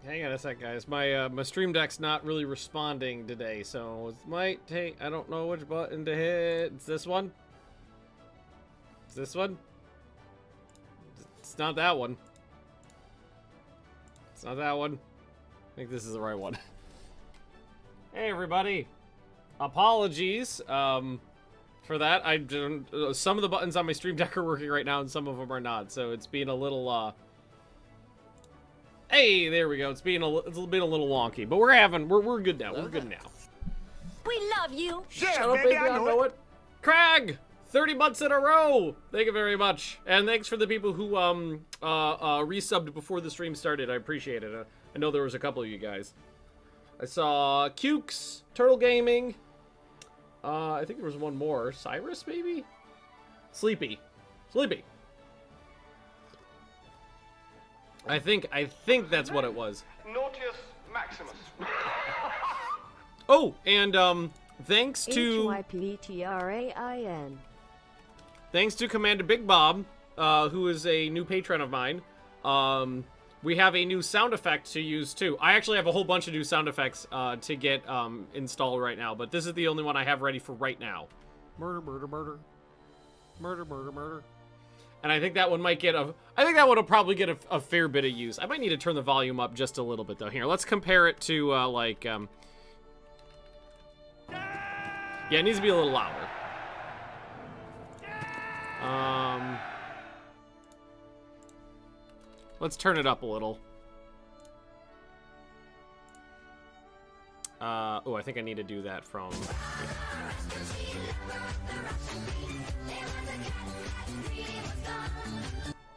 hang on a sec, guys. My stream deck's not really responding today, so it might take. I don't know which button to hit. It's this one. It's this one. It's not that one. It's not that one. I think this is the right one. Hey, everybody. Apologies for that. Some of the buttons on my stream deck are working right now, and some of them are not. So it's being a little. Hey, there we go. It's been a little wonky, but we're good now. We're good now. We love you. Shut up, baby. I know it. Crag, 30 months in a row. Thank you very much, and thanks for the people who resubbed before the stream started. I appreciate it. I know there was a couple of you guys. I saw Cukes, Turtle Gaming. I think there was one more. Cyrus, maybe? Sleepy. I think that's what it was. Nautius Maximus. Oh, and thanks to HYPTRAIN. Thanks to Commander Big Bob, who is a new patron of mine. We have a new sound effect to use too. I actually have a whole bunch of new sound effects to get installed right now, but this is the only one I have ready for right now. Murder, murder, murder. Murder, murder, murder. And I think that one might get I think that one will probably get a fair bit of use. I might need to turn the volume up just a little bit though. Here, let's compare it to yeah, it needs to be a little louder. Let's turn it up a little. Oh, I think I need to do that from.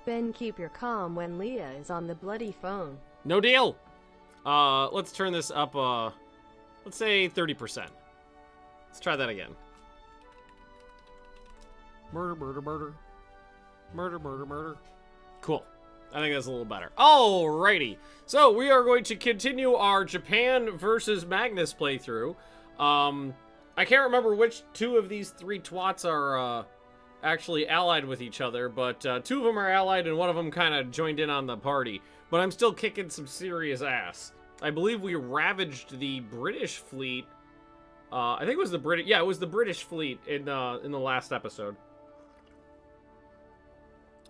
Ben, keep your calm when Leah is on the bloody phone. No deal. Let's turn this up. Let's say 30%. Let's try that again. Murder, murder, murder. Murder, murder, murder. Cool. I think that's a little better. Alrighty. So we are going to continue our Japan versus Magnus playthrough. I can't remember which two of these three twats are actually allied with each other, but two of them are allied and one of them kind of joined in on the party. But I'm still kicking some serious ass. I believe we ravaged the British fleet. I think it was the British. Yeah, it was the British fleet in the last episode.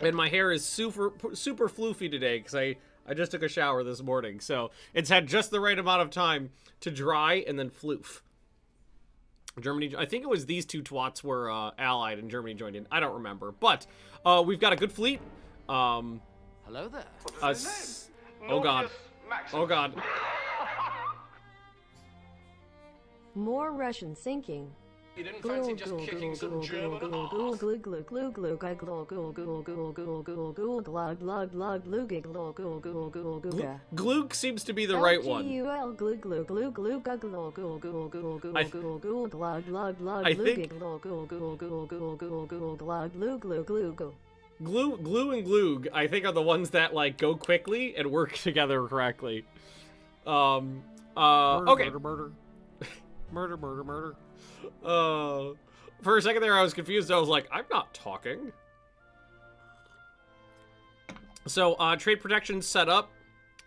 And my hair is super floofy today because I just took a shower this morning. So it's had just the right amount of time to dry and then floof. Germany, I think it was these two twats were allied and Germany joined in. I don't remember. But we've got a good fleet. Hello there. Oh god. Oh god. More Russian sinking. You didn't fancy just kicking some German ass? Glug seems to be the right one. Glue and Glug, I think, are the ones that like go quickly and work together correctly. Okay. Murder, murder, murder. For a second there, I was confused. I was like, I'm not talking. So, trade protections set up.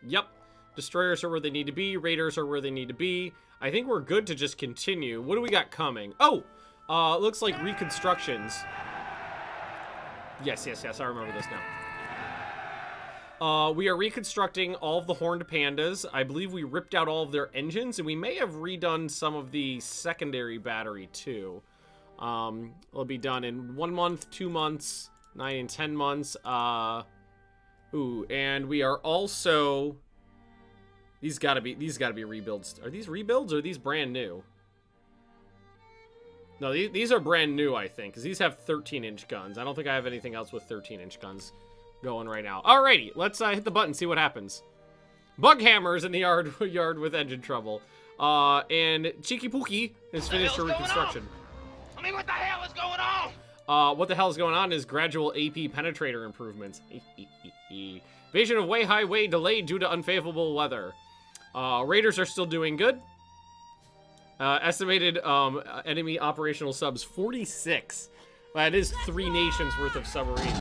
Yep. Destroyers are where they need to be. Raiders are where they need to be. I think we're good to just continue. What do we got coming? Oh! Looks like reconstructions. Yes, I remember this now. We are reconstructing all of the Horned Pandas. I believe we ripped out all of their engines, and we may have redone some of the secondary battery, too. It'll be done in 1 month, 2 months, 9 and 10 months. Ooh, and we are also... These gotta be rebuilds. Are these rebuilds, or are these brand new? No, these are brand new, I think, because these have 13-inch guns. I don't think I have anything else with 13-inch guns going right now. Alrighty, let's hit the button, see what happens. Bug Hammer's in the yard with engine trouble. And Cheeky Pookie has finished her reconstruction. I mean, what the hell is going on? What the hell is going on is gradual AP penetrator improvements. Invasion of Way Highway delayed due to unfavorable weather. Raiders are still doing good. Estimated enemy operational subs 46. That is 3 nations worth of submarines.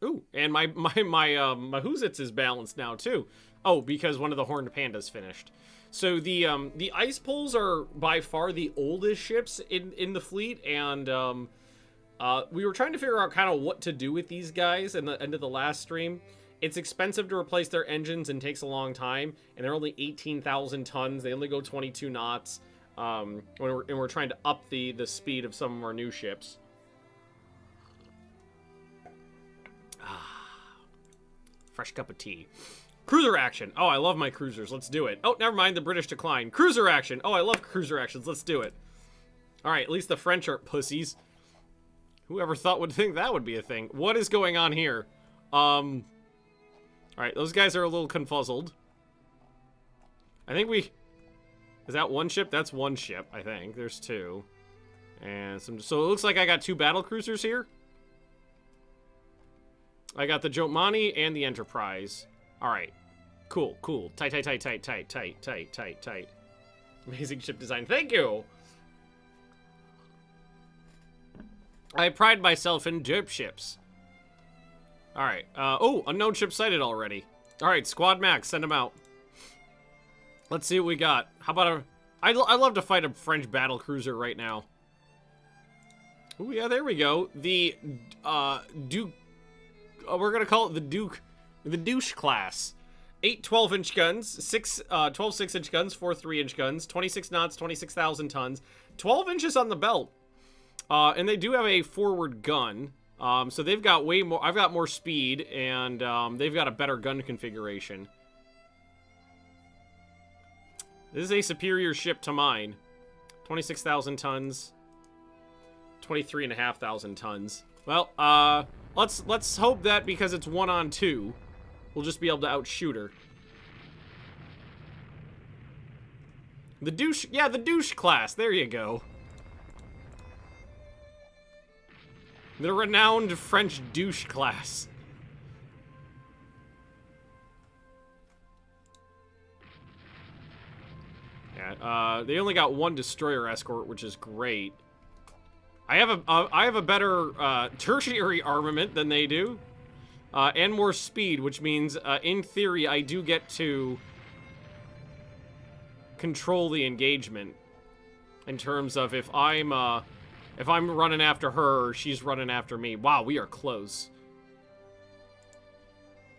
Ooh, And my Mahuzits is balanced now too. Oh, because one of the horned pandas finished. So the ice poles are by far the oldest ships in the fleet, and we were trying to figure out kind of what to do with these guys in the end of the last stream. It's expensive to replace their engines and takes a long time, and they're only 18,000 tons. They only go 22 knots. And we're trying to up the speed of some of our new ships. Fresh cup of tea. Cruiser action. Oh, I love my cruisers. Let's do it. Oh, never mind. The British decline. Cruiser action. Oh, I love cruiser actions. Let's do it. All right. At least the French aren't pussies. Whoever thought would think that would be a thing. What is going on here? All right. Those guys are a little confuzzled. I think we... Is that one ship? That's one ship, I think. There's two. And some... So it looks like I got two battle cruisers here. I got the Jomani and the Enterprise. All right. Cool, cool. Tight. Amazing ship design. Thank you! I pride myself in dope ships. All right. Oh, unknown ship sighted already. All right, Squad Max, send them out. Let's see what we got. How about a... I'd love to fight a French battle cruiser right now. Oh, yeah, there we go. The, Duke... we're gonna call it the Duke... The Douche class. 8 12-inch guns, 12 6-inch guns, 4 3-inch guns, 26 knots, 26,000 tons, 12 inches on the belt. And they do have a forward gun. So they've got way more... I've got more speed, and they've got a better gun configuration. This is a superior ship to mine. 26,000 tons. 23,500 tons. Well, let's hope that because it's 1-on-2, we'll just be able to outshoot her. The douche... Yeah, the douche class. There you go. The renowned French douche class. Yeah, they only got one destroyer escort, which is great. I have a better tertiary armament than they do, and more speed, which means in theory I do get to control the engagement in terms of if I'm running after her, she's running after me. Wow, we are close.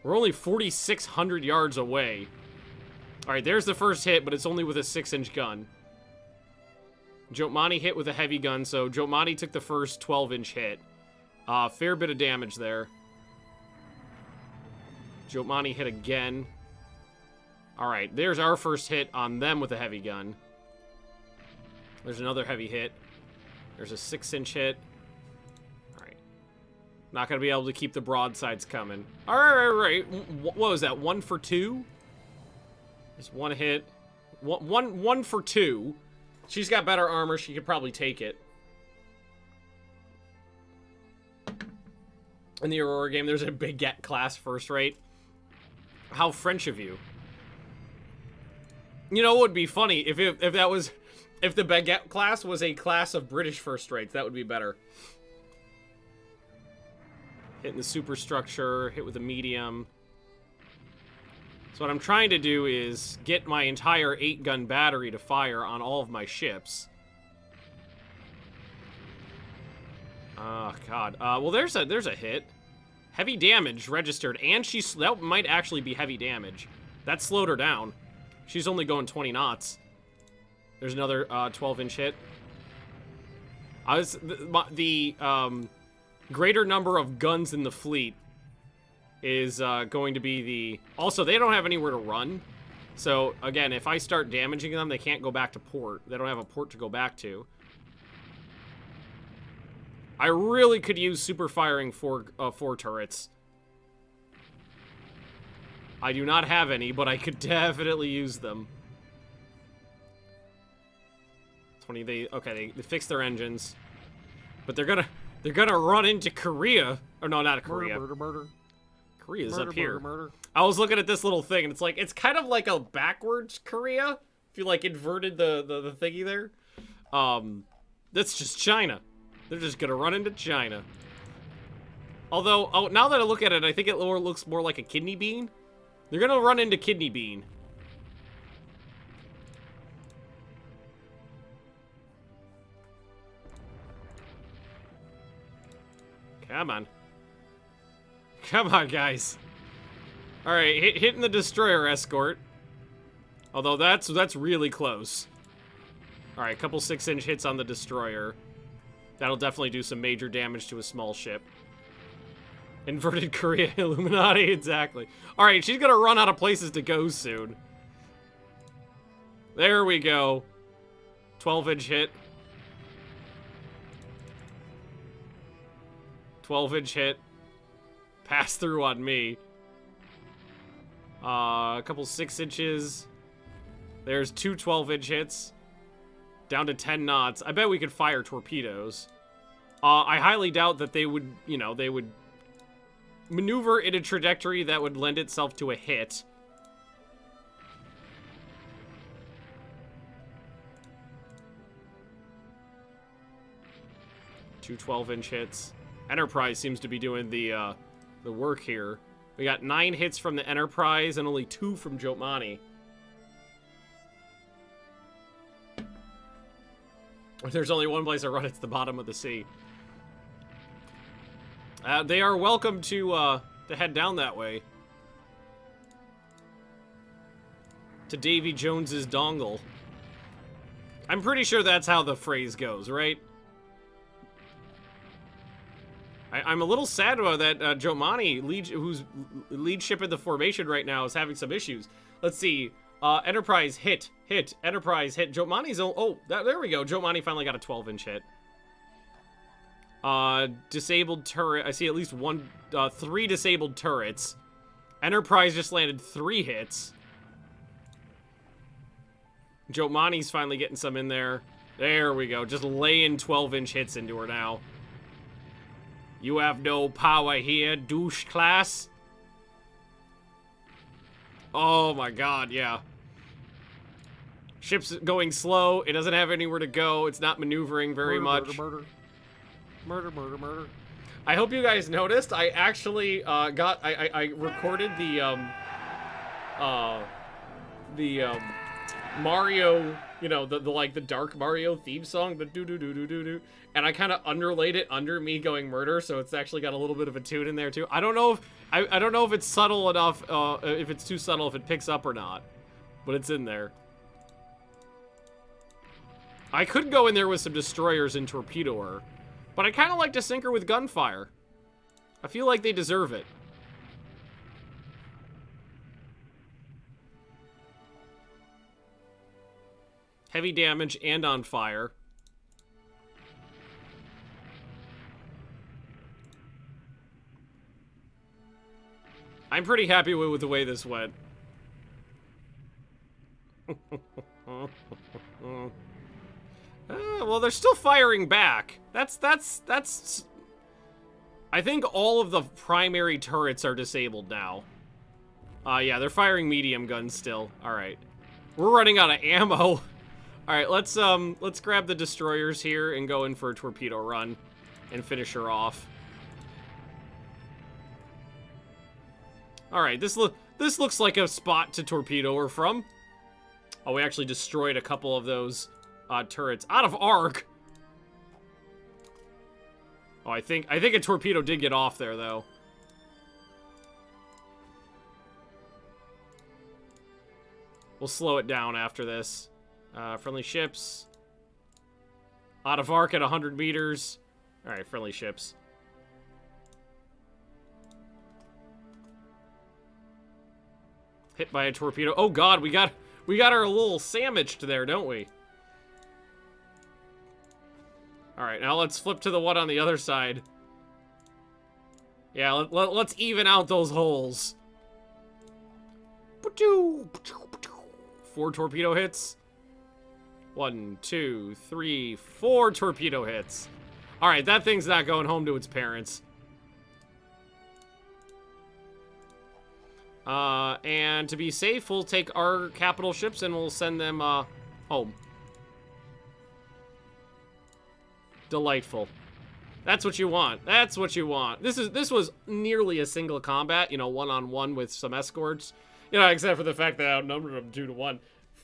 We're only 4,600 yards away. All right, there's the first hit, but it's only with a 6-inch gun. Jomani hit with a heavy gun, so Jomani took the first 12-inch hit. Fair bit of damage there. Jomani hit again. All right, there's our first hit on them with a heavy gun. There's another heavy hit. There's a 6-inch hit. All right. Not going to be able to keep the broadsides coming. All right. What was that? 1 for 2? Just one hit. One for 2. She's got better armor. She could probably take it. In the Aurora game, there's a Baguette class first rate. How French of you. You know, it would be funny if that was... If the Baguette class was a class of British first rates, that would be better. Hitting the superstructure, hit with a medium. So what I'm trying to do is get my entire 8-gun battery to fire on all of my ships. Oh, God. Well, there's a hit. Heavy damage registered, and that might actually be heavy damage. That slowed her down. She's only going 20 knots. There's another 12-inch hit. The greater number of guns in the fleet is going to be the... Also, they don't have anywhere to run. So, again, if I start damaging them, they can't go back to port. They don't have a port to go back to. I really could use super firing four turrets. I do not have any, but I could definitely use them. They fixed their engines, but they're gonna run into Korea. Or no, not Korea. Murder. Korea's up here. I was looking at this little thing, and it's kind of like a backwards Korea. If you like inverted the thingy there, that's just China. They're just gonna run into China. Although, oh, now that I look at it, I think it looks more like a kidney bean. They're gonna run into kidney bean. Come on. Come on, guys. Alright, hitting the destroyer escort. Although that's really close. Alright, a couple 6-inch hits on the destroyer. That'll definitely do some major damage to a small ship. Inverted Korea Illuminati, exactly. Alright, she's gonna run out of places to go soon. There we go. 12-inch hit. 12-inch hit. Pass through on me. A couple 6 inches. There's two 12-inch hits. Down to 10 knots. I bet we could fire torpedoes. I highly doubt that they would, you know, they would maneuver in a trajectory that would lend itself to a hit. Two 12-inch hits. Enterprise seems to be doing the work here. We got 9 hits from the Enterprise and only 2 from Jotmani. There's only one place to run, it's the bottom of the sea. They are welcome to head down that way. To Davy Jones's dongle. I'm pretty sure that's how the phrase goes, right? I'm a little sad about that. Jotmani, who's lead ship in the formation right now, is having some issues. Let's see. Enterprise hit. Enterprise hit. Jotmani's there we go. Jotmani finally got a 12-inch hit. Disabled turret. I see at least 3 disabled turrets. Enterprise just landed 3 hits. Jotmani's finally getting some in there. There we go. Just laying 12-inch hits into her now. You have no power here, douche class. Oh my god, yeah. Ship's going slow. It doesn't have anywhere to go. It's not maneuvering very much. Murder. I hope you guys noticed. I actually I recorded the Mario, you know, the dark Mario theme song, the do, and I kind of underlaid it under me going murder, so it's actually got a little bit of a tune in there too. I don't know if I don't know if it's subtle enough, if it's too subtle, if it picks up or not, but it's in there. I could go in there with some destroyers and torpedo her, but I kind of like to sink her with gunfire. I feel like they deserve it. Heavy damage and on fire. I'm pretty happy with the way this went. Well, they're still firing back. That's... I think all of the primary turrets are disabled now. Yeah, they're firing medium guns still. All right. We're running out of ammo. All right, let's grab the destroyers here and go in for a torpedo run and finish her off. All right, this looks like a spot to torpedo her from. Oh, we actually destroyed a couple of those turrets out of arc. Oh, I think a torpedo did get off there though. We'll slow it down after this. Friendly ships. Out of arc at 100 meters. All right, friendly ships. Hit by a torpedo. Oh god, we got her a little sandwiched there, don't we? All right, now let's flip to the one on the other side. Yeah, let's even out those holes. 4 torpedo hits. 1, 2, 3, 4 torpedo hits. All right, that thing's not going home to its parents. And to be safe, we'll take our capital ships and we'll send them home. Delightful. That's what you want. That's what you want. This was nearly a single combat, you know, one-on-one with some escorts. You know, except for the fact that I outnumbered them 2-1.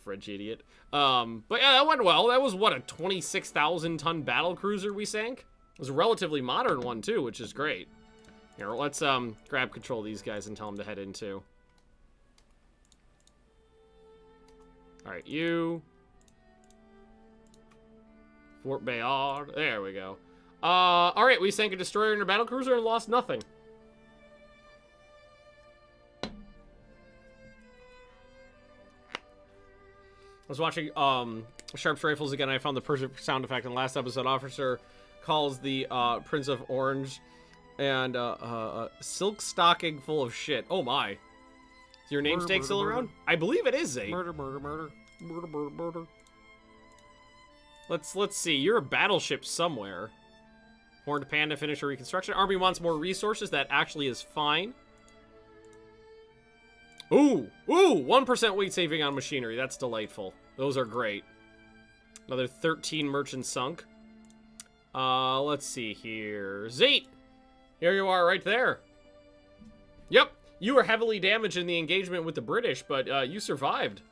French idiot. But yeah, that went well. That was, what, a 26,000-ton battle cruiser we sank? It was a relatively modern one, too, which is great. Here, let's grab control of these guys and tell them to head into. Alright, you. Fort Bayard. There we go. Alright, we sank a destroyer and a battle cruiser and lost nothing. I was watching Sharp's Rifles again. I found the perfect sound effect in the last episode. Officer calls the Prince of Orange and silk stocking full of shit. Oh my. Is your namesake still around? I believe it is, Zay. Murder, murder, murder. Murder, murder, murder. Let's see. You're a battleship somewhere. Horned Panda finish a reconstruction. Army wants more resources. That actually is fine. Ooh, 1% weight saving on machinery. That's delightful. Those are great. Another 13 merchants sunk. Let's see here. Zate! Here you are right there. Yep, you were heavily damaged in the engagement with the British, but you survived.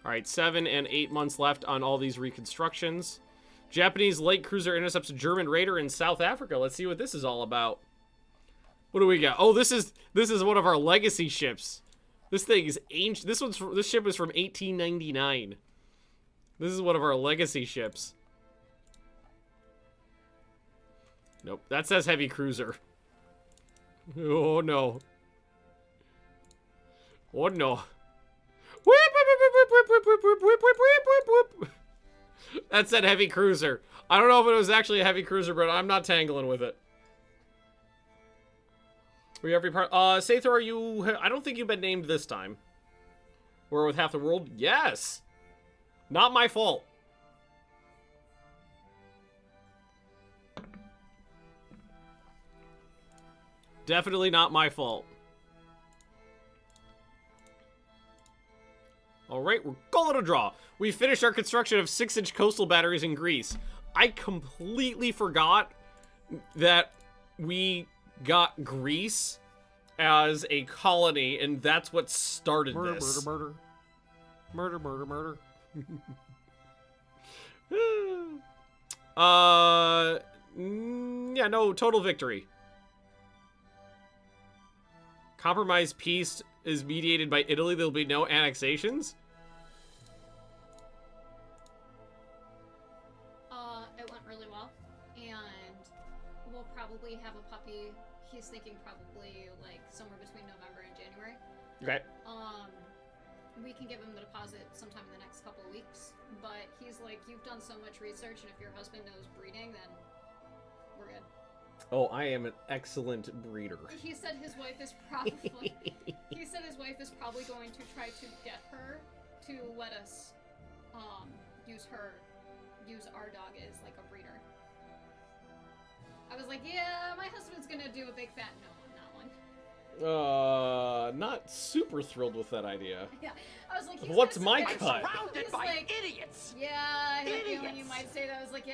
Alright, 7 and 8 months left on all these reconstructions. Japanese light cruiser intercepts a German raider in South Africa. Let's see what this is all about. What do we got? Oh, this is one of our legacy ships. This thing is ancient. This ship is from 1899. This is one of our legacy ships. Nope, that says heavy cruiser. Oh no. Oh no. That said heavy cruiser. I don't know if it was actually a heavy cruiser, but I'm not tangling with it. We every part. Sather, are you? I don't think you've been named this time. We're with half the world. Yes. Not my fault. Definitely not my fault. All right, we're calling a draw. We finished our construction of 6-inch coastal batteries in Greece. I completely forgot that we got Greece as a colony, and that's what started Murder, this. murder, murder. Murder, murder, murder. Yeah, no, total victory. Compromise peace is mediated by Italy. There'll be no annexations. It went really well, and we'll probably have a puppy. He's thinking probably like somewhere between November and January. Okay. We can give him the deposit sometime in the next couple of weeks, but he's like, you've done so much research, and if your husband knows breeding, then we're good. Oh, I am an excellent breeder. He said his wife is probably going to try to get her to let us use our dog as like a breeder. I was like, yeah, my husband's gonna do a big fat no on that one. Not super thrilled with that idea. Yeah, I was like, What's my cut? Surrounded He's by like, idiots. Yeah, I had a feeling you Idiots. might say that. I was like, he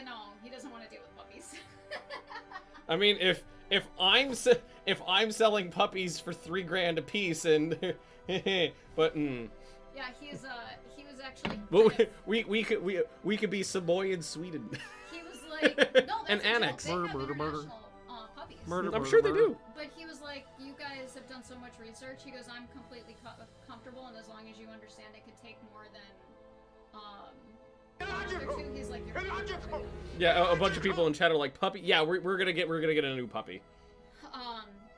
doesn't want to deal with puppies. I mean, if I'm selling puppies for $3,000 a piece, and but Yeah, he was actually. well, kind of- we could be Savoy in Sweden. He was like, no, that's An a joke. annex. They have Murder, murder, murder. international, puppies. Murder, I'm murder, sure they murder. do. But he was like, you guys have done so much research. He goes, I'm completely comfortable, and as long as you understand it could take more than Illogical. two, he's like, you're Illogical. Yeah, a bunch of people in chat are like, puppy. Yeah, we're gonna get a new puppy.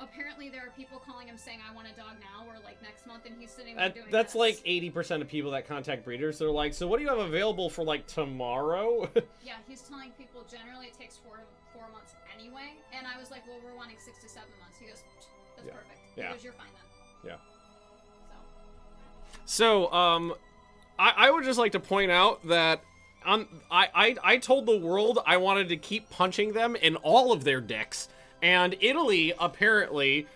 Apparently there are people calling him saying, I want a dog now, or like next month, and he's sitting there doing That's this. like 80% of people that contact breeders. They're like, so what do you have available for like tomorrow? Yeah, he's telling people generally it takes four months anyway, and I was like, well, we're wanting 6 to 7 months. He goes, that's Yeah. perfect. Yeah. He goes, you're fine then. Yeah. So. So, I would just like to point out that I told the world I wanted to keep punching them in all of their dicks, and Italy apparently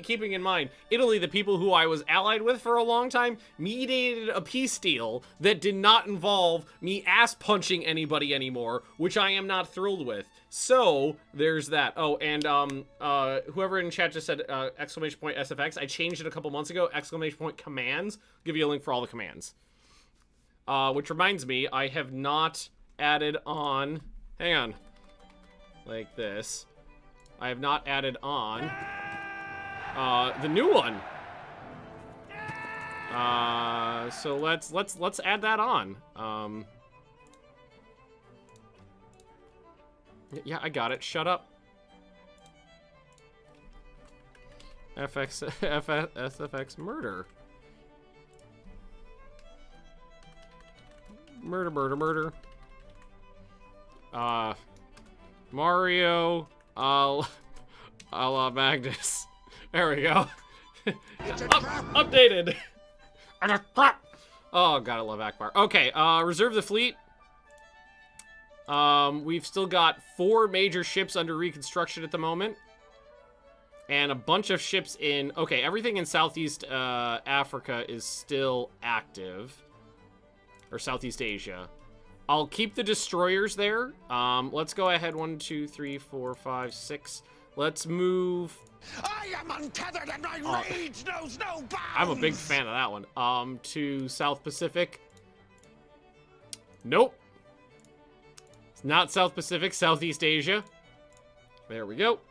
keeping in mind, Italy, the people who I was allied with for a long time, mediated a peace deal that did not involve me ass-punching anybody anymore, which I am not thrilled with. So, there's that. Oh, and, whoever in chat just said, exclamation point SFX, I changed it a couple months ago, exclamation point commands. I'll give you a link for all the commands. Which reminds me, I have not added on, hang on, like this. I have not added on the new one. So let's add that on. Yeah, I got it. Shut up. SFX murder. Murder. Mario, a la Magnus. There we go. Updated. Oh, God, I love Akbar. Okay, reserve the fleet. We've still got 4 major ships under reconstruction at the moment. And a bunch of ships in... Okay, everything in Southeast Africa is still active. Or Southeast Asia. I'll keep the destroyers there. Let's go ahead. 1, 2, 3, 4, 5, 6. Let's move... I am untethered and my rage knows no bounds! I'm a big fan of that one. To South Pacific. Nope. It's not South Pacific, Southeast Asia. There we go.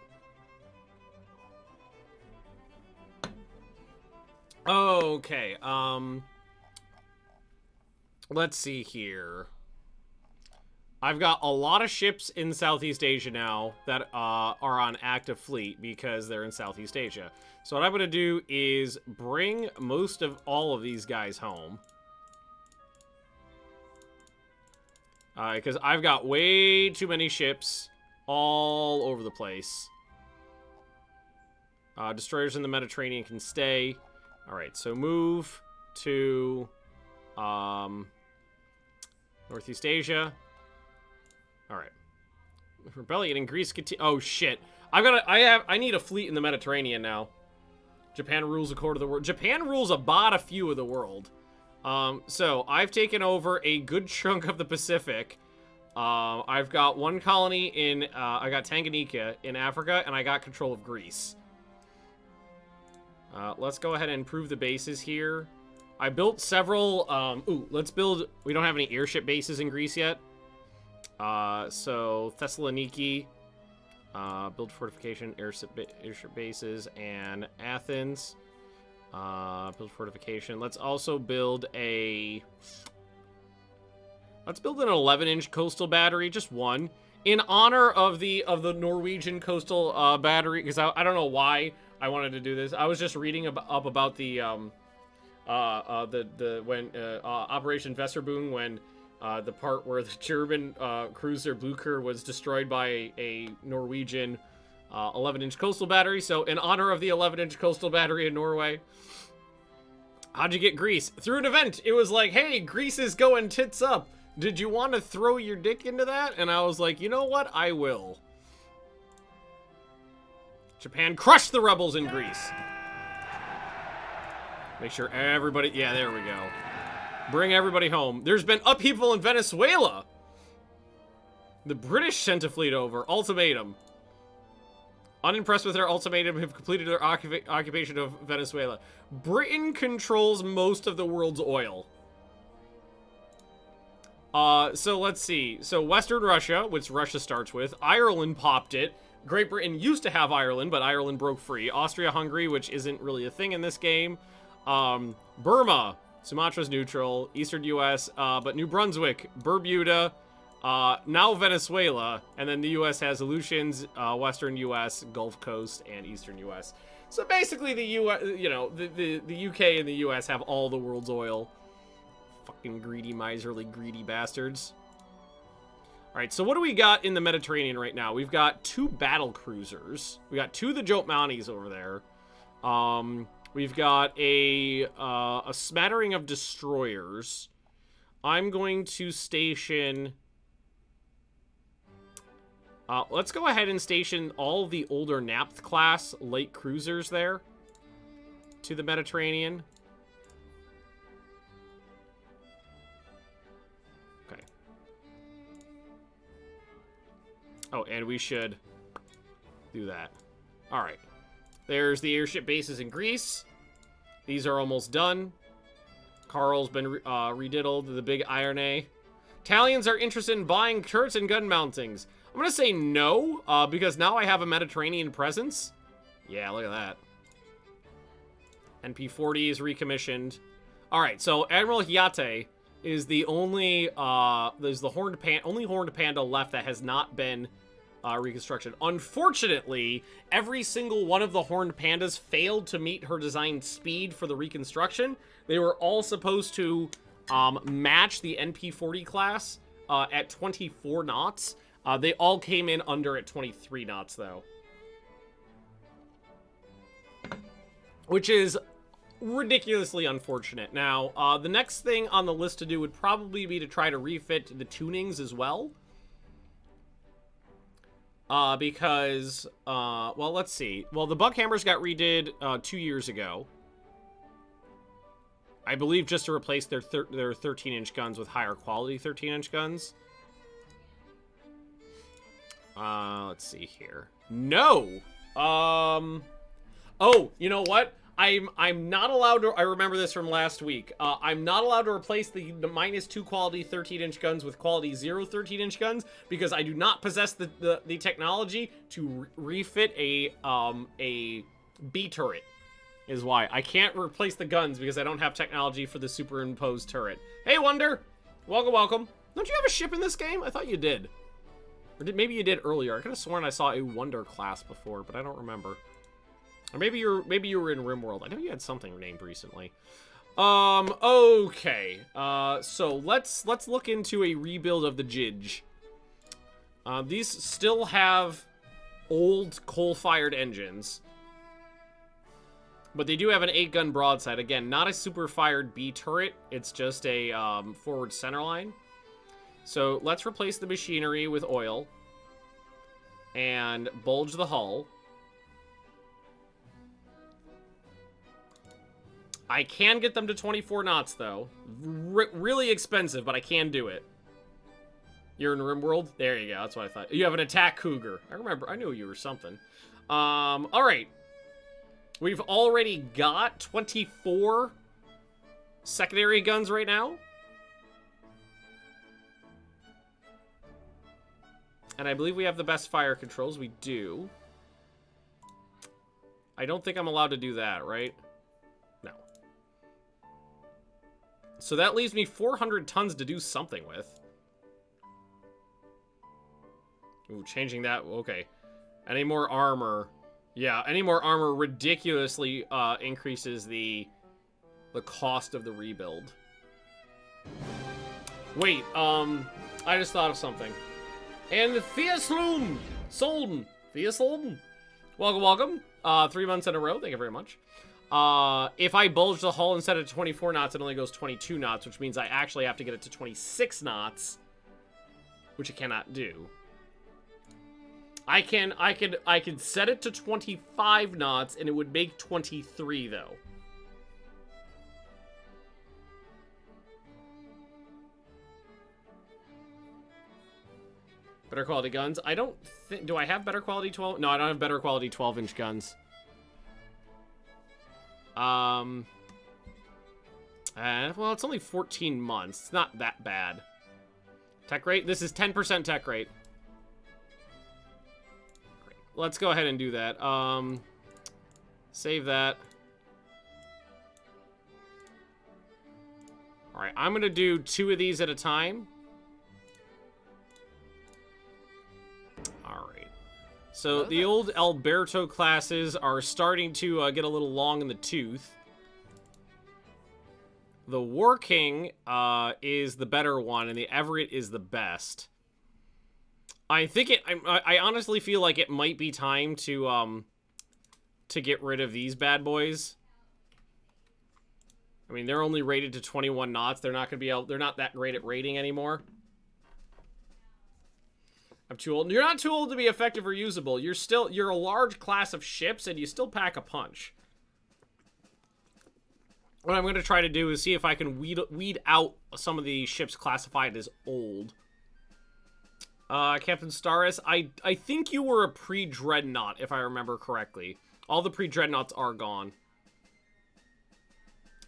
Okay, let's see here. I've got a lot of ships in Southeast Asia now that are on active fleet because they're in Southeast Asia. So what I'm going to do is bring most of all of these guys home. Because I've got way too many ships all over the place. Destroyers in the Mediterranean can stay. Alright, so move to Northeast Asia. Alright. Rebellion in Greece continue. Oh shit. I need a fleet in the Mediterranean now. Japan rules a quarter of the world. Japan rules about a few of the world. So I've taken over a good chunk of the Pacific. I've got 1 colony in I got Tanganyika in Africa, and I got control of Greece. Let's go ahead and improve the bases here. I built several, let's build, we don't have any airship bases in Greece yet. So Thessaloniki, build fortification, airship bases, and Athens, build fortification. Let's also build an 11-inch coastal battery, just one, in honor of the Norwegian coastal battery, because I don't know why I wanted to do this. I was just reading up about the Operation Weserboon, when the part where the German cruiser Blücher was destroyed by a Norwegian 11-inch coastal battery. So in honor of the 11-inch coastal battery in Norway. How'd you get Greece? Through an event. It was like, hey, Greece is going tits up. Did you want to throw your dick into that? And I was like, you know what? I will. Japan crushed the rebels in Greece. Make sure everybody... Yeah, there we go. Bring everybody home. There's been upheaval in Venezuela. The British sent a fleet over. Ultimatum. Unimpressed with their ultimatum, have completed their occupation of Venezuela. Britain controls most of the world's oil. So let's see. So Western Russia, which Russia starts with. Ireland popped it. Great Britain used to have Ireland, but Ireland broke free. Austria-Hungary, which isn't really a thing in this game. Burma. Sumatra's neutral. Eastern U.S., but New Brunswick, Bermuda, now Venezuela, and then the U.S. has Aleutians, Western U.S., Gulf Coast, and Eastern U.S. So basically the U.S., you know, the U.K. and the U.S. have all the world's oil. Fucking greedy, miserly, greedy bastards. Alright, so what do we got in the Mediterranean right now? We've got 2 battle cruisers. We got 2 of the Jotmanis over there. We've got a smattering of destroyers. I'm going to station Let's go ahead and station all of the older Napth class light cruisers there to the Mediterranean. Okay. Oh, and we should do that. All right. There's the airship bases in Greece. These are almost done. Carl's been rediddled, the big Iron A. Italians are interested in buying turrets and gun mountings. I'm going to say no, because now I have a Mediterranean presence. Yeah, look at that. NP-40 is recommissioned. All right, so Admiral Hyate is the only, there's the only horned panda left that has not been reconstructed. Unfortunately, every single one of the horned pandas failed to meet her design speed for the reconstruction. They were all supposed to match the NP-40 class at 24 knots. They all came in under at 23 knots, though. Which is ridiculously unfortunate. Now, the next thing on the list to do would probably be to try to refit the tunings as well. Because, well, let's see. Well, the Buckhammers got redid 2 years ago. I believe just to replace their 13-inch guns with higher quality 13-inch guns. Let's see here. No! Oh, you know what? I'm not allowed to... I remember this from last week. I'm not allowed to replace the -2 quality 13-inch guns with quality 0 13-inch guns because I do not possess the technology to refit a B turret. Is why. I can't replace the guns because I don't have technology for the superimposed turret. Hey, Wonder! Welcome, welcome. Don't you have a ship in this game? I thought you did. Or maybe you did earlier. I could have sworn I saw a Wonder class before, but I don't remember. Or maybe you were in RimWorld. I know you had something named recently. Okay. So let's look into a rebuild of the Jij. These still have old coal-fired engines. But they do have an 8-gun broadside. Again, not a super-fired B turret. It's just a forward centerline. So let's replace the machinery with oil. And bulge the hull. I can get them to 24 knots, though. Really expensive, but I can do it. You're in RimWorld? There you go. That's what I thought. You have an attack cougar. I remember. I knew you were something. All right. We've already got 24 secondary guns right now. And I believe we have the best fire controls. We do. I don't think I'm allowed to do that, right? No. So that leaves me 400 tons to do something with. Ooh, changing that. Okay. Any more armor? Yeah, any more armor ridiculously increases the cost of the rebuild. Wait, I just thought of something. And Theaslum! Solden! Theasolden! Welcome, welcome. 3 months in a row, thank you very much. If I bulge the hull instead of 24 knots, it only goes 22 knots, which means I actually have to get it to 26 knots, which I cannot do. I could set it to 25 knots, and it would make 23, though. Better quality guns. I don't think... Do I have better quality 12? No, I don't have better quality 12-inch guns. Well, it's only 14 months. It's not that bad. Tech rate? This is 10% tech rate. Great. Let's go ahead and do that. Save that. Alright, I'm going to do 2 of these at a time. Alright. So the old Alberto classes are starting to get a little long in the tooth. The War King is the better one, and the Everett is the best. I honestly feel like it might be time to get rid of these bad boys. I mean, they're only rated to 21 knots. They're not gonna be able. They're not that great at rating anymore. I'm too old. You're not too old to be effective or usable. You're a large class of ships, and you still pack a punch. What I'm going to try to do is see if I can weed out some of the ships classified as old. Captain Staris, I think you were a pre-dreadnought, if I remember correctly. All the pre-dreadnoughts are gone.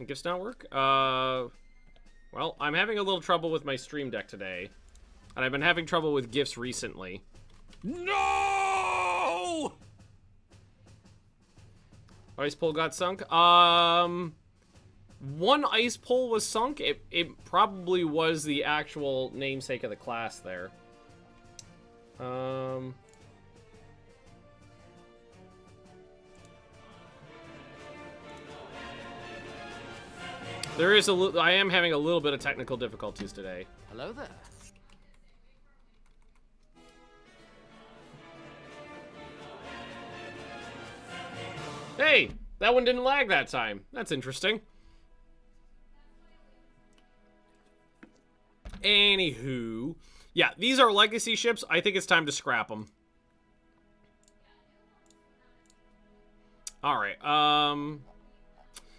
Gifts not work? Well, I'm having a little trouble with my stream deck today. And I've been having trouble with gifts recently. No! Ice pole got sunk. One ice pole was sunk. It probably was the actual namesake of the class there. There is I am having a little bit of technical difficulties today. Hello there. Hey, that one didn't lag that time. That's interesting. Anywho, yeah, these are legacy ships. I think it's time to scrap them. All right.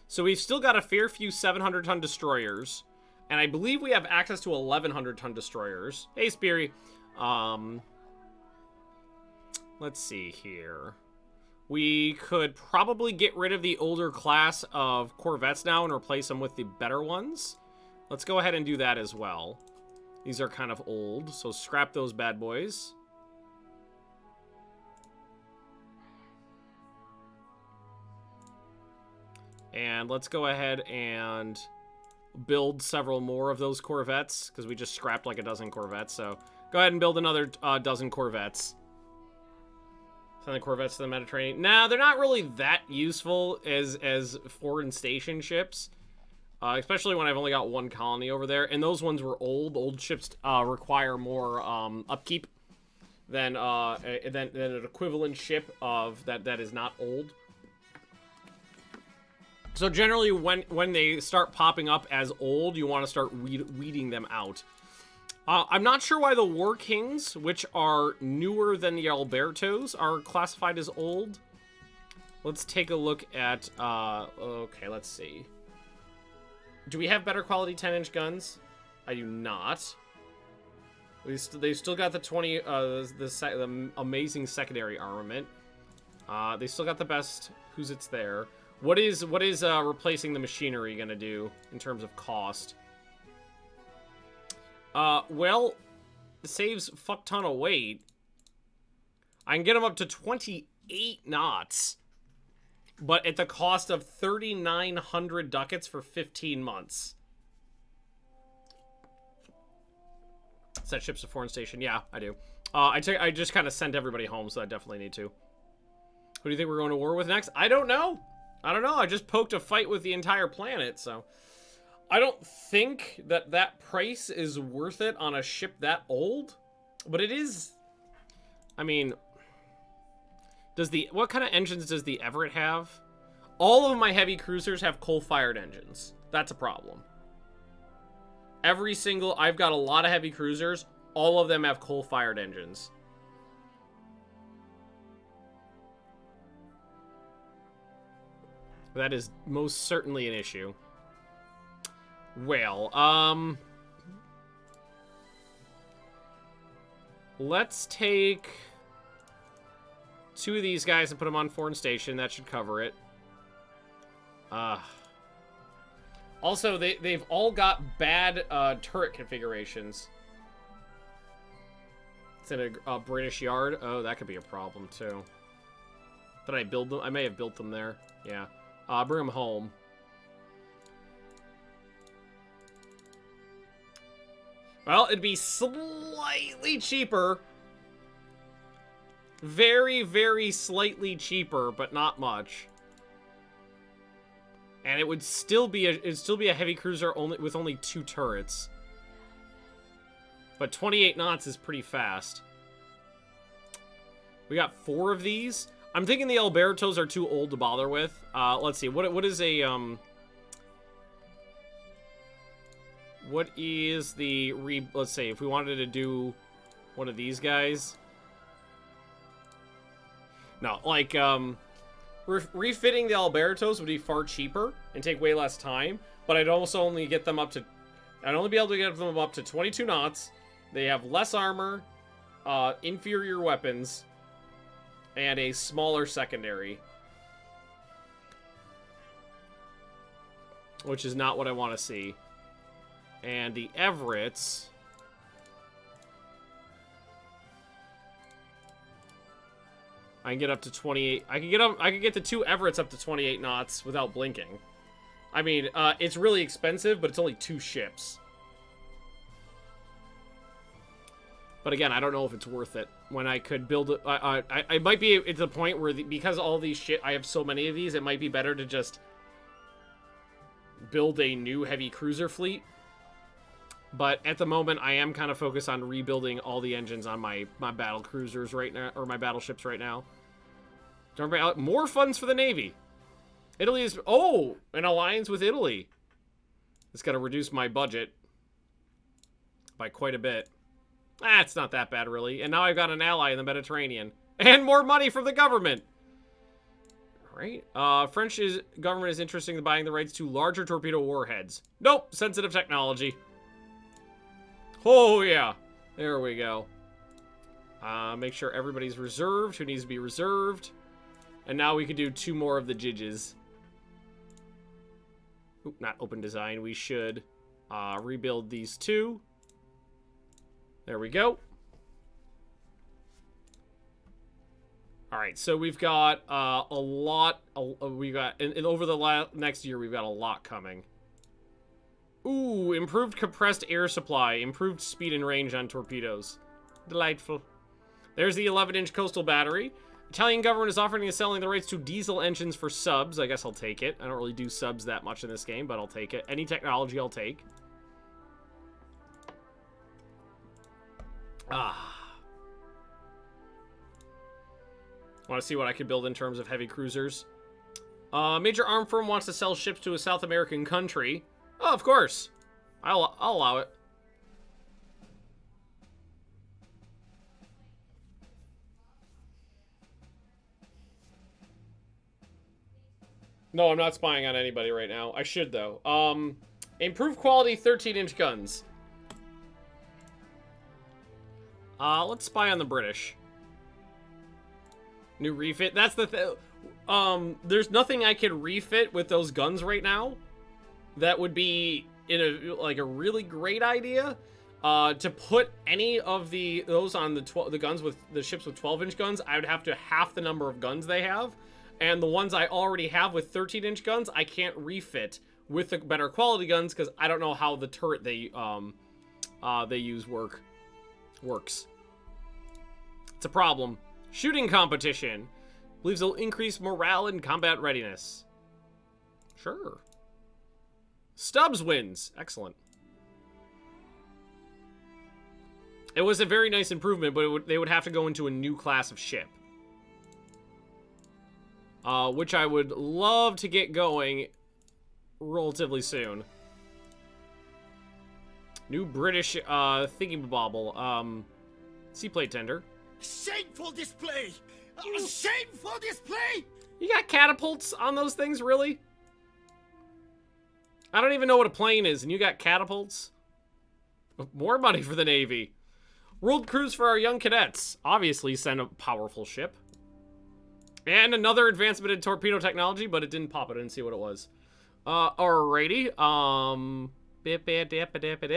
So we've still got a fair few 700-ton destroyers, and I believe we have access to 1,100-ton destroyers. Hey, Speary. Let's see here. We could probably get rid of the older class of corvettes now and replace them with the better ones. Let's go ahead and do that as well. These are kind of old, so scrap those bad boys. And let's go ahead and build several more of those corvettes, because we just scrapped like a dozen corvettes, so go ahead and build another dozen corvettes. Send the corvettes to the Mediterranean. Nah, they're not really that useful as foreign station ships. Especially when I've only got one colony over there. And those ones were old. Old ships require more upkeep than an equivalent ship of that is not old. So generally, when they start popping up as old, you want to start weeding them out. I'm not sure why the War Kings, which are newer than the Albertos, are classified as old. Let's take a look at... okay, let's see. Do we have better quality 10-inch guns? I do not. They've still got the the amazing secondary armament. They still got the best Who's there. What is replacing the machinery gonna do in terms of cost? Well, it saves a fuck ton of weight. I can get them up to 28 knots. But at the cost of 3,900 ducats for 15 months. Set ships to foreign station. Yeah, I do. I just kind of sent everybody home, so I definitely need to. Who do you think we're going to war with next? I don't know. I just poked a fight with the entire planet, so... I don't think that price is worth it on a ship that old. But it is... I mean... What kind of engines does the Everett have? All of my heavy cruisers have coal-fired engines. That's a problem. I've got a lot of heavy cruisers. All of them have coal-fired engines. That is most certainly an issue. Well, let's take... 2 of these guys and put them on foreign station. That should cover it. Also, they've all got bad turret configurations. It's in a British yard. Oh, that could be a problem, too. Did I build them? I may have built them there. Yeah. Bring them home. Well, it'd be slightly cheaper. Very, very slightly cheaper, but not much. And it would still be a heavy cruiser with only 2 turrets. But 28 knots is pretty fast. We got 4 of these. I'm thinking the Albertos are too old to bother with. Let's see. What is a what is the let's say if we wanted to do one of these guys. No, like, refitting the Albertos would be far cheaper and take way less time, but I'd also only get them up to... I'd only be able to get them up to 22 knots. They have less armor, inferior weapons, and a smaller secondary. Which is not what I want to see. And the Everetts... I can get up to 28. I can get the 2 Everetts up to 28 knots without blinking. I mean, it's really expensive, but it's only 2 ships. But again, I don't know if it's worth it. When I could build it, I might be at the point where because all these I have so many of these, it might be better to just build a new heavy cruiser fleet. But at the moment, I am kind of focused on rebuilding all the engines on my battle cruisers right now, or my battleships right now. More funds for the Navy. Italy is... Oh! An alliance with Italy. It's got to reduce my budget by quite a bit. It's not that bad, really. And now I've got an ally in the Mediterranean. And more money from the government! Right? French government is interested in buying the rights to larger torpedo warheads. Nope! Sensitive technology. Oh, yeah. There we go. Make sure everybody's reserved who needs to be reserved. And now we can do 2 more of the jidges. Oop, not open design. We should rebuild these 2. There we go. Alright, so we've got a lot. We got, and over the next year, we've got a lot coming. Ooh, improved compressed air supply. Improved speed and range on torpedoes. Delightful. There's the 11-inch coastal battery. Italian government is offering and selling the rights to diesel engines for subs. I guess I'll take it. I don't really do subs that much in this game, but I'll take it. Any technology, I'll take. Want to see what I can build in terms of heavy cruisers. Major arm firm wants to sell ships to a South American country. Oh, of course. I'll allow it. No, I'm not spying on anybody right now. I should, though. Improved quality 13-inch guns. Let's spy on the British. New refit. That's the thing. There's nothing I can refit with those guns right now. That would be a really great idea. To put any of those on the guns with the ships with 12-inch guns, I would have to half the number of guns they have, and the ones I already have with 13-inch guns, I can't refit with the better quality guns because I don't know how the turret they use works. It's a problem. Shooting competition believes it'll increase morale and combat readiness. Sure. Stubbs wins. Excellent. It was a very nice improvement, but they would have to go into a new class of ship. Which I would love to get going relatively soon. New British thingy-bobble. Seaplate tender. Shameful display! Shameful display! You got catapults on those things, really? I don't even know what a plane is, and you got catapults? More money for the Navy. World cruise for our young cadets. Obviously, send a powerful ship. And another advancement in torpedo technology, but it didn't pop. I didn't see what it was. Alrighty.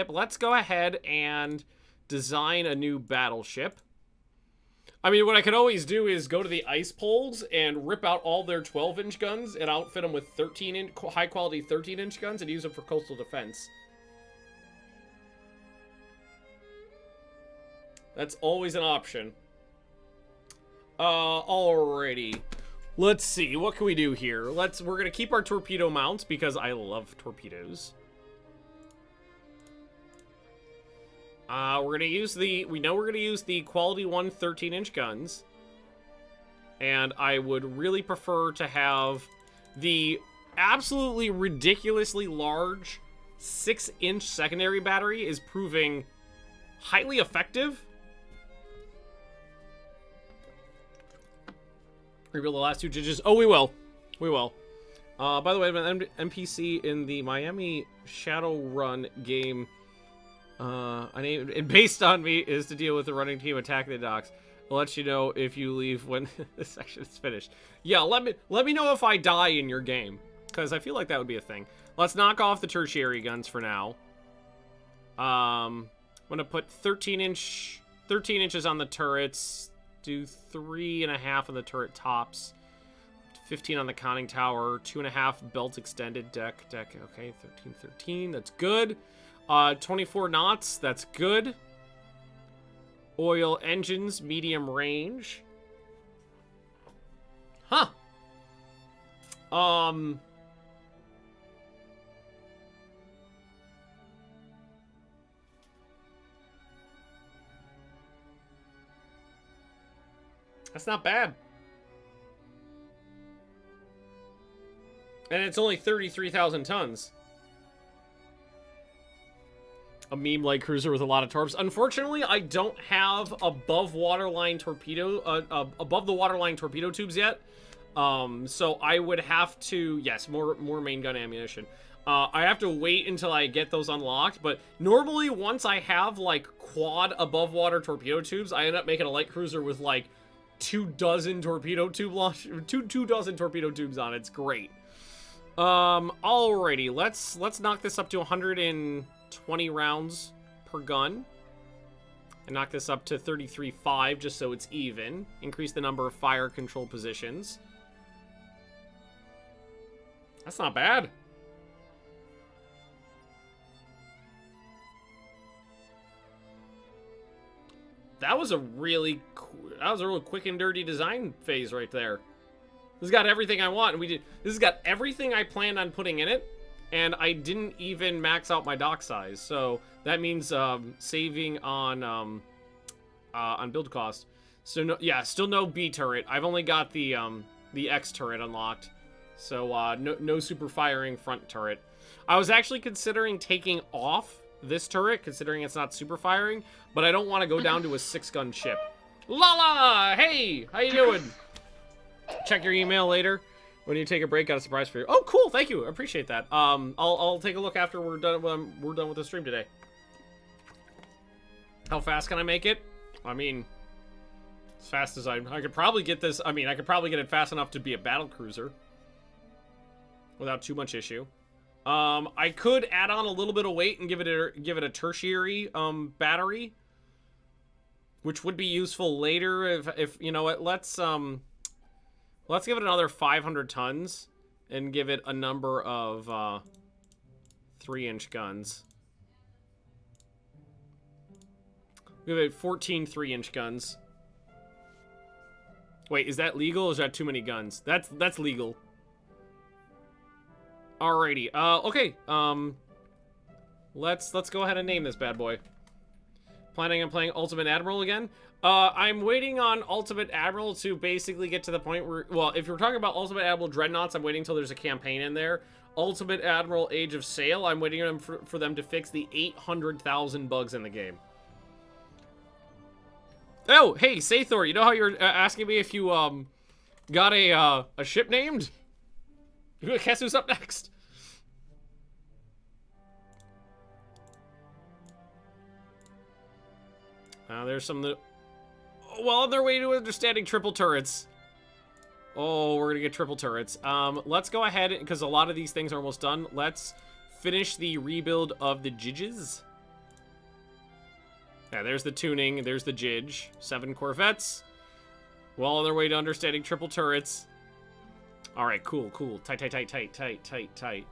Let's go ahead and design a new battleship. I mean, what I could always do is go to the ice poles and rip out all their 12-inch guns and outfit them with high-quality 13-inch guns and use them for coastal defense. That's always an option. Alrighty. Let's see. What can we do here? We're gonna keep our torpedo mounts because I love torpedoes. We're gonna use we know we're gonna use the quality 1 13-inch guns. And I would really prefer to have the absolutely ridiculously large 6-inch secondary battery is proving highly effective. Rebuild the last 2 judges. Oh, we will. We will. By the way, an NPC in the Miami Shadowrun game, and based on me, is to deal with the running team attacking the docks. I'll let you know if you leave when this section is finished. Yeah, let me know if I die in your game, because I feel like that would be a thing. Let's knock off the tertiary guns for now. I'm gonna put 13 inches on the turrets. Do 3.5 on the turret tops. 15 on the conning tower. 2.5 belt extended deck. Okay, 13. That's good. 24 knots. That's good. Oil engines, medium range. Huh. That's not bad. And it's only 33,000 tons. A meme light cruiser with a lot of torps. Unfortunately, I don't have above the waterline torpedo tubes yet. So I would have to, yes, more main gun ammunition. I have to wait until I get those unlocked, but normally once I have like quad above water torpedo tubes, I end up making a light cruiser with like 24 torpedo tubes on it. It's great. Alrighty, let's knock this up to 120 rounds per gun. And knock this up to 33.5 just so it's even. Increase the number of fire control positions. That's not bad. That was a really quick and dirty design phase right there. This has got everything I want. This has got everything I planned on putting in it, and I didn't even max out my dock size. So that means saving on build cost. So no, yeah, still no B turret. I've only got the X turret unlocked. So no super firing front turret. I was actually considering taking off this turret, considering it's not super firing, but I don't want to go down to a 6-gun ship. Lala! Hey! How you doing? Check your email later. When you take a break, got a surprise for you. Oh, cool! Thank you. I appreciate that. I'll take a look after we're done with the stream today. How fast can I make it? I mean, as fast as I could probably get this. I mean, I could probably get it fast enough to be a battle cruiser without too much issue. I could add on a little bit of weight and give it a tertiary battery, which would be useful later if you know what. Let's give it another 500 tons and give it a number of 3-inch guns. Give it 14 3-inch guns. Wait, is that legal or is that too many guns? That's legal. Alrighty. Okay. Let's go ahead and name this bad boy. Planning on playing Ultimate Admiral again? I'm waiting on Ultimate Admiral to basically get to the point where, well, if you're talking about Ultimate Admiral Dreadnoughts, I'm waiting until there's a campaign in there. Ultimate Admiral Age of Sail, I'm waiting for them to fix the 800,000 bugs in the game. Oh, hey, Sathor, you know how you're asking me if you, got a ship named? Guess who's up next? There's some that... Well, on their way to understanding triple turrets. Oh, we're gonna get triple turrets. Let's go ahead, because a lot of these things are almost done. Let's finish the rebuild of the jidges. Yeah, there's the tuning, there's the jidge. 7 corvettes. Well, on their way to understanding triple turrets. Alright, cool. Tight.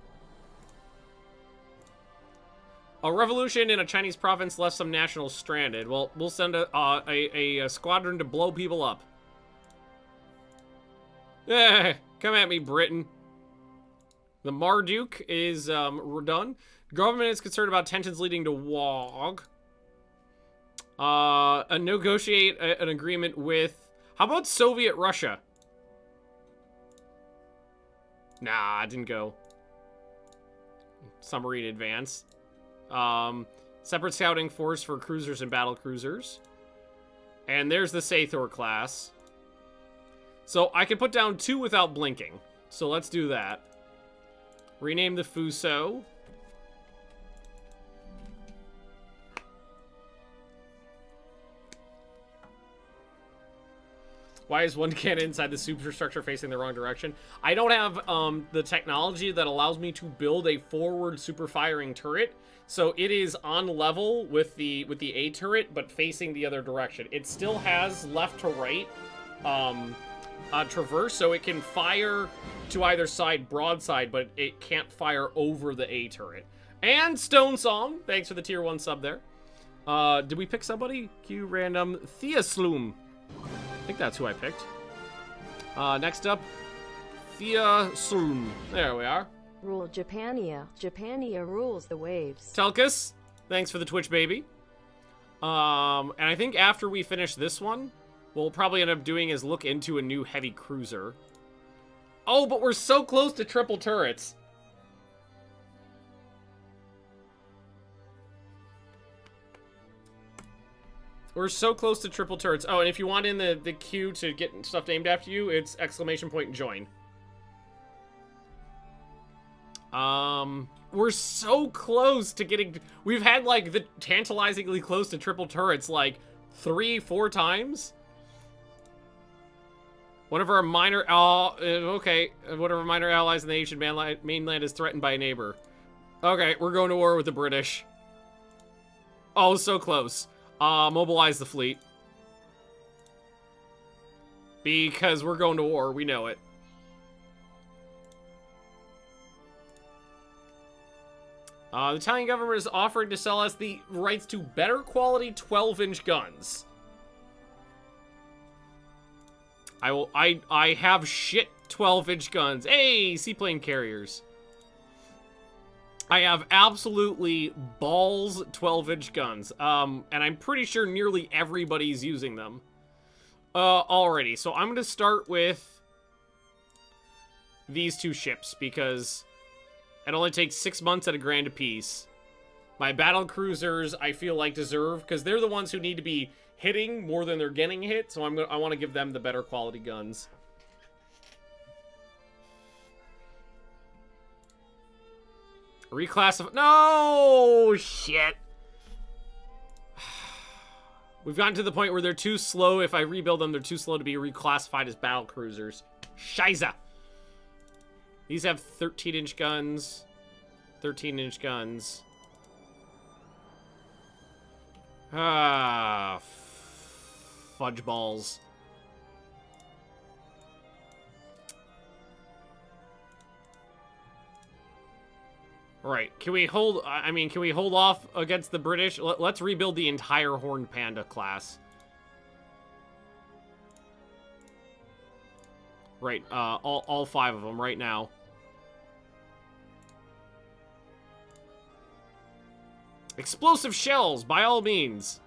A revolution in a Chinese province left some nationals stranded. Well, we'll send a squadron to blow people up. Come at me, Britain. The Marduk is done. Government is concerned about tensions leading to WOG. Negotiate an agreement with... How about Soviet Russia? Nah, it didn't go. Submarine advance. Separate scouting force for cruisers and battle cruisers. And there's the Sathor class. So I can put down 2 without blinking. So let's do that. Rename the Fuso. Why is one cannon inside the superstructure facing the wrong direction? I don't have the technology that allows me to build a forward super firing turret, so it is on level with the A turret, but facing the other direction. It still has left to right traverse, so it can fire to either side broadside, but it can't fire over the A turret. And Stone Song, thanks for the tier 1 sub there. Did we pick somebody? Q random Theasloom. I think that's who I picked. Next up, Thea Soon. There we are. Rule Japania. Japania rules the waves. Telkus, thanks for the Twitch, baby. And I think after we finish this one, what we'll probably end up doing is look into a new heavy cruiser. Oh, but we're so close to triple turrets. We're so close to triple turrets. Oh, and if you want in the queue to get stuff named after you, it's !join. We're so close to getting... We've had, like, the tantalizingly close to triple turrets, like, 3-4 times. One of our minor... okay. One of our minor allies in the Asian mainland is threatened by a neighbor. Okay, we're going to war with the British. Oh, so close. Mobilize the fleet. Because we're going to war, we know it. The Italian government is offering to sell us the rights to better quality 12-inch guns. I have shit 12-inch guns. Hey, seaplane carriers. I have absolutely balls 12-inch guns. And I'm pretty sure nearly everybody's using them. Already. So I'm going to start with these 2 ships because it only takes 6 months at a grand apiece. My battle cruisers I feel like deserve, because they're the ones who need to be hitting more than they're getting hit. So I want to give them the better quality guns. Reclassify. No! Shit. We've gotten to the point where they're too slow. If I rebuild them, they're too slow to be reclassified as battle cruisers. Scheiße. These have 13-inch guns. 13-inch guns. Ah. Fudge balls. Right, can we hold off against the British? Let's rebuild the entire Horned Panda class. Right, all 5 of them right now. Explosive shells, by all means.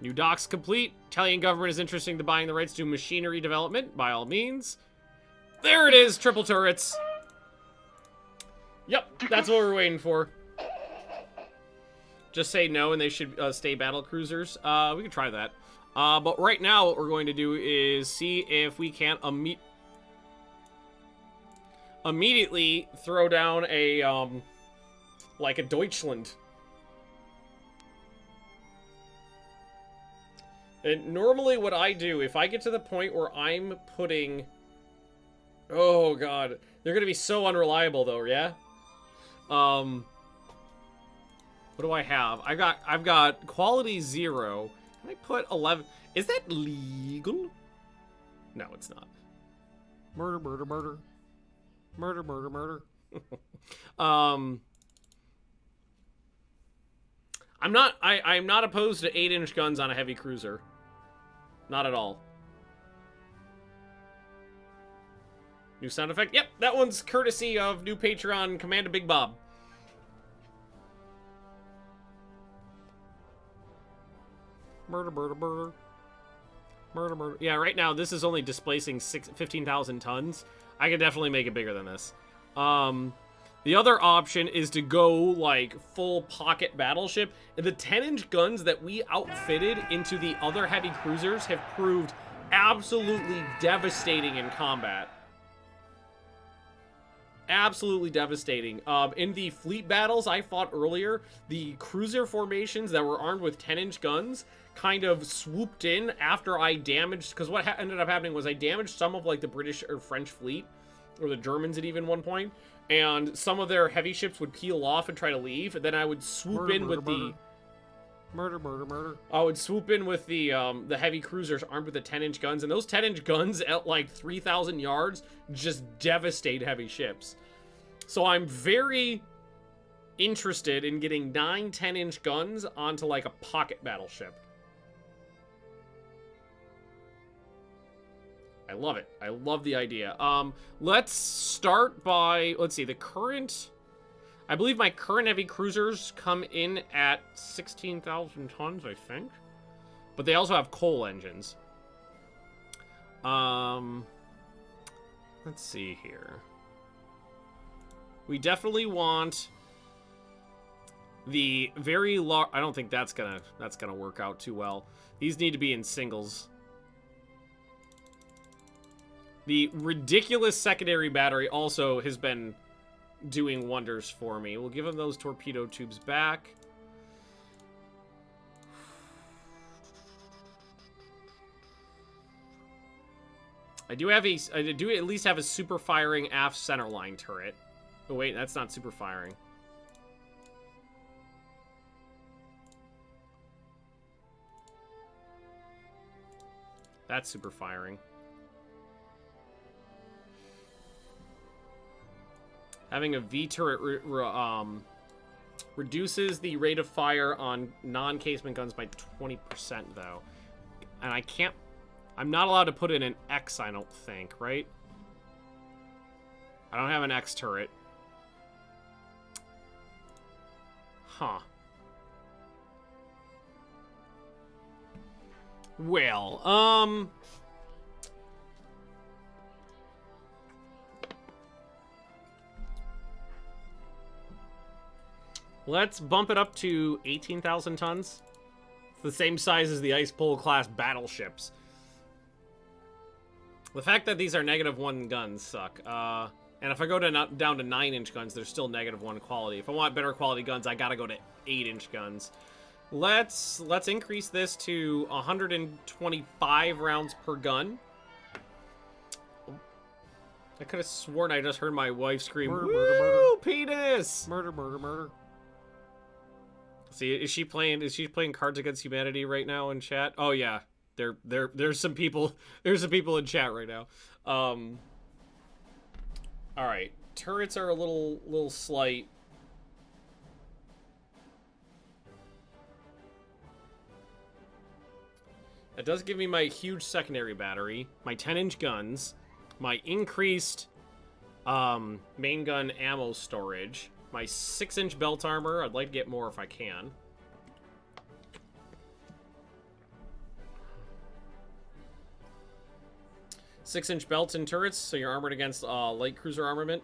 New docks complete. Italian government is interested in buying the rights to machinery development, by all means. There it is, triple turrets. Yep, that's what we're waiting for. Just say no and they should stay battle cruisers. We can try that. But right now what we're going to do is see if we can't immediately throw down a, like a Deutschland. And normally what I do, if I get to the point where I'm putting... Oh, God. They're going to be so unreliable, though, yeah? What do I have? I've got quality 0. Can I put 11? Is that legal? No, it's not. Murder, murder, murder. Murder, murder, murder. I'm not opposed to 8-inch guns on a heavy cruiser. Not at all. New sound effect? Yep, that one's courtesy of new Patreon Commander Big Bob. Murder, murder, murder. Murder, murder. Yeah, right now this is only displacing 15,000 tons. I could definitely make it bigger than this. The other option is to go like full pocket battleship. And the 10-inch guns that we outfitted into the other heavy cruisers have proved absolutely devastating in combat. Absolutely devastating. In the fleet battles I fought earlier, the cruiser formations that were armed with 10-inch guns kind of swooped in after I damaged, because what ended up happening was I damaged some of like the British or French fleet, or the Germans at even one point, and some of their heavy ships would peel off and try to leave, and then I would swoop in with the... Murder. I would swoop in with the heavy cruisers armed with the 10-inch guns, and those 10-inch guns at like 3,000 yards just devastate heavy ships. So I'm very interested in getting 9 10-inch guns onto like a pocket battleship. I love it. I love the idea. Let's start by, let's see, the current... I believe my current heavy cruisers come in at 16,000 tons, I think. But they also have coal engines. Let's see here. We definitely want the very large... I don't think that's gonna work out too well. These need to be in singles. The ridiculous secondary battery also has been doing wonders for me. We'll give him those torpedo tubes back. I do at least have a super firing aft centerline turret. Oh wait, that's not super firing. That's super firing. Having a V-turret reduces the rate of fire on non-casement guns by 20%, though. And I can't... I'm not allowed to put in an X, I don't think, right? I don't have an X turret. Huh. Well, let's bump it up to 18,000 tons. It's the same size as the Ice Pole class battleships. The fact that these are -1 guns suck. And if I go down to 9-inch guns, they're still -1 quality. If I want better quality guns, I gotta go to 8-inch guns. Let's increase this to 125 rounds per gun. I could have sworn I just heard my wife scream, "Woo, penis!" Murder. See, is she playing Cards Against Humanity right now in chat? Oh yeah. There's some people in chat right now. All right. Turrets are a little slight. That does give me my huge secondary battery, my 10-inch guns, my increased main gun ammo storage, my 6-inch belt armor. I'd like to get more if I can. Six-inch belts and turrets, so you're armored against light cruiser armament.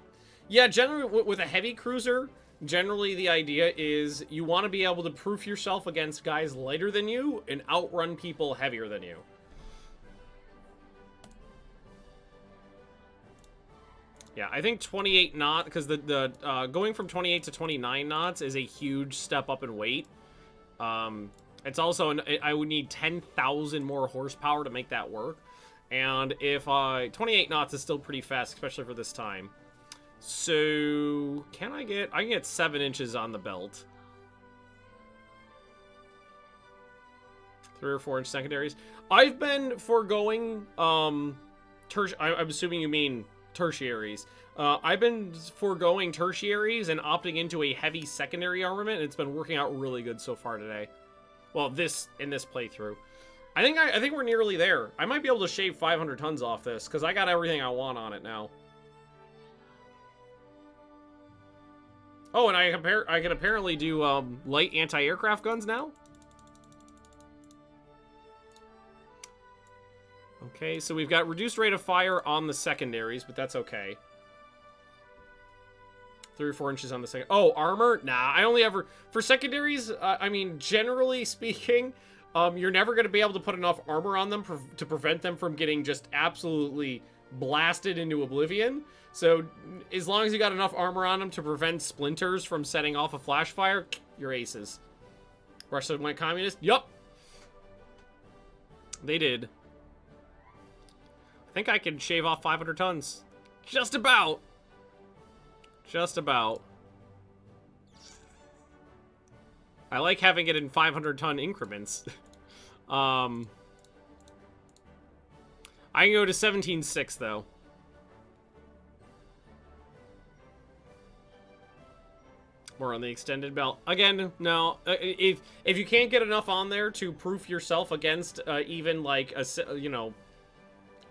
Yeah, generally with a heavy cruiser, generally the idea is you want to be able to proof yourself against guys lighter than you and outrun people heavier than you. Yeah, I think 28 knots, because the going from 28 to 29 knots is a huge step up in weight. It's also, I would need 10,000 more horsepower to make that work. And if 28 knots is still pretty fast, especially for this time. So, I can get 7 inches on the belt. 3 or 4 inch secondaries. I've been foregoing, I'm assuming you mean tertiaries. I've been foregoing tertiaries and opting into a heavy secondary armament, and it's been working out really good so far today. Well, in this playthrough. I think we're nearly there. I might be able to shave 500 tons off this, because I got everything I want on it now. Oh, and I can apparently do light anti-aircraft guns now? Okay, so we've got reduced rate of fire on the secondaries, but that's okay. 3 or 4 inches on the second. Oh, armor? Nah, I only ever... For secondaries, I mean, generally speaking... you're never going to be able to put enough armor on them to prevent them from getting just absolutely blasted into oblivion. So as long as you got enough armor on them to prevent splinters from setting off a flash fire, you're aces. Russia went communist? Yup. They did. I think I can shave off 500 tons. Just about. Just about. I like having it in 500-ton increments. I can go to 17.6, though. More on the extended belt. Again, no. If you can't get enough on there to proof yourself against even, like,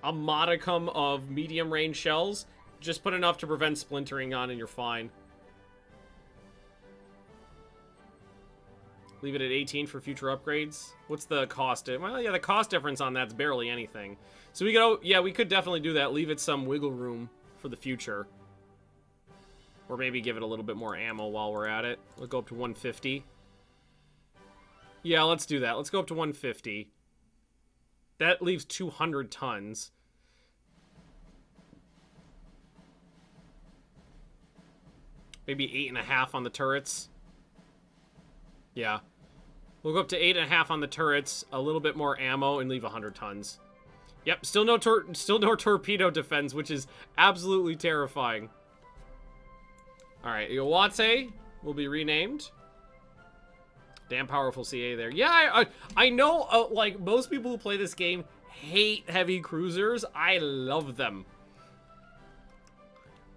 a modicum of medium-range shells, just put enough to prevent splintering on and you're fine. Leave it at 18 for future upgrades. What's the cost? Well, yeah, the cost difference on that's barely anything. So we could, yeah, we could definitely do that. Leave it some wiggle room for the future. Or maybe give it a little bit more ammo while we're at it. We'll go up to 150. Yeah, let's do that. Let's go up to 150. That leaves 200 tons. Maybe 8.5 on the turrets. Yeah. We'll go up to 8.5 on the turrets, a little bit more ammo, and leave 100 tons. Yep, still no torpedo defense, which is absolutely terrifying. Alright, Iwate will be renamed. Damn powerful CA there. Yeah, I know, like, most people who play this game hate heavy cruisers. I love them.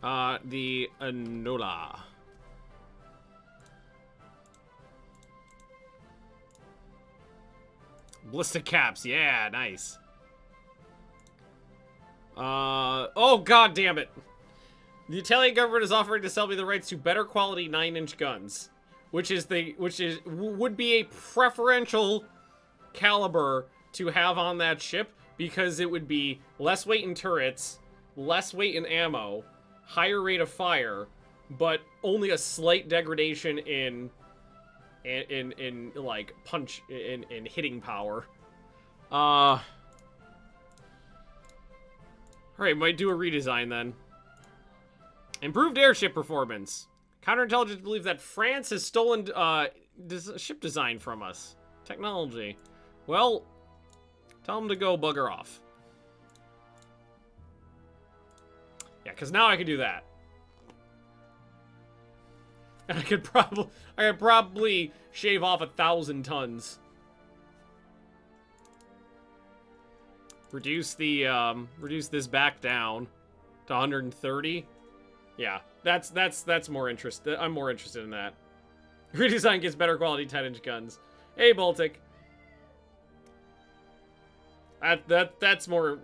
The Enola. Ballistic caps, yeah, nice. Oh god damn it. The Italian government is offering to sell me the rights to better quality 9-inch guns, which would be a preferential caliber to have on that ship because it would be less weight in turrets, less weight in ammo, higher rate of fire, but only a slight degradation in like punch in hitting power. Alright, might do a redesign then. Improved airship performance. Counterintelligence believes that France has stolen ship design from us. Technology. Well, tell them to go bugger off. Yeah, because now I can do that. I could probably shave off 1,000 tons. Reduce this back down to 130. Yeah, that's more interest. I'm more interested in that. Redesign gets better quality 10-inch guns. Hey, Baltic. That's more.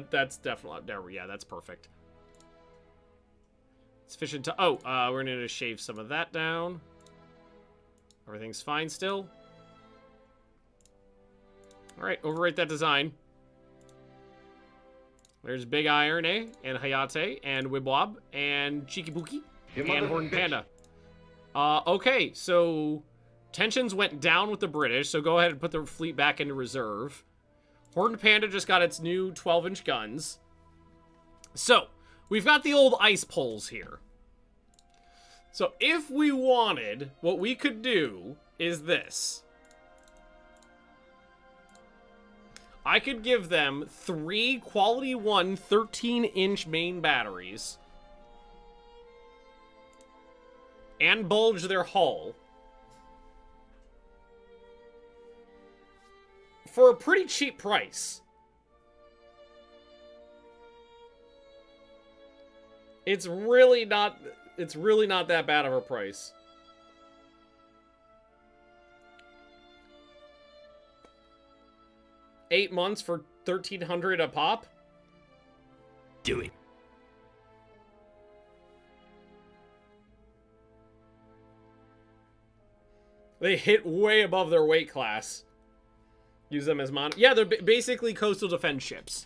That's definitely there. Yeah, that's perfect. Sufficient to. Oh, we're gonna shave some of that down. Everything's fine still. All right, overwrite that design. There's Big Iron, and Hayate, and Wibwab, and Cheeky Pookie, and Horned Panda. Okay, so tensions went down with the British, so go ahead and put the fleet back into reserve. Horned Panda just got its new 12-inch guns. So, we've got the old ice poles here. So, if we wanted, what we could do is this. I could give them 3 quality 1 13-inch main batteries and bulge their hull for a pretty cheap price. It's really not that bad of a price. $8 months for 1,300 a pop? Do it. They hit way above their weight class. Use them as yeah, they're basically coastal defense ships.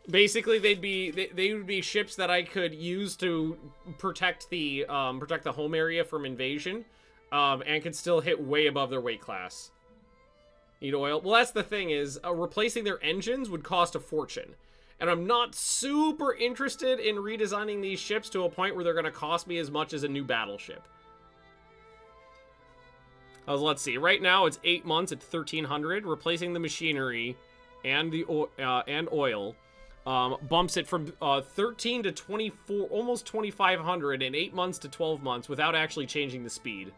Basically, they would be ships that I could use to protect the home area from invasion. and can still hit way above their weight class. Need oil? Well, that's the thing is, replacing their engines would cost a fortune. And I'm not super interested in redesigning these ships to a point where they're going to cost me as much as a new battleship. Let's see. Right now, it's 8 months at 1,300. Replacing the machinery and the oil bumps it from 13 to 24, almost 2,500 in 8 months to 12 months without actually changing the speed.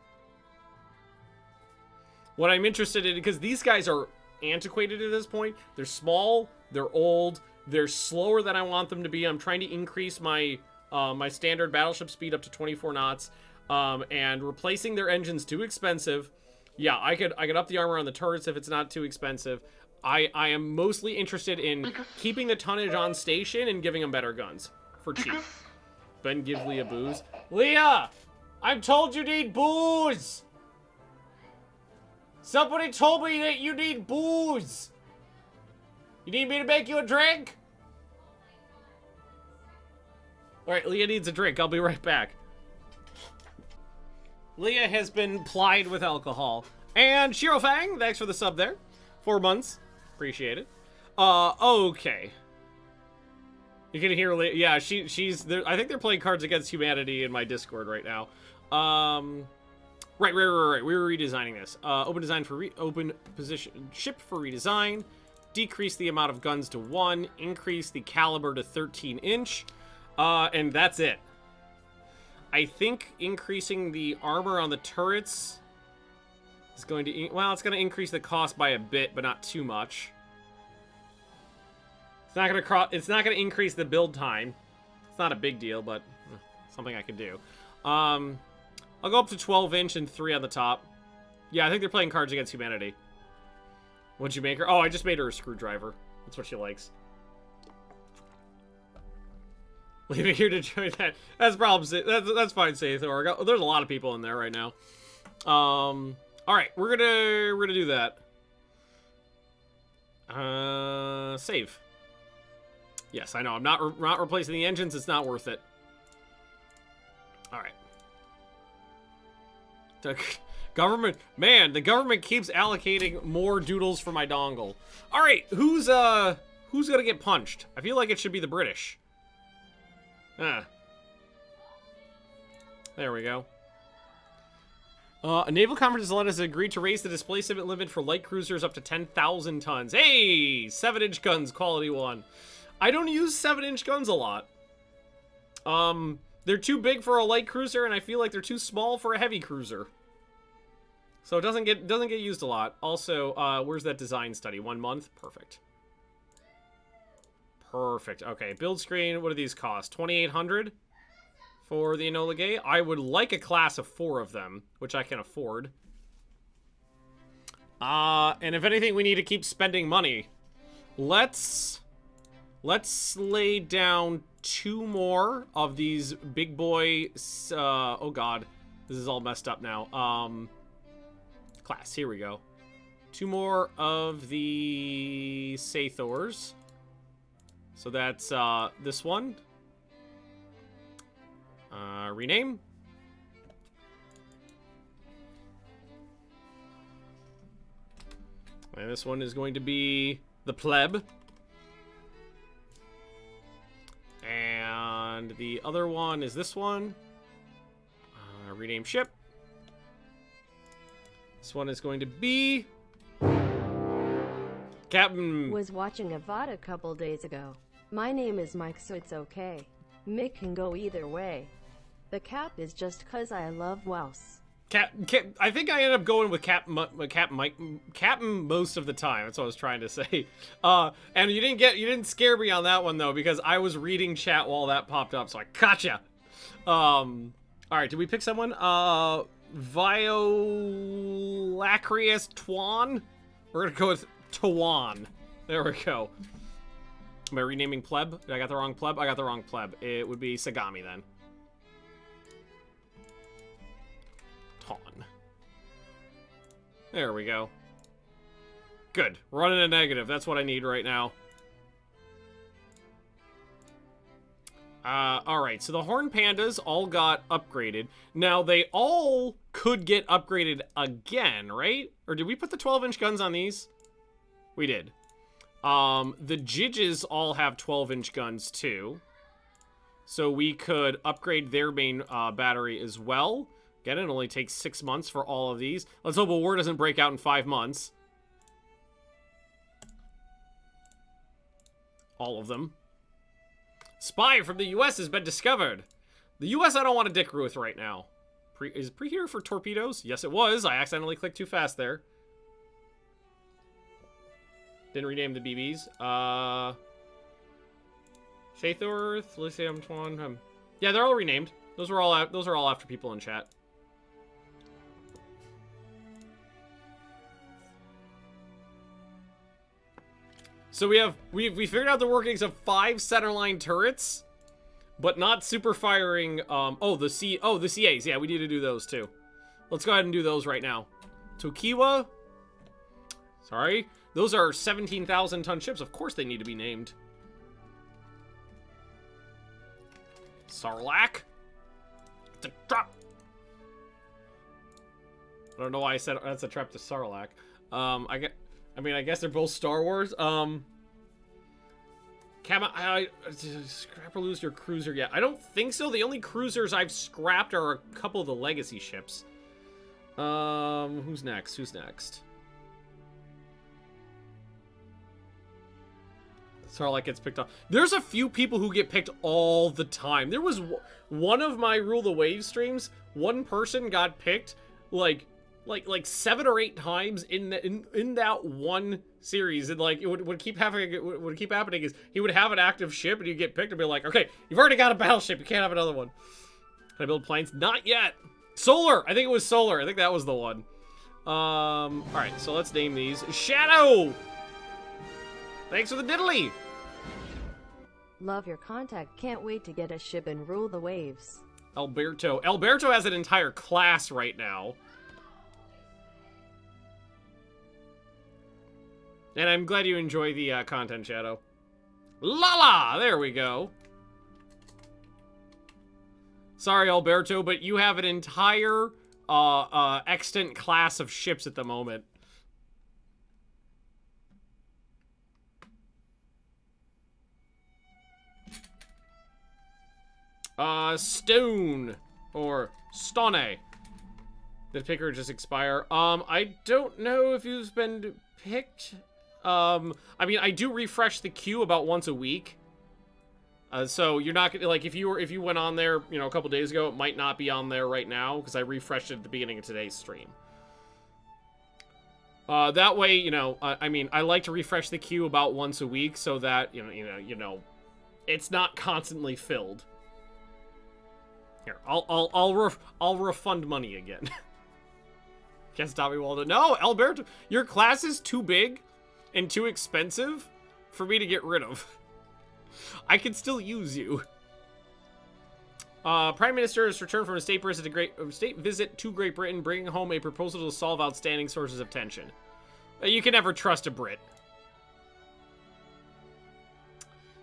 What I'm interested in, because these guys are antiquated at this point. They're small, they're old, they're slower than I want them to be. I'm trying to increase my my standard battleship speed up to 24 knots. And replacing their engines too expensive. Yeah, I could up the armor on the turrets if it's not too expensive. I am mostly interested in keeping the tonnage on station and giving them better guns for cheap. Ben gives Leah booze. Leah! I'm told you need booze! Somebody told me that you need booze! You need me to make you a drink? Alright, Leah needs a drink. I'll be right back. Leah has been plied with alcohol. And Shirofang, thanks for the sub there. 4 months. Appreciate it. Okay. You can hear Leah. Yeah, she's there. I think they're playing Cards Against Humanity in my Discord right now. Right. We were redesigning this. Open design for open position ship for redesign. Decrease the amount of guns to 1. Increase the caliber to 13-inch. And that's it. I think increasing the armor on the turrets is going to... Well, it's going to increase the cost by a bit, but not too much. It's not going to increase the build time. It's not a big deal, but something I could do. I'll go up to 12-inch and 3 on the top. Yeah, I think they're playing Cards Against Humanity. What'd you make her? Oh, I just made her a screwdriver. That's what she likes. Leaving here to join that. That's problem. That's fine, Sathor. There's a lot of people in there right now. All right, we're gonna do that. Save. Yes, I know. I'm not replacing the engines. It's not worth it. All right. The government, man, the government keeps allocating more doodles for my dongle. All right, who's gonna get punched? I feel like it should be the British. There we go. A naval conference has let us agree to raise the displacement limit for light cruisers up to 10,000 tons. Hey, 7-inch guns, quality 1. I don't use 7-inch guns a lot. They're too big for a light cruiser, and I feel like they're too small for a heavy cruiser. So it doesn't get used a lot. Also, where's that design study? 1 month? Perfect. Perfect. Okay, build screen. What do these cost? 2,800 for the Enola Gay. I would like a class of 4 of them, which I can afford. And if anything, we need to keep spending money. Let's lay down 2 more of these big boy. Oh God, this is all messed up now. Class. Here we go. 2 more of the Sathors. So that's this one. Rename. And this one is going to be the Pleb. And the other one is this one. Rename ship. This one is going to be Captain. Was watching a VOD a couple days ago. My name is Mike, so it's okay. Mick can go either way. The cap is just cause I love Wells. I think I ended up going with Captain most of the time. That's what I was trying to say. And you didn't scare me on that one though, because I was reading chat while that popped up, so I gotcha. All right, did we pick someone? Violacrius Tuan. We're gonna go with Tawan. There we go. Am I renaming Pleb? Did I got the wrong Pleb? I got the wrong Pleb. It would be Sagami then. Ton. There we go. Good. Running a negative. That's what I need right now. Alright, so the Horn Pandas all got upgraded. Now, they all could get upgraded again, right? Or did we put the 12-inch guns on these? We did. The Jidges all have 12-inch guns too. So we could upgrade their main battery as well. Again, it only takes 6 months for all of these. Let's hope a war doesn't break out in 5 months. All of them. Spy from the U.S. has been discovered. The U.S. I don't want to dick with right now. Is pre here for torpedoes? Yes, it was. I accidentally clicked too fast there. Didn't rename the BBs. Shathorth, Lyceum, Twan. Yeah, they're all renamed. Those are all after people in chat. So we figured out the workings of 5 centerline turrets, but not super firing. The CAs. Yeah, we need to do those too. Let's go ahead and do those right now. Tokiwa. Sorry, those are 17,000-ton ships. Of course, they need to be named. Sarlacc. It's a trap. I don't know why I said that's a trap to Sarlacc. I guess they're both Star Wars. Scrap or lose your cruiser yet? I don't think so. The only cruisers I've scrapped are a couple of the legacy ships. Who's next? Sarlacc gets picked up. There's a few people who get picked all the time. There was one of my Rule the Wave streams. One person got picked like 7 or 8 times in that one series, and like it would keep happening. What would keep happening is he would have an active ship, and he'd get picked and be like, "Okay, you've already got a battleship. You can't have another one." Can I build planes? Not yet. Solar. I think it was solar. I think that was the one. All right, so let's name these. Shadow. Thanks for the diddly. Love your contact. Can't wait to get a ship and rule the waves. Alberto. Alberto has an entire class right now. And I'm glad you enjoy the content, Shadow. Lala! There we go. Sorry, Alberto, but you have an entire extant class of ships at the moment. Stone. Or Stone. Did picker just expire? I don't know if you've been picked. I mean, I do refresh the queue about once a week. So you're not gonna, like, if you went on there, you know, a couple days ago, it might not be on there right now because I refreshed it at the beginning of today's stream. That way, you know, I mean, I like to refresh the queue about once a week so that you know, it's not constantly filled. Here, I'll refund money again. Can't stop me, Waldo. No, Alberto, your class is too big and too expensive for me to get rid of. I can still use you. Prime Minister has returned from a state visit to Great Britain, bringing home a proposal to solve outstanding sources of tension. You can never trust a Brit.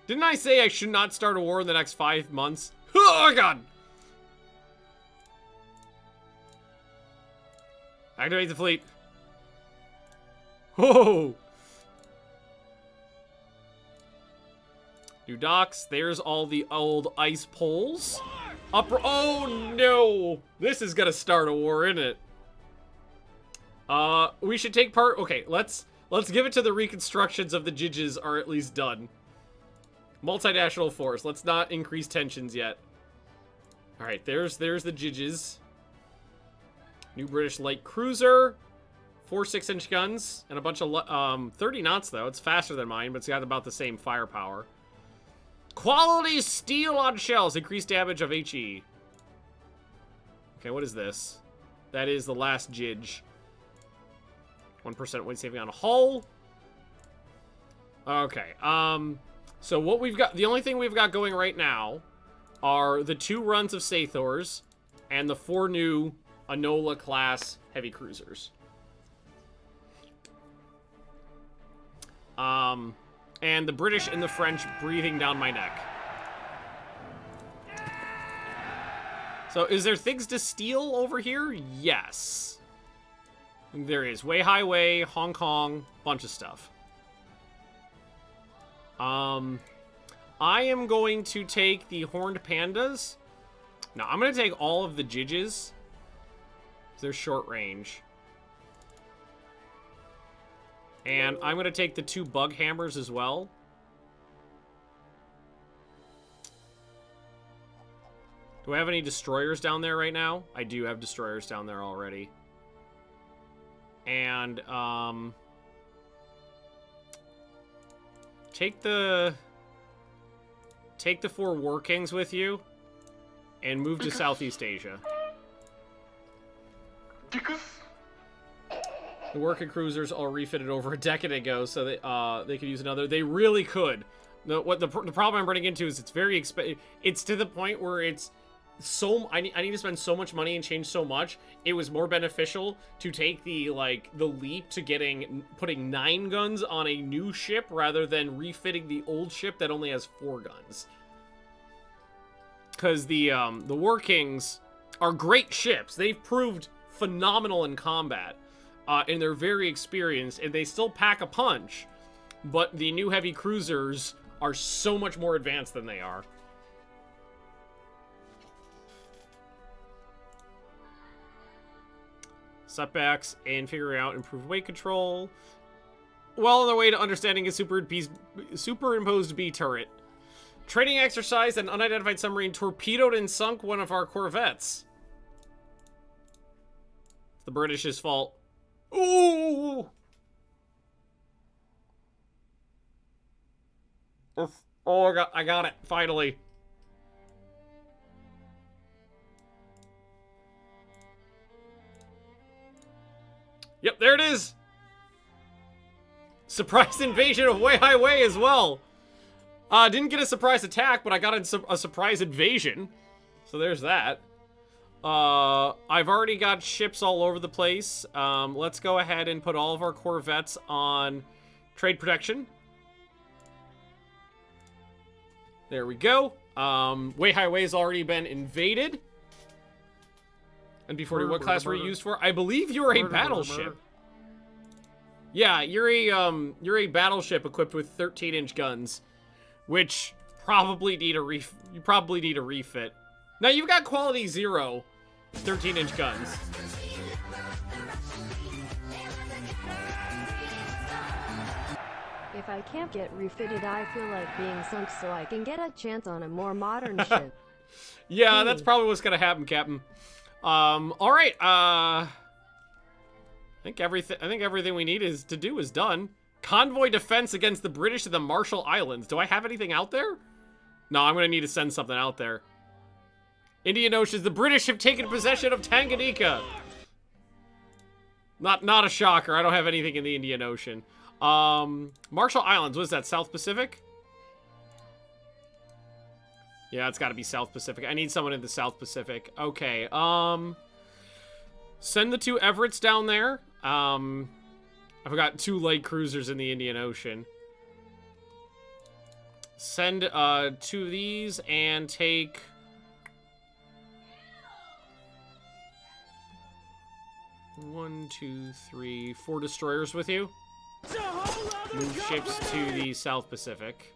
Didn't I say I should not start a war in the next 5 months? Oh, God! Activate the fleet. Whoa! New docks. There's all the old ice poles. Oh no! This is gonna start a war, isn't it? We should take part. Okay, let's give it to the reconstructions of the Jidges are at least done. Multinational force. Let's not increase tensions yet. All right, there's the Jidges. New British light cruiser. 4 6-inch guns and a bunch of 30 knots though. It's faster than mine, but it's got about the same firepower. Quality steel on shells. Increased damage of HE. Okay, what is this? That is the last Jidge. 1% weight saving on a hull. Okay, so what we've got, the only thing we've got going right now are the 2 runs of Sathors and the 4 new Enola class heavy cruisers. And the British and the French breathing down my neck. So, is there things to steal over here? Yes. There is. Wei Highway, Hong Kong, bunch of stuff. I am going to take the horned pandas. No, I'm going to take all of the jidges. They're short range. And I'm going to take the 2 bug hammers as well. Do I have any destroyers down there right now? I do have destroyers down there already. And, take the 4 War Kings with you and move to Southeast Asia. The working cruisers all refitted over a decade ago, so they could use another. They really could. The problem I'm running into is it's very expensive. It's to the point where it's so I need to spend so much money and change so much. It was more beneficial to take the leap to putting 9 guns on a new ship rather than refitting the old ship that only has 4 guns. Because the War Kings are great ships. They've proved phenomenal in combat. And they're very experienced, and they still pack a punch. But the new heavy cruisers are so much more advanced than they are. Setbacks and figuring out improved weight control. Well on their way to understanding a superimposed B turret. Training exercise, an unidentified submarine torpedoed and sunk one of our corvettes. It's the British's fault. Ooh! Oh, I got it, finally. Yep, there it is! Surprise invasion of Wei Highway as well. Didn't get a surprise attack, but I got a surprise invasion. So there's that. I've already got ships all over the place. Let's go ahead and put all of our corvettes on trade protection. There we go. Wei Highway's already been invaded. And B-40, what class were you used for? I believe you're a battleship. Yeah, you're a battleship equipped with 13-inch guns, which probably need a refit. Now you've got quality 0 13-inch guns. If I can't get refitted, I feel like being sunk so I can get a chance on a more modern ship. Yeah, that's probably what's gonna happen, Captain. All right. I think everything we need to do is done. Convoy defense against the British in the Marshall Islands. Do I have anything out there? No, I'm gonna need to send something out there. Indian Ocean. The British have taken possession of Tanganyika. Not a shocker. I don't have anything in the Indian Ocean. Marshall Islands. What is that? South Pacific? Yeah, it's got to be South Pacific. I need someone in the South Pacific. Okay. Send the 2 Everetts down there. I've got 2 light cruisers in the Indian Ocean. Send 2 of these and take 1, 2, 3, 4 destroyers with you. Move ships to the South Pacific.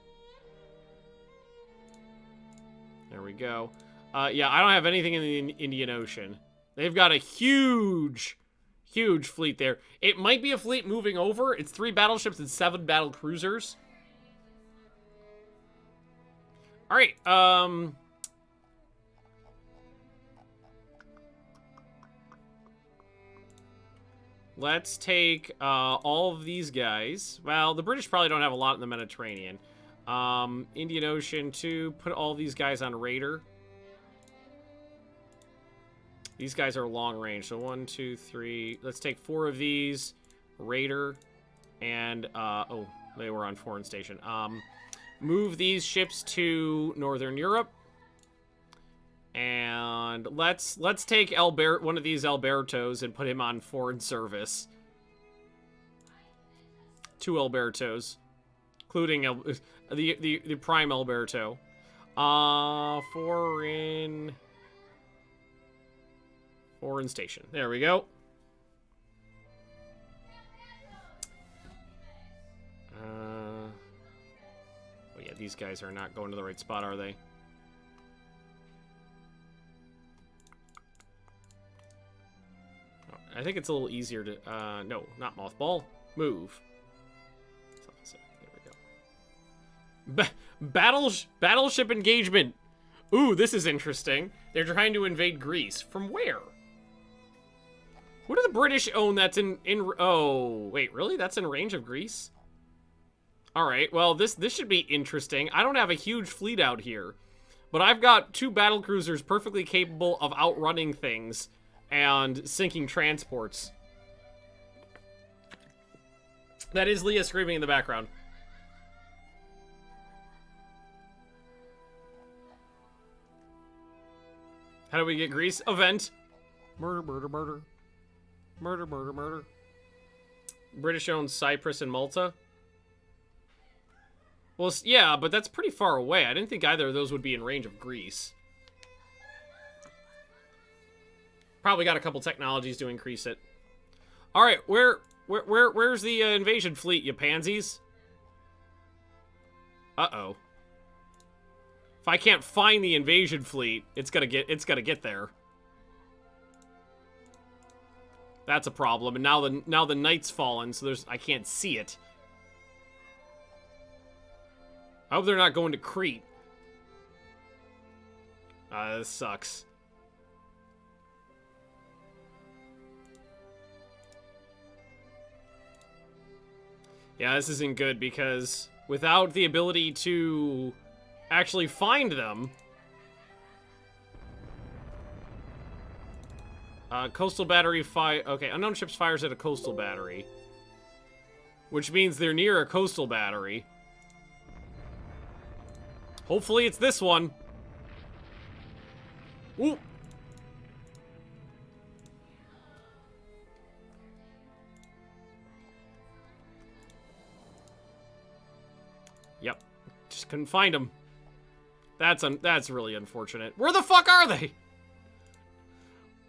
There we go. Yeah, I don't have anything in the Indian Ocean. They've got a huge fleet there. It might be a fleet moving over. It's 3 battleships and 7 battle cruisers. All right. Let's take all of these guys. Well, the British probably don't have a lot in the Mediterranean. Indian Ocean too. Put all these guys on Raider. These guys are long range. So 1, 2, 3. Let's take 4 of these. Raider. And, oh, they were on foreign station. Move these ships to Northern Europe. And let's take one of these Albertos and put him on foreign service. 2 Albertos. Including the prime Alberto. Foreign Or in station. There we go. Oh yeah, these guys are not going to the right spot, are they? Oh, I think it's a little easier to... no, not mothball. Move. There we go. Battleship engagement. Ooh, this is interesting. They're trying to invade Greece. From where? What do the British own that's in... Oh, wait, really? That's in range of Greece? Alright, well, this should be interesting. I don't have a huge fleet out here. But I've got 2 battlecruisers perfectly capable of outrunning things and sinking transports. That is Leah screaming in the background. How do we get Greece? Event. Murder, murder, murder. Murder, murder, murder. British owns Cyprus and Malta. Well, yeah, but that's pretty far away. I didn't think either of those would be in range of Greece. Probably got a couple technologies to increase it. All right, where's the invasion fleet, you pansies? Uh-oh. If I can't find the invasion fleet, it's gonna get there. That's a problem. And now the night's fallen, so I can't see it. I hope they're not going to Crete. This sucks. Yeah, this isn't good because without the ability to actually find them... coastal battery fire... Okay, unknown ships fires at a coastal battery. Which means they're near a coastal battery. Hopefully it's this one. Ooh. Yep. Just couldn't find them. That's really unfortunate. Where the fuck are they?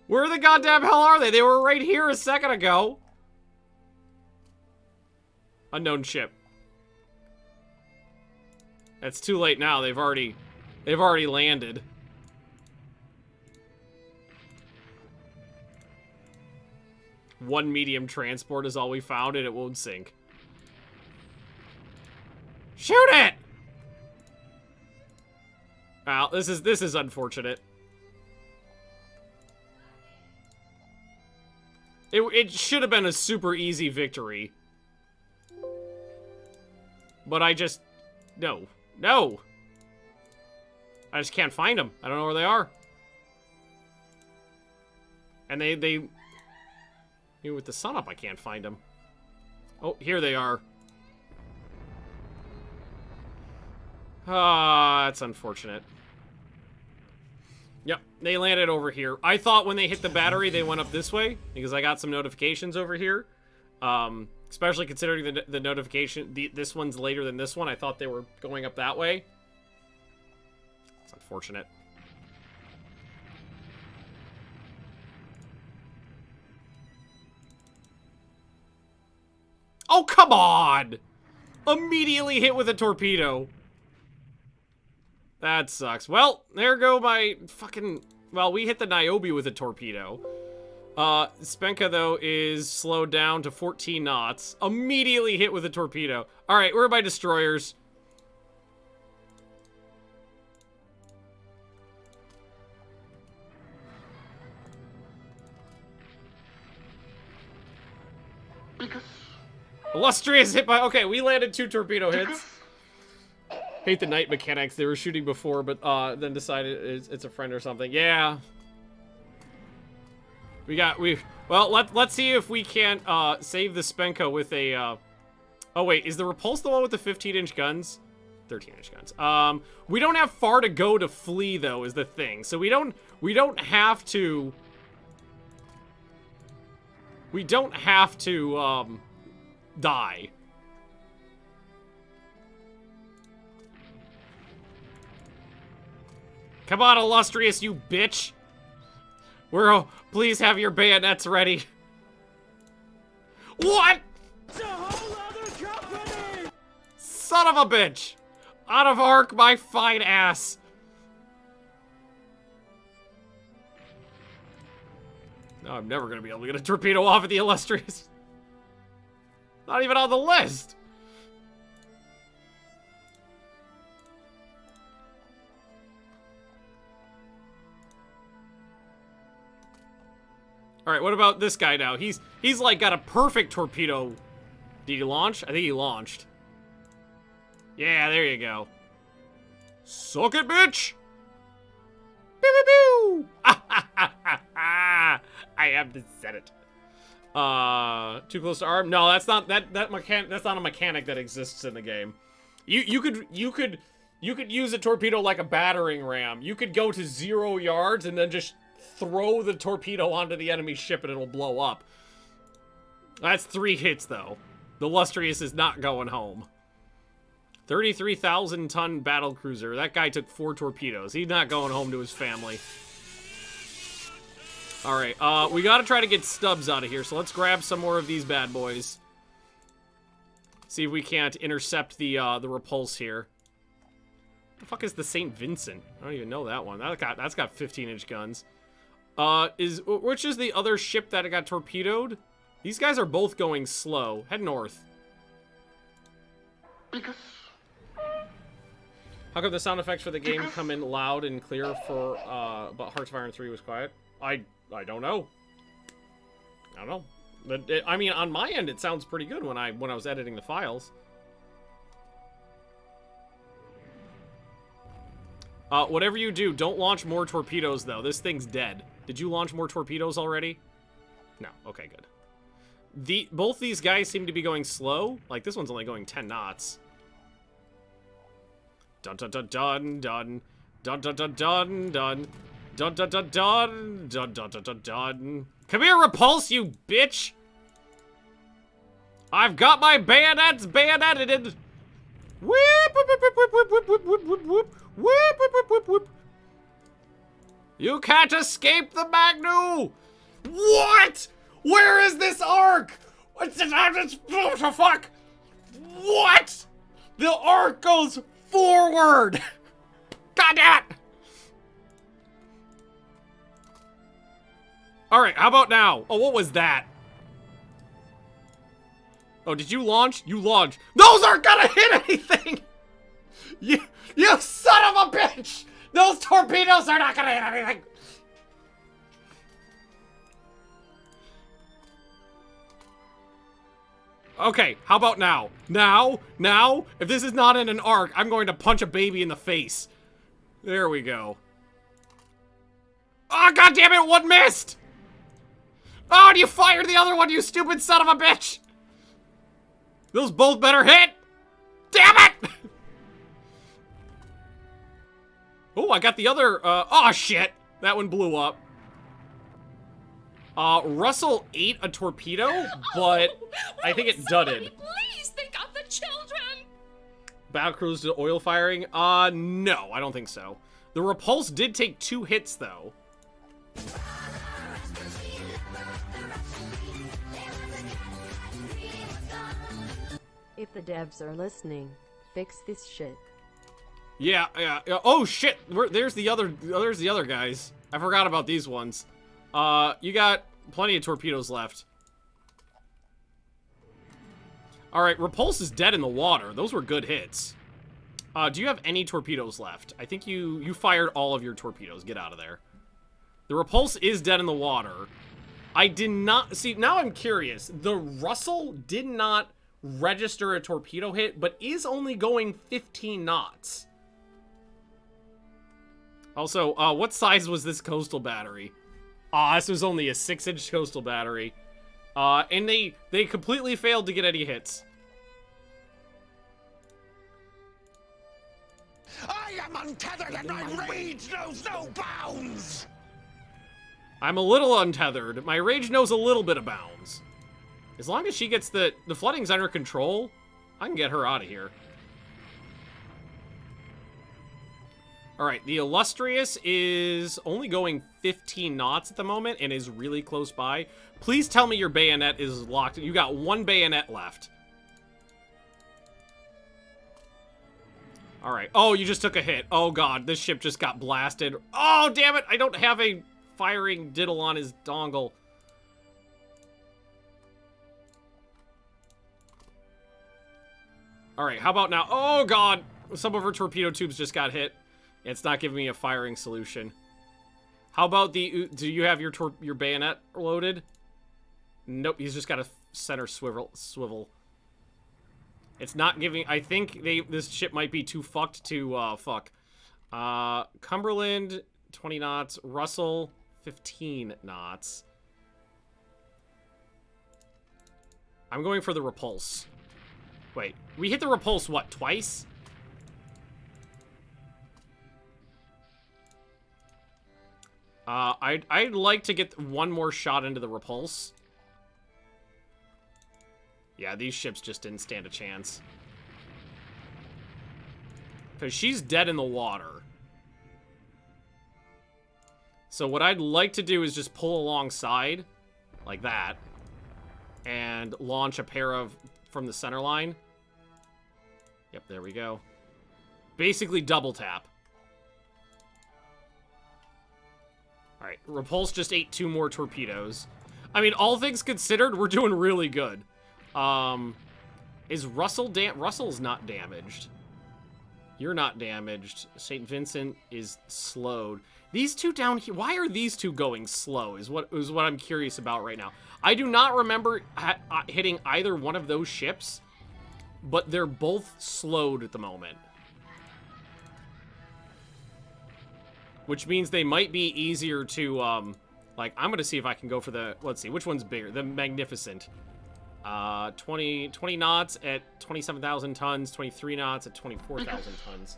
Where the goddamn hell are they? They were right here a second ago. Unknown ship. It's too late now. They've already landed. One medium transport is all we found, and it won't sink. Shoot it! Wow, this is unfortunate. It should have been a super easy victory. But I just... No. No! I just can't find them. I don't know where they are. And they... Even with the sun up, I can't find them. Oh, here they are. Ah, that's unfortunate. Yep, they landed over here. I thought when they hit the battery, they went up this way, because I got some notifications over here. Especially considering the notification, this one's later than this one. I thought they were going up that way. It's unfortunate. Oh, come on! Immediately hit with a torpedo. That sucks. Well, there go my fucking... Well, we hit the Niobe with a torpedo. Spenka, though, is slowed down to 14 knots. Immediately hit with a torpedo. Alright, where are my destroyers? Illustrious hit by... Okay, we landed 2 torpedo hits. Hate the night mechanics. They were shooting before, but then decided it's a friend or something. Yeah. Well, let's see if we can't save the Spenka with a... Oh, wait. Is the Repulse the one with the 15-inch guns? 13-inch guns. We don't have far to go to flee, though, is the thing. So we don't have to... We don't have to, die. Come on, Illustrious, you bitch! Please have your bayonets ready. What? It's a whole other company! Son of a bitch! Out of arc, my fine ass. No, I'm never gonna be able to get a torpedo off of the Illustrious. Not even on the list. All right, what about this guy now? He's like got a perfect torpedo. Did he launch? I think he launched. Yeah, there you go. Suck it, bitch! Pew pew pew! I am the Senate. Too close to arm? No, that's not that's not a mechanic that exists in the game. You could use a torpedo like a battering ram. You could go to 0 yards and then just throw the torpedo onto the enemy ship and it'll blow up. That's 3 hits though. The Illustrious is not going home. 33,000 ton battle cruiser. That guy took 4 torpedoes. He's not going home to his family. All right, we gotta try to get Stubbs out of here, so let's grab some more of these bad boys. See if we can't intercept the repulse here. The fuck is the St. Vincent? I don't even know that one. That's got 15-inch guns. Which is the other ship that got torpedoed? These guys are both going slow. Head north. How come the sound effects for the game come in loud and clear for, but Hearts of Iron 3 was quiet? I don't know. I don't know. But I mean, on my end, it sounds pretty good when I was editing the files. Whatever you do, don't launch more torpedoes, though. This thing's dead. Did you launch more torpedoes already? No. Okay, good. Both these guys seem to be going slow. Like, this one's only going 10 knots. Dun dun dun dun dun. Dun dun dun dun dun. Dun dun dun dun dun dun dun dun dun. Come here, Repulse, you bitch! I've got my bayonets bayoneted. Whip whip whip whip whip whip whip whip whip whip whip whip whip whip. You can't escape the Magnu! What? Where is this arc? What the fuck? What? The arc goes forward! God damn it! Alright, how about now? Oh, what was that? Oh, did you launch? You launched. Those aren't gonna hit anything! You son of a bitch! Those torpedoes are not gonna hit anything! Okay, how about now? Now, if this is not in an arc, I'm going to punch a baby in the face. There we go. Oh, God damn it, one missed! Oh, and you fired the other one, you stupid son of a bitch! Those both better hit! Damn it! Oh, I got the other, oh shit! That one blew up. Russell ate a torpedo, but I think it dudded. Please think of the children! Battlecruise to oil firing? No, I don't think so. The Repulse did take 2 hits, though. If the devs are listening, fix this shit. Yeah. Oh shit! There's the other guys. I forgot about these ones. You got plenty of torpedoes left. All right, Repulse is dead in the water. Those were good hits. Do you have any torpedoes left? I think you fired all of your torpedoes. Get out of there. The Repulse is dead in the water. I did not see. Now I'm curious. The Russell did not register a torpedo hit, but is only going 15 knots. Also, what size was this coastal battery? This was only a 6-inch coastal battery. And they completely failed to get any hits. I am untethered and my rage knows no bounds! I'm a little untethered. My rage knows a little bit of bounds. As long as she gets the flooding's under control, I can get her out of here. Alright, the Illustrious is only going 15 knots at the moment and is really close by. Please tell me your bayonet is locked. You got one bayonet left. Alright. Oh, you just took a hit. Oh god, this ship just got blasted. Oh, damn it! I don't have a firing diddle on his dongle. Alright, how about now? Oh god! Some of her torpedo tubes just got hit. It's not giving me a firing solution. How about the... Do you have your bayonet loaded? Nope, he's just got a center swivel. It's not giving... I think this ship might be too fucked to, fuck. Cumberland, 20 knots. Russell, 15 knots. I'm going for the repulse. Wait, we hit the repulse, what, twice? I'd like to get one more shot into the repulse. Yeah, these ships just didn't stand a chance. Because she's dead in the water. So what I'd like to do is just pull alongside, like that, and launch a pair of from the center line. Yep, there we go. Basically double tap. Alright, Repulse just ate 2 more torpedoes. I mean, all things considered, we're doing really good. Is Russell Russell's not damaged. You're not damaged. St. Vincent is slowed. These two down here, why are these two going slow is what I'm curious about right now. I do not remember hitting either one of those ships, but they're both slowed at the moment. Which means they might be easier to, like, I'm going to see if I can go for the, let's see, which one's bigger? The Magnificent. 20 knots at 27,000 tons, 23 knots at 24,000 tons.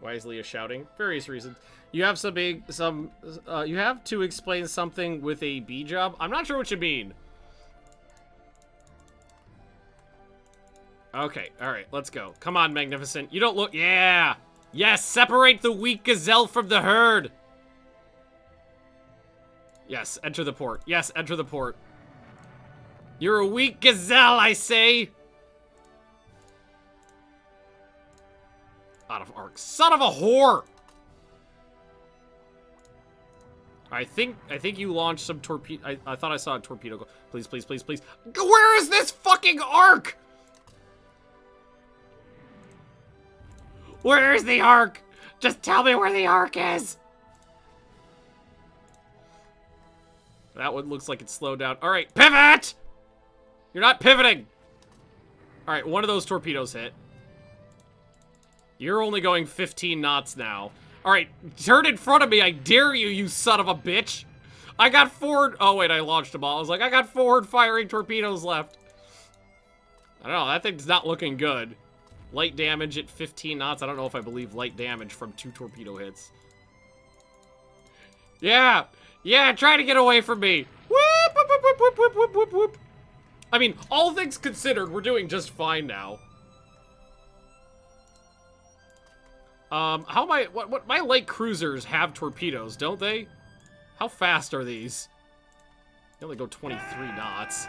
Why is Leah shouting? Various reasons. You have you have to explain something with a B job? I'm not sure what you mean. Okay, alright, let's go. Come on, Magnificent. You don't look... Yeah! Yes, separate the weak gazelle from the herd! Yes, enter the port. Yes, enter the port. You're a weak gazelle, I say! Out of arc. Son of a whore! I think you launched some torpedo... I thought I saw a torpedo go... Please, please, please, please. Where is this fucking arc? Where is the arc? Just tell me where the arc is. That one looks like it's slowed down. All right, pivot! You're not pivoting. All right, one of those torpedoes hit. You're only going 15 knots now. All right, turn in front of me. I dare you, you son of a bitch. I got forward... Oh, wait, I launched them all. I was like, I got forward-firing torpedoes left. I don't know, that thing's not looking good. Light damage at 15 knots. I don't know if I believe light damage from 2 torpedo hits. Yeah! Yeah, try to get away from me! Whoop, whoop, whoop, whoop, whoop, whoop, whoop, whoop. I mean, all things considered, we're doing just fine now. How am I... What my light cruisers have torpedoes, don't they? How fast are these? They only go 23 knots.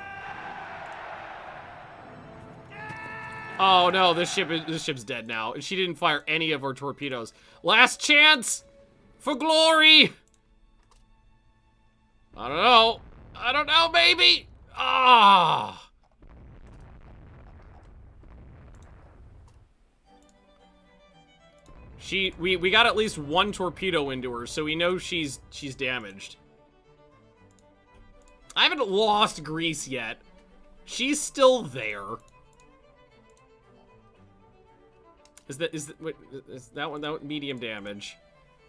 Oh no, this ship's dead now. And she didn't fire any of her torpedoes. Last chance! For glory! I don't know. I don't know, baby! Ah! We got at least 1 torpedo into her, so we know she's damaged. I haven't lost grease yet. She's still there. Is that one medium damage?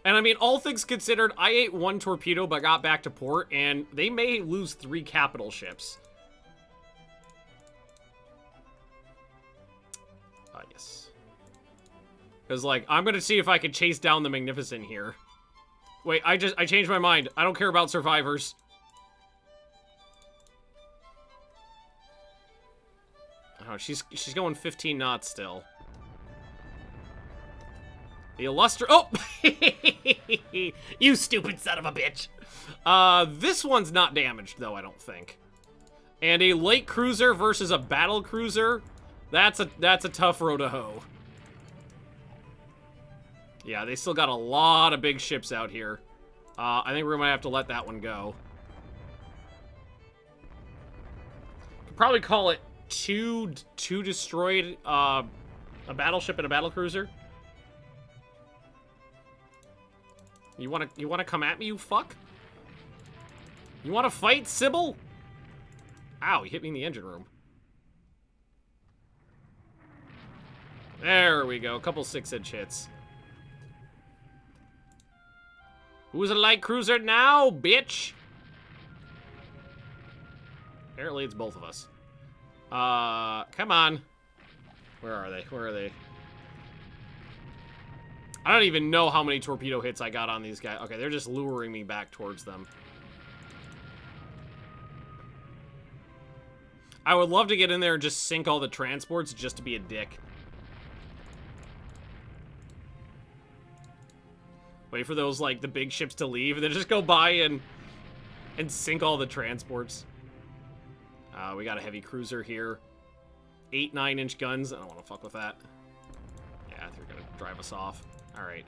And I mean, all things considered, I ate 1 torpedo but got back to port, and they may lose 3 capital ships. Yes. Because, like, I'm gonna see if I can chase down the Magnificent here. Wait, I changed my mind. I don't care about survivors. Oh, she's going 15 knots still. The Oh! You stupid son of a bitch. This one's not damaged, though, I don't think. And a light cruiser versus a battle cruiser, that's a tough row to hoe. Yeah, they still got a lot of big ships out here. I think we're gonna have to let that one go. Could probably call it two destroyed, a battleship and a battlecruiser. You wanna come at me, you fuck? You wanna fight, Sybil? Ow, he hit me in the engine room. There we go, a couple 6-inch hits. Who's a light cruiser now, bitch? Apparently it's both of us. Come on. Where are they? Where are they? I don't even know how many torpedo hits I got on these guys. Okay, they're just luring me back towards them. I would love to get in there and just sink all the transports just to be a dick. Wait for those, like, the big ships to leave, and then just go by and sink all the transports. We got a heavy cruiser here. 8 9-inch guns. I don't want to fuck with that. Yeah, they're gonna drive us off. Alright.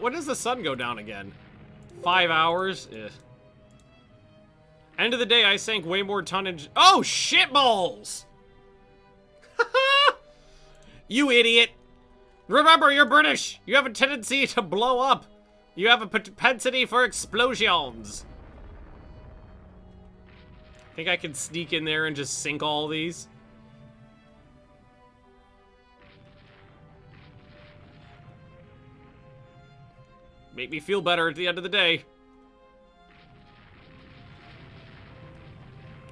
When does the sun go down again? 5 hours? Ugh. End of the day, I sank way more tonnage. Oh, shitballs! You idiot! Remember, you're British! You have a tendency to blow up! You have a propensity for explosions! Think I can sneak in there and just sink all these? Make me feel better at the end of the day.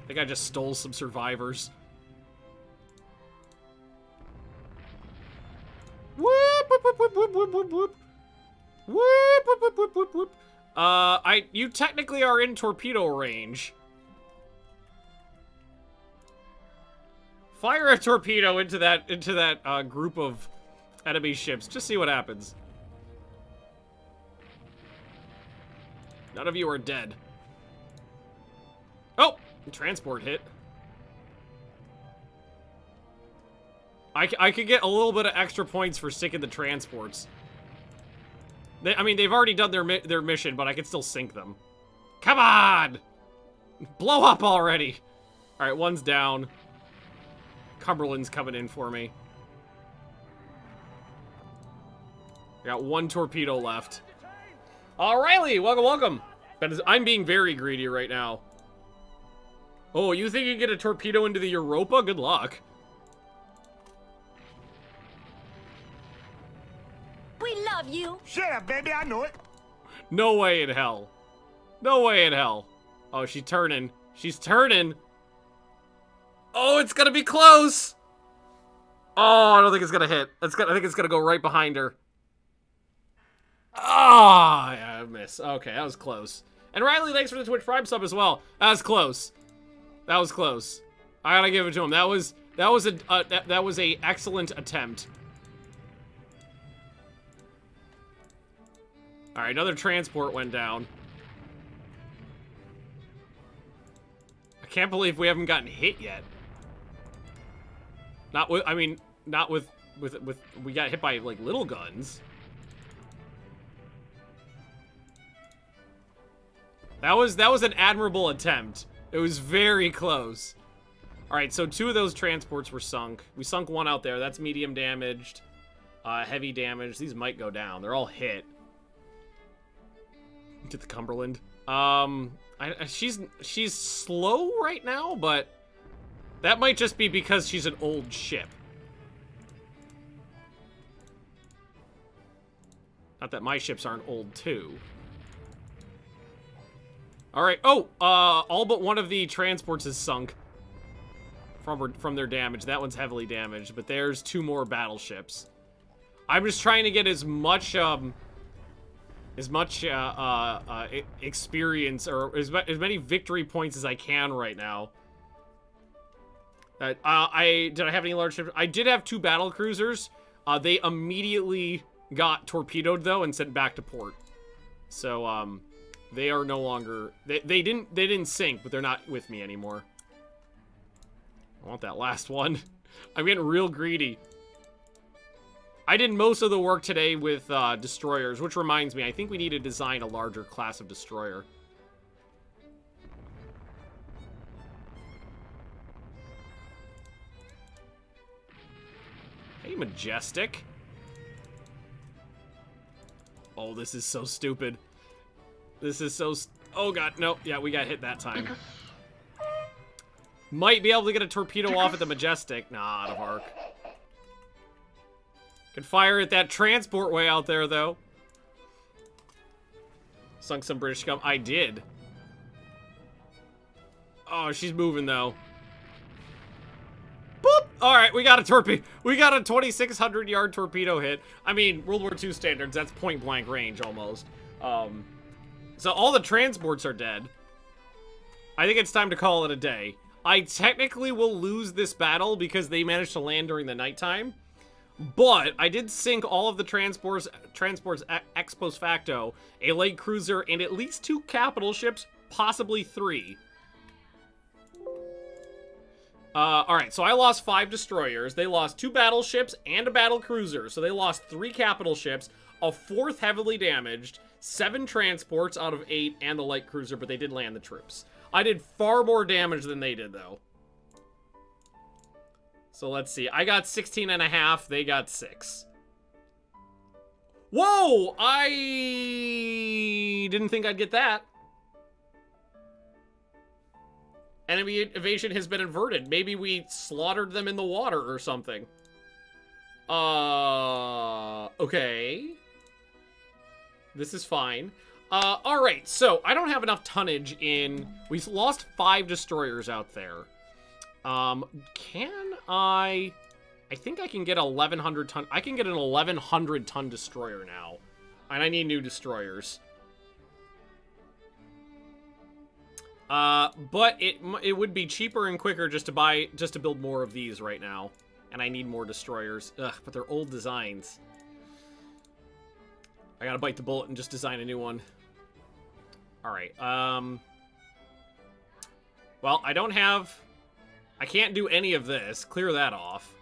I think I just stole some survivors. Whoop, whoop, whoop, whoop, whoop, whoop, whoop, whoop. Whoop, whoop, whoop, whoop, whoop, whoop. You technically are in torpedo range. Fire a torpedo into that group of enemy ships. Just see what happens. None of you are dead. Oh! Transport hit. I could get a little bit of extra points for sticking the transports. I mean, they've already done their mission, but I can still sink them. Come on! Blow up already! Alright, one's down. Cumberland's coming in for me. I got 1 torpedo left. Riley, welcome, welcome. I'm being very greedy right now. Oh, you think you can get a torpedo into the Europa? Good luck. We love you. Shut up, baby, I know it. No way in hell. No way in hell. Oh, she's turning. She's turning. Oh, it's gonna be close. Oh, I don't think it's gonna hit. I think it's gonna go right behind her. Ah, yeah, I missed. Okay, that was close. And Riley, thanks for the Twitch Prime sub as well. That was close. That was close. I gotta give it to him. That was a excellent attempt. All right, another transport went down. I can't believe we haven't gotten hit yet. Not with, I mean, not with we got hit by like little guns. That was an admirable attempt. It was very close. All right, so 2 of those transports were sunk. We sunk 1 out there. That's medium damaged, heavy damage. These might go down. They're all hit. Get the Cumberland. She's slow right now, but that might just be because she's an old ship. Not that my ships aren't old too. All right. Oh, all but 1 of the transports is sunk from their damage. That one's heavily damaged, but there's 2 more battleships. I'm just trying to get as much as much experience or as many victory points as I can right now. Did I have any large ships? I did have 2 battle cruisers. They immediately got torpedoed though and sent back to port. So they are no longer they didn't sink, but they're not with me anymore. I want that last one. I'm getting real greedy. I did most of the work today with destroyers, which reminds me, I think we need to design a larger class of destroyer. Hey, Majestic. Oh, this is so stupid. This is so... Oh, God, no. Yeah, we got hit that time. Might be able to get a torpedo off at the Majestic. Nah, out of arc. Could fire at that transport way out there, though. Sunk some British scum. I did. Oh, she's moving, though. Boop! Alright, we got a torpedo. We got a 2,600-yard torpedo hit. I mean, World War II standards, that's point-blank range, almost. So all the transports are dead. I think it's time to call it a day. I technically will lose this battle because they managed to land during the nighttime. But I did sink all of the transports ex post facto, a light cruiser, and at least 2 capital ships, possibly 3. Alright, so I lost 5 destroyers. They lost 2 battleships and a battle cruiser. So they lost 3 capital ships, a 4th heavily damaged, 7 transports out of 8, and the light cruiser, but they did land the troops. I did far more damage than they did, though. So let's see. I got 16.5. They got 6. Whoa! I didn't think I'd get that. Enemy evasion has been inverted. Maybe we slaughtered them in the water or something. Okay. This is fine. Alright, so I don't have enough tonnage in... We lost 5 destroyers out there. Can I think I can get 1,100 ton... I can get an 1,100 ton destroyer now. And I need new destroyers. But it would be cheaper and quicker just to build more of these right now. And I need more destroyers. Ugh, but they're old designs. I gotta bite the bullet and just design a new one. Alright, well, I don't have... I can't do any of this. Clear that off.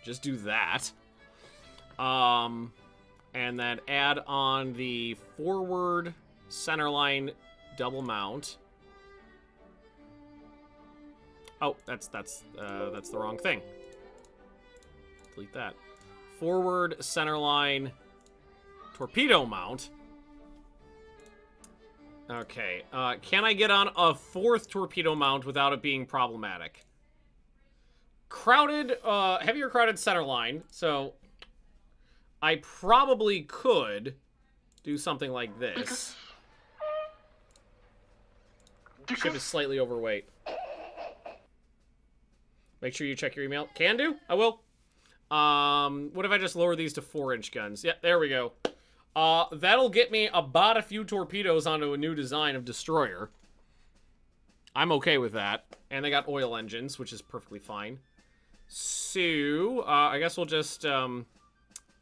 Just do that. And then add on the forward centerline double mount. Oh, that's the wrong thing. Delete that. Forward centerline torpedo mount. Okay, can I get on a 4th torpedo mount without it being problematic? Crowded, heavier crowded centerline, so I probably could do something like this. Ship is slightly overweight. Make sure you check your email. Can do, I will. What if I just lower these to 4-inch guns? Yeah, there we go. That'll get me about a few torpedoes onto a new design of destroyer. I'm okay with that. And they got oil engines, which is perfectly fine. So, I guess we'll just, add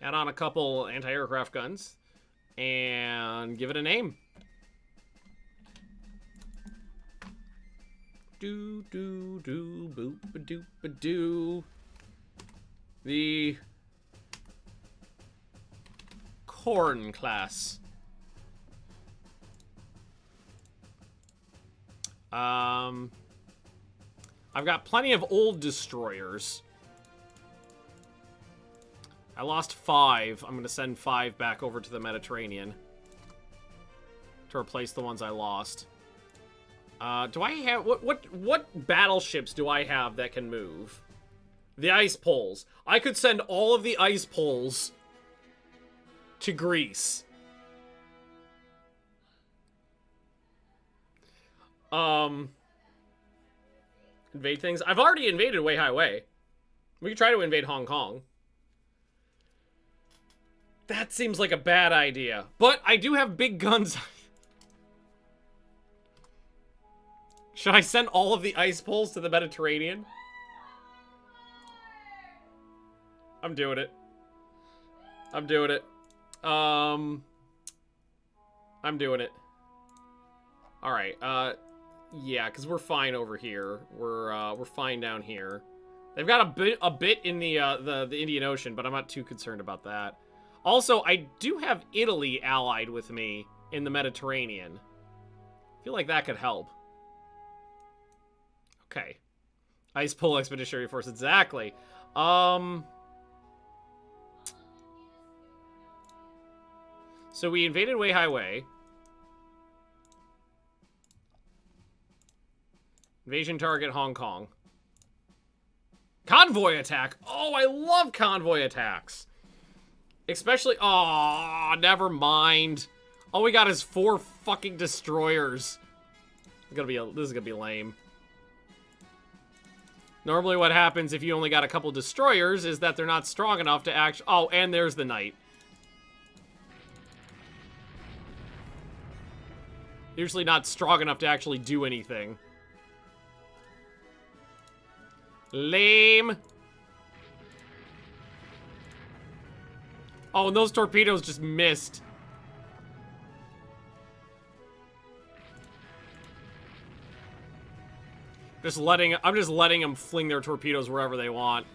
on a couple anti-aircraft guns. And give it a name. Do, do, do, boop, ba doop, ba doo. The... Corn class. I've got plenty of old destroyers. I lost 5. I'm going to send 5 back over to the Mediterranean to replace the ones I lost. Do I have... What battleships do I have that can move? The ice poles. I could send all of the ice poles to Greece. Invade things. I've already invaded Way High Way. We could try to invade Hong Kong. That seems like a bad idea. But I do have big guns. Should I send all of the ice poles to the Mediterranean? I'm doing it. I'm doing it. I'm doing it. Alright, yeah, because we're fine over here. We're fine down here. They've got a bit in the Indian Ocean, but I'm not too concerned about that. Also, I do have Italy allied with me in the Mediterranean. I feel like that could help. Okay. Ice Pole Expeditionary Force, exactly. So we invaded Weihai Wei. Invasion target, Hong Kong. Convoy attack! Oh, I love convoy attacks! Especially, oh, never mind. All we got is 4 fucking destroyers. This is gonna be lame. Normally what happens if you only got a couple destroyers is that they're not strong enough to actually... Oh, and there's the knight. Usually not strong enough to actually do anything. Lame. Oh, and those torpedoes just missed. I'm just letting them fling their torpedoes wherever they want.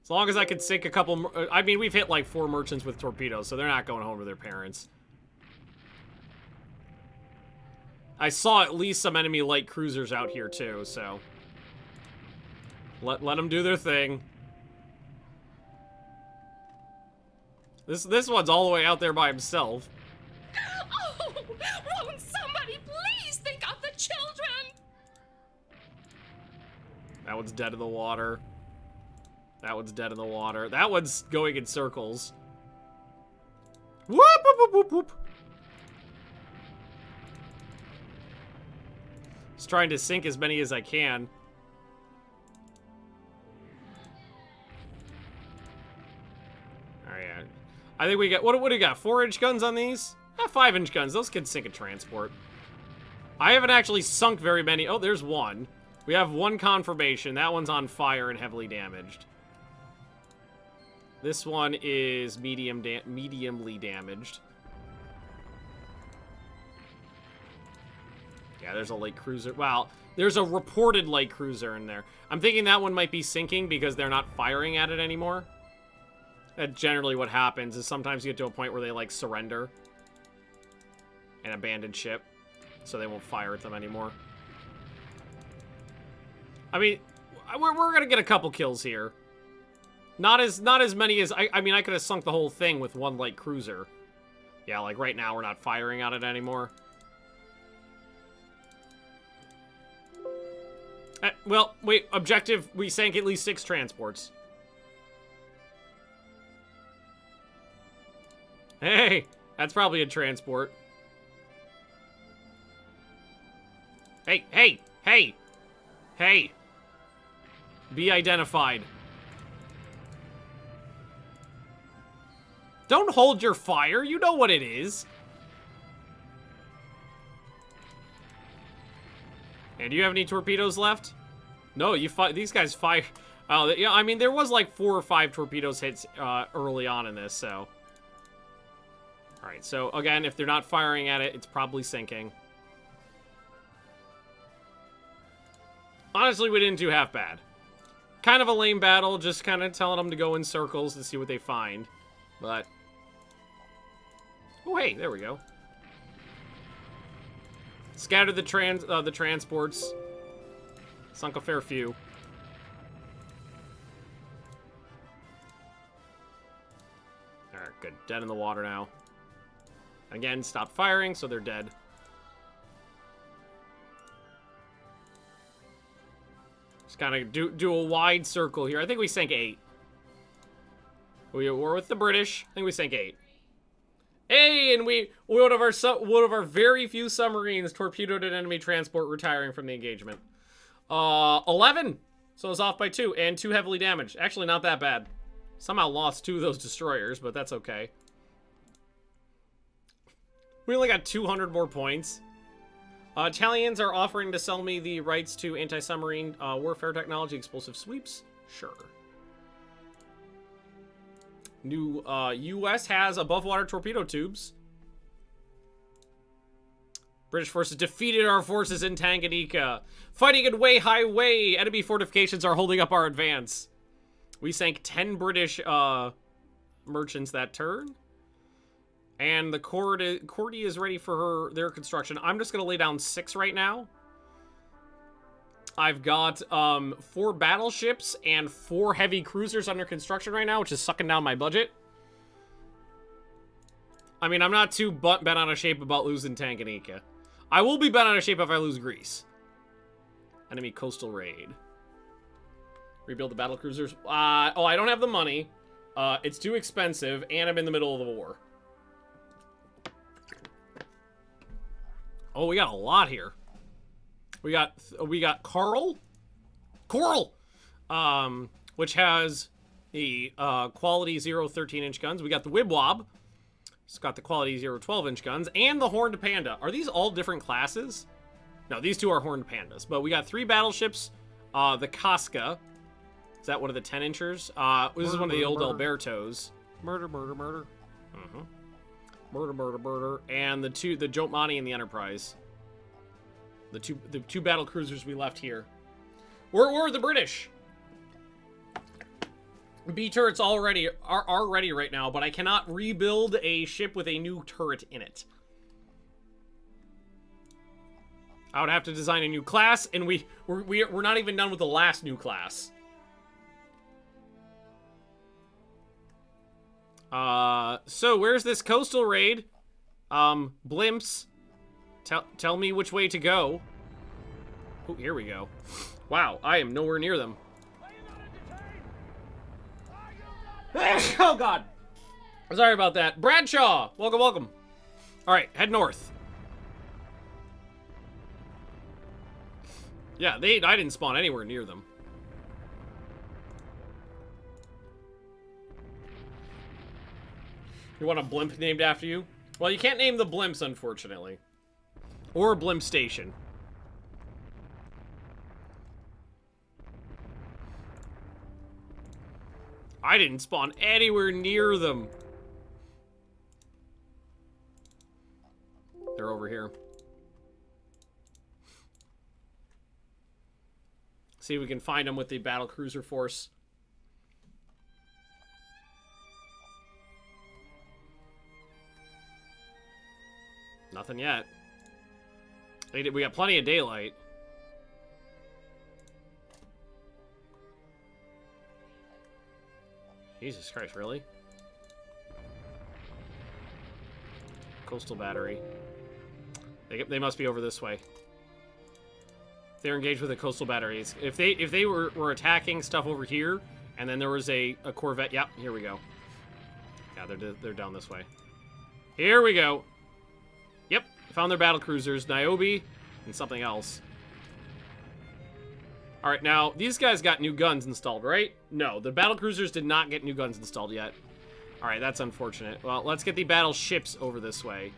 As long as I could sink a couple... I mean, we've hit like 4 merchants with torpedoes, so they're not going home to their parents. I saw at least some enemy light cruisers out here too, so... Let them do their thing. This one's all the way out there by himself. Oh, won't somebody please think of the children? That one's dead in the water. That one's dead in the water. That one's going in circles. Whoop, whoop, whoop, whoop, whoop. Just trying to sink as many as I can. Alright, I think we got, what do we got? 4-inch guns on these? 5-inch guns. Those can sink a transport. I haven't actually sunk very many. Oh, there's one. We have one confirmation. That one's on fire and heavily damaged. This one is mediumly damaged. Yeah, there's a light cruiser. Wow, there's a reported light cruiser in there. I'm thinking that one might be sinking because they're not firing at it anymore. That's generally what happens, is sometimes you get to a point where they, like, surrender and abandon ship, so they won't fire at them anymore. I mean, we're gonna get a couple kills here. Not as many as... I mean, I could have sunk the whole thing with one light cruiser. Yeah, like, right now we're not firing at it anymore. Well, wait, objective, we sank at least 6 transports. Hey, that's probably a transport. Hey, hey, hey, hey. Be identified. Don't hold your fire, you know what it is. And do you have any torpedoes left? No, these guys fire. Oh, yeah, I mean, there was like 4 or 5 torpedoes hits early on in this, so. Alright, so again, if they're not firing at it, it's probably sinking. Honestly, we didn't do half bad. Kind of a lame battle, just kind of telling them to go in circles to see what they find. But... oh, hey, there we go. Scattered the transports. Sunk a fair few. Alright, good. Dead in the water now. Again, stop firing, so they're dead. Just kind of do a wide circle here. I think we sank 8. We were with the British. I think we sank 8. Hey, and one of our very few submarines torpedoed an enemy transport, retiring from the engagement. 11. So it's off by 2, and 2 heavily damaged. Actually, not that bad. Somehow lost 2 of those destroyers, but that's okay. We only got 200 more points. Italians are offering to sell me the rights to anti-submarine warfare technology, explosive sweeps. Sure. New U.S. has above-water torpedo tubes. British forces defeated our forces in Tanganyika. Fighting in Weihai Wei. Enemy fortifications are holding up our advance. We sank 10 British merchants that turn. And the Cordy is ready for their construction. I'm just going to lay down 6 right now. I've got 4 battleships and 4 heavy cruisers under construction right now, which is sucking down my budget. I mean, I'm not too bent out of shape about losing Tanganyika. I will be bent out of shape if I lose Greece. Enemy coastal raid. Rebuild the battle cruisers. Oh, I don't have the money. It's too expensive, and I'm in the middle of the war. Oh, we got a lot here. We got Coral, which has the quality 0 13-inch guns. We got the Wibwob. It's got the quality 0 12-inch guns, and the Horned Panda. Are these all different classes? No, these 2 are Horned Pandas. But we got 3 battleships. The Casca. Is that one of the 10-inchers? This is one of the old Albertos. Murder, murder, murder. Murder, murder, murder. And the Jomani and the Enterprise. The two battle cruisers we left here. Where were the British? B turrets are ready right now, but I cannot rebuild a ship with a new turret in it. I would have to design a new class, and we're not even done with the last new class. So where's this coastal raid? Blimps. Tell me which way to go. Oh, here we go. Wow, I am nowhere near them. Oh, God. Sorry about that. Bradshaw! Welcome, welcome. All right, head north. Yeah, I didn't spawn anywhere near them. You want a blimp named after you? Well, you can't name the blimps, unfortunately. Or a blimp station. I didn't spawn anywhere near them. They're over here. See if we can find them with the battle cruiser force. Nothing yet. We got plenty of daylight. Jesus Christ, really? Coastal battery. They must be over this way. They're engaged with the coastal batteries. If they were attacking stuff over here, and then there was a corvette. Yep, here we go. Yeah, they're down this way. Here we go. Yep, found their battle cruisers, Niobe, and something else. All right, now these guys got new guns installed, right? No, the battle cruisers did not get new guns installed yet. All right, that's unfortunate. Well, let's get the battleships over this way.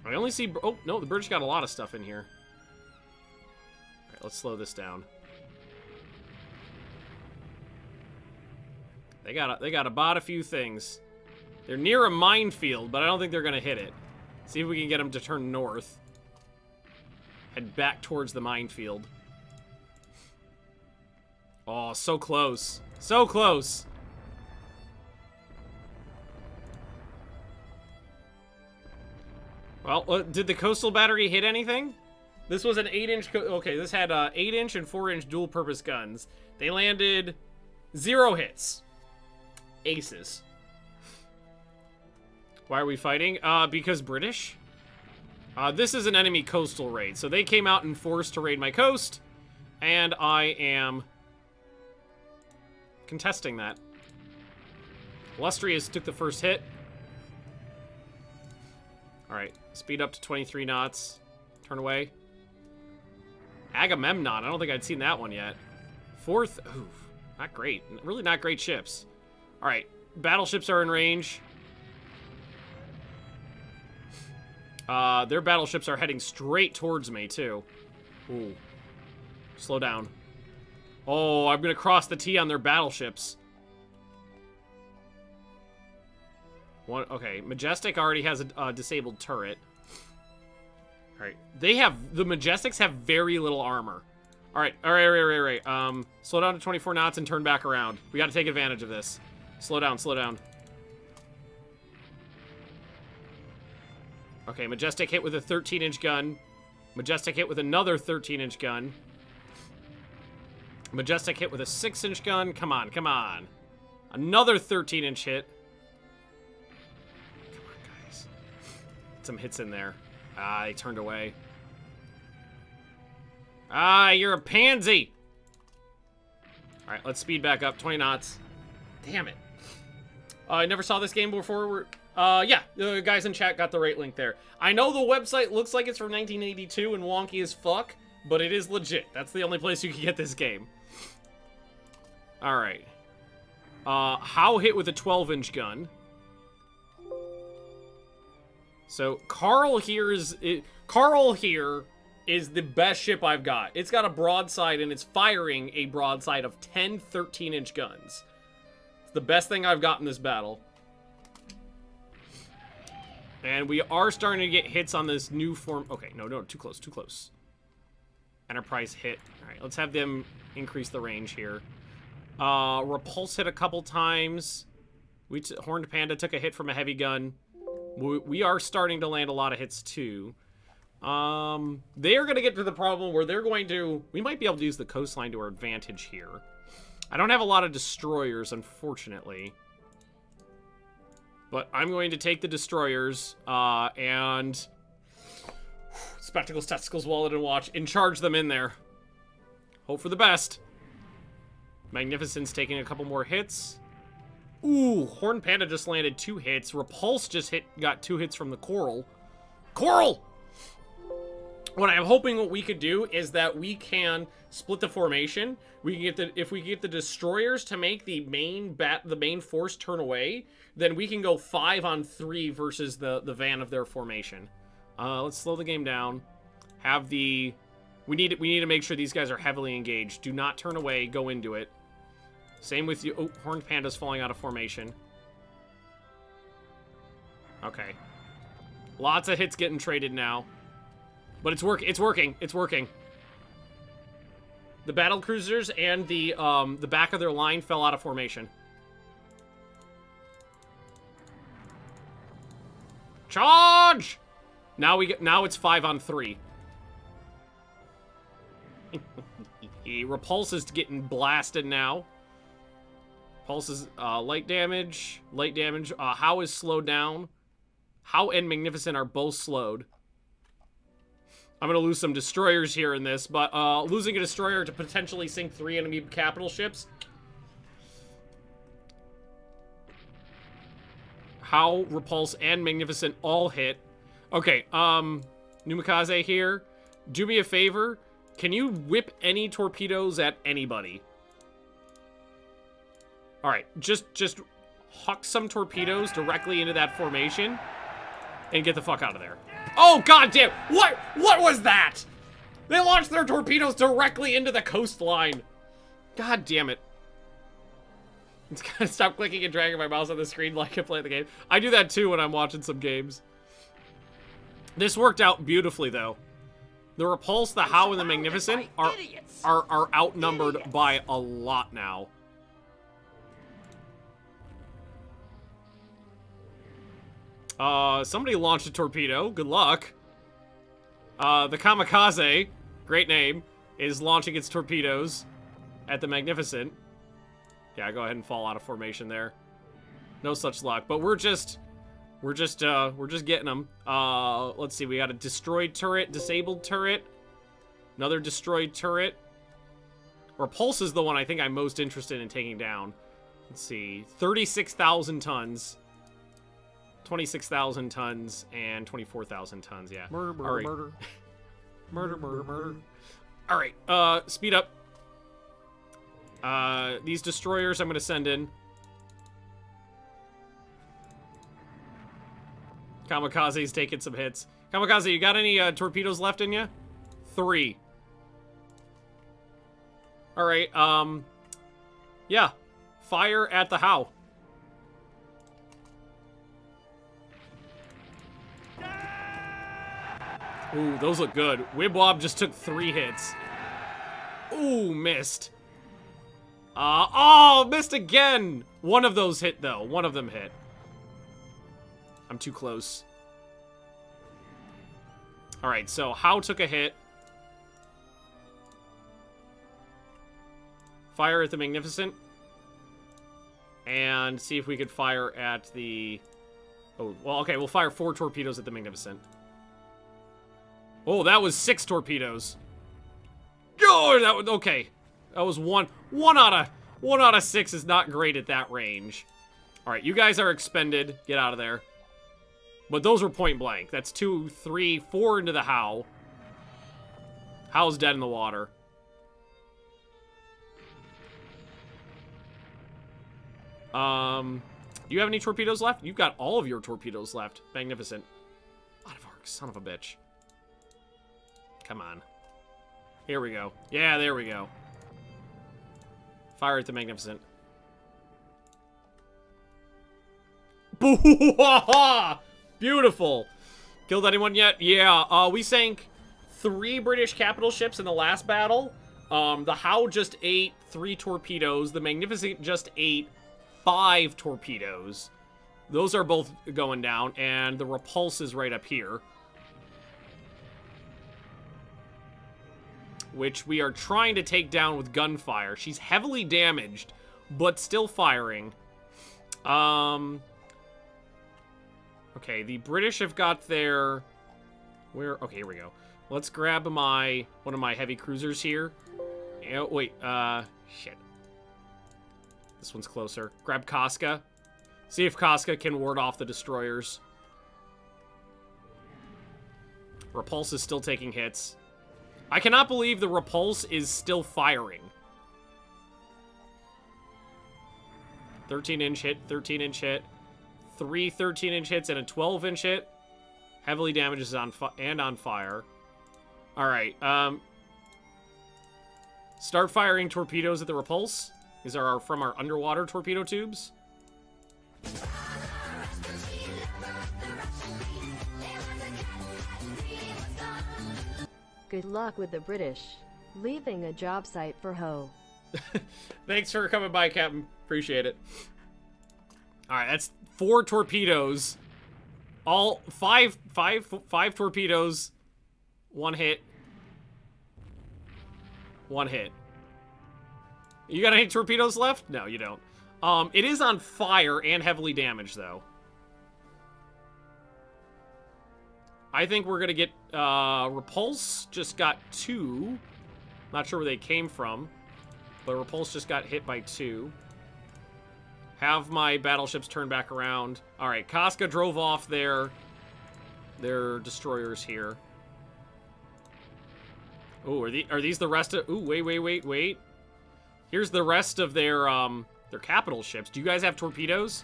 I only see. Oh no, the British got a lot of stuff in here. All right, let's slow this down. They got about a few things. They're near a minefield, but I don't think they're gonna hit it. See if we can get them to turn north. Head back towards the minefield. Oh, so close. So close. Well, did the coastal battery hit anything? This was an 8-inch... Okay, this had 8-inch and 4-inch dual-purpose guns. They landed 0 hits. Aces. Why are we fighting? Because British. This is an enemy coastal raid. So they came out in force to raid my coast. And I am contesting that. Illustrious took the first hit. Alright, speed up to 23 knots. Turn away. Agamemnon, I don't think I'd seen that one yet. Fourth, ooh, not great. Really not great ships. Alright, battleships are in range. Their battleships are heading straight towards me, too. Ooh. Slow down. Oh, I'm gonna cross the T on their battleships. One, okay, Majestic already has a disabled turret. Alright, the Majestics have very little armor. Alright, alright. Slow down to 24 knots and turn back around. We gotta take advantage of this. Slow down, slow down. Okay, Majestic hit with a 13-inch gun. Majestic hit with another 13-inch gun. Majestic hit with a 6-inch gun. Come on, come on. Another 13-inch hit. Come on, guys. Some hits in there. Ah, they turned away. Ah, you're a pansy! Alright, let's speed back up. 20 knots. Damn it. I never saw this game before. Yeah, the guys in chat got the right link there. I know the website looks like it's from 1982 and wonky as fuck, but it is legit. That's the only place you can get this game. Alright. Howe hit with a 12-inch gun. So, Carl here is the best ship I've got. It's got a broadside, and it's firing a broadside of 10 13-inch guns. It's the best thing I've got in this battle. And we are starting to get hits on this new form. Okay, no, too close, too close. Enterprise hit. All right, let's have them increase the range here. Repulse hit a couple times. Horned Panda took a hit from a heavy gun. We are starting to land a lot of hits, too. They are going to get to the problem where they're going to... We might be able to use the coastline to our advantage here. I don't have a lot of destroyers, unfortunately. But I'm going to take the destroyers, and... Spectacles, Testicles, Wallet, and Watch, and charge them in there. Hope for the best. Magnificent's taking a couple more hits. Ooh, Horn Panda just landed 2 hits. Repulse just got 2 hits from the Coral. Coral! What I'm hoping what we could do is that we can split the formation. We can get if we get the destroyers to make the main force turn away, then we can go 5-on-3 versus the van of their formation. Let's slow the game down. We need to make sure these guys are heavily engaged. Do not turn away. Go into it. Same with you. Oh, Horned Panda's falling out of formation. Okay. Lots of hits getting traded now. But it's working. It's working. The battle cruisers and the back of their line fell out of formation. Charge! Now it's 5-on-3. Repulse is getting blasted now. Pulse is light damage. Howe is slowed down. Howe and Magnificent are both slowed. I'm going to lose some destroyers here in this, but losing a destroyer to potentially sink 3 enemy capital ships. Howe, Repulse, and Magnificent all hit. Okay, Numikaze here. Do me a favor. Can you whip any torpedoes at anybody? Alright, just huck some torpedoes directly into that formation and get the fuck out of there. Oh, goddamn! What was that? They launched their torpedoes directly into the coastline. God damn it. It's gotta stop clicking and dragging my mouse on the screen like I play the game. I do that too when I'm watching some games. This worked out beautifully, though. The Repulse, the Howe, and the Magnificent are outnumbered by a lot now. Somebody launched a torpedo. Good luck. The Kamikaze, great name, is launching its torpedoes at the Magnificent. Yeah, go ahead and fall out of formation there. No such luck, but we're just getting them. Let's see, we got a destroyed turret, disabled turret, another destroyed turret. Repulse is the one I think I'm most interested in taking down. Let's see, 36,000 tons. 26,000 tons and 24,000 tons, yeah. Murder, murder, All right. murder. Murder, murder, murder. All right, speed up. These destroyers I'm going to send in. Kamikaze's taking some hits. Kamikaze, you got any torpedoes left in you? 3. All right, yeah. Fire at the How. Ooh, those look good. Wibwob just took 3 hits. Ooh, missed. Oh, missed again. One of those hit, though. One of them hit. I'm too close. All right, so How took a hit. Fire at the Magnificent. And see if we could fire at the... Oh, well, okay, we'll fire 4 torpedoes at the Magnificent. Oh, that was 6 torpedoes. Oh, that was... Okay. That was one out of 6 is not great at that range. All right, you guys are expended. Get out of there. But those were point blank. That's 2, 3, 4 into the How. How's dead in the water. Do you have any torpedoes left? You've got all of your torpedoes left. Magnificent. Out of arc, son of a bitch. Come on. Here we go. Yeah, there we go. Fire at the Magnificent. Boo-ha-ha! Beautiful. Killed anyone yet? Yeah, we sank 3 British capital ships in the last battle. The How just ate 3 torpedoes. The Magnificent just ate 5 torpedoes. Those are both going down, and the Repulse is right up here, which we are trying to take down with gunfire. She's heavily damaged, but still firing. Okay, the British have got their... Where? Okay, here we go. Let's grab one of my heavy cruisers here. Oh, wait, shit. This one's closer. Grab Casca. See if Casca can ward off the destroyers. Repulse is still taking hits. I cannot believe the Repulse is still firing. 13-inch hit, 13-inch hit. 3 13-inch hits and a 12-inch hit. Heavily damages on fire. All right. Start firing torpedoes at the Repulse. These are from our underwater torpedo tubes. Good luck with the British. Leaving a job site for Ho. Thanks for coming by, Captain. Appreciate it. All right, that's 4 torpedoes. All five torpedoes. 1 hit. 1 hit. You got any torpedoes left? No, you don't. It is on fire and heavily damaged, though. I think we're gonna get, Repulse just got 2. Not sure where they came from, but Repulse just got hit by 2. Have my battleships turn back around. All right, Casca drove off their destroyers here. Oh, are these the rest of... Ooh, wait. Here's the rest of their capital ships. Do you guys have torpedoes?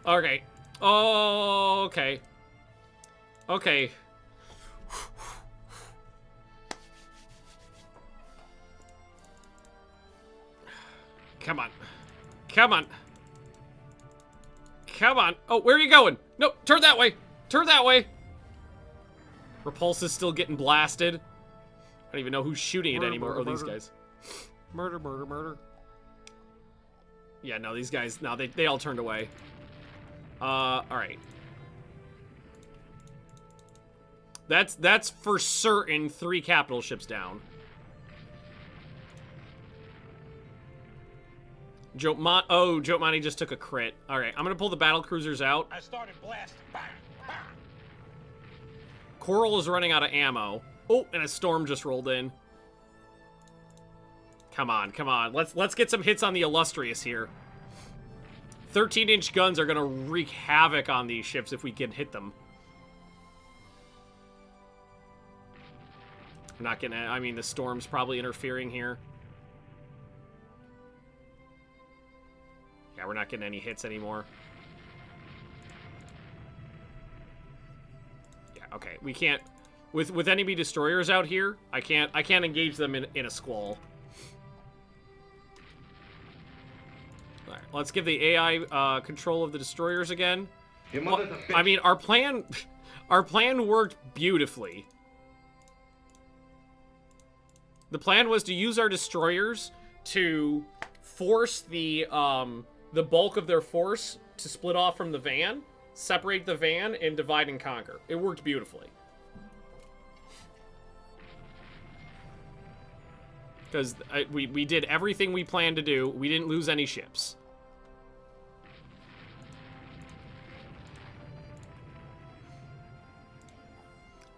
Okay. Oh, okay. Okay. Come on. Come on. Come on. Oh, where are you going? No, turn that way. Turn that way. Repulse is still getting blasted. I don't even know who's shooting it anymore. Oh, these guys. Murder, murder, murder. Yeah, no, these guys, no, they all turned away. All right. That's for certain 3 capital ships down. Jotmani just took a crit. All right, I'm gonna pull the battle cruisers out. I started blasting. Bang, bang. Coral is running out of ammo. Oh, and a storm just rolled in. Come on, come on. Let's get some hits on the Illustrious here. 13-inch guns are gonna wreak havoc on these ships if we can hit them. I'm not gonna... I mean, the storm's probably interfering here. Yeah, we're not getting any hits anymore. Yeah, okay. We can't... With enemy destroyers out here, I can't engage them in a squall. All right, let's give the AI control of the destroyers again. Well, I mean, our plan worked beautifully. The plan was to use our destroyers to force the bulk of their force to split off from the van, separate the van, and divide and conquer. It worked beautifully. Because we did everything we planned to do. We didn't lose any ships.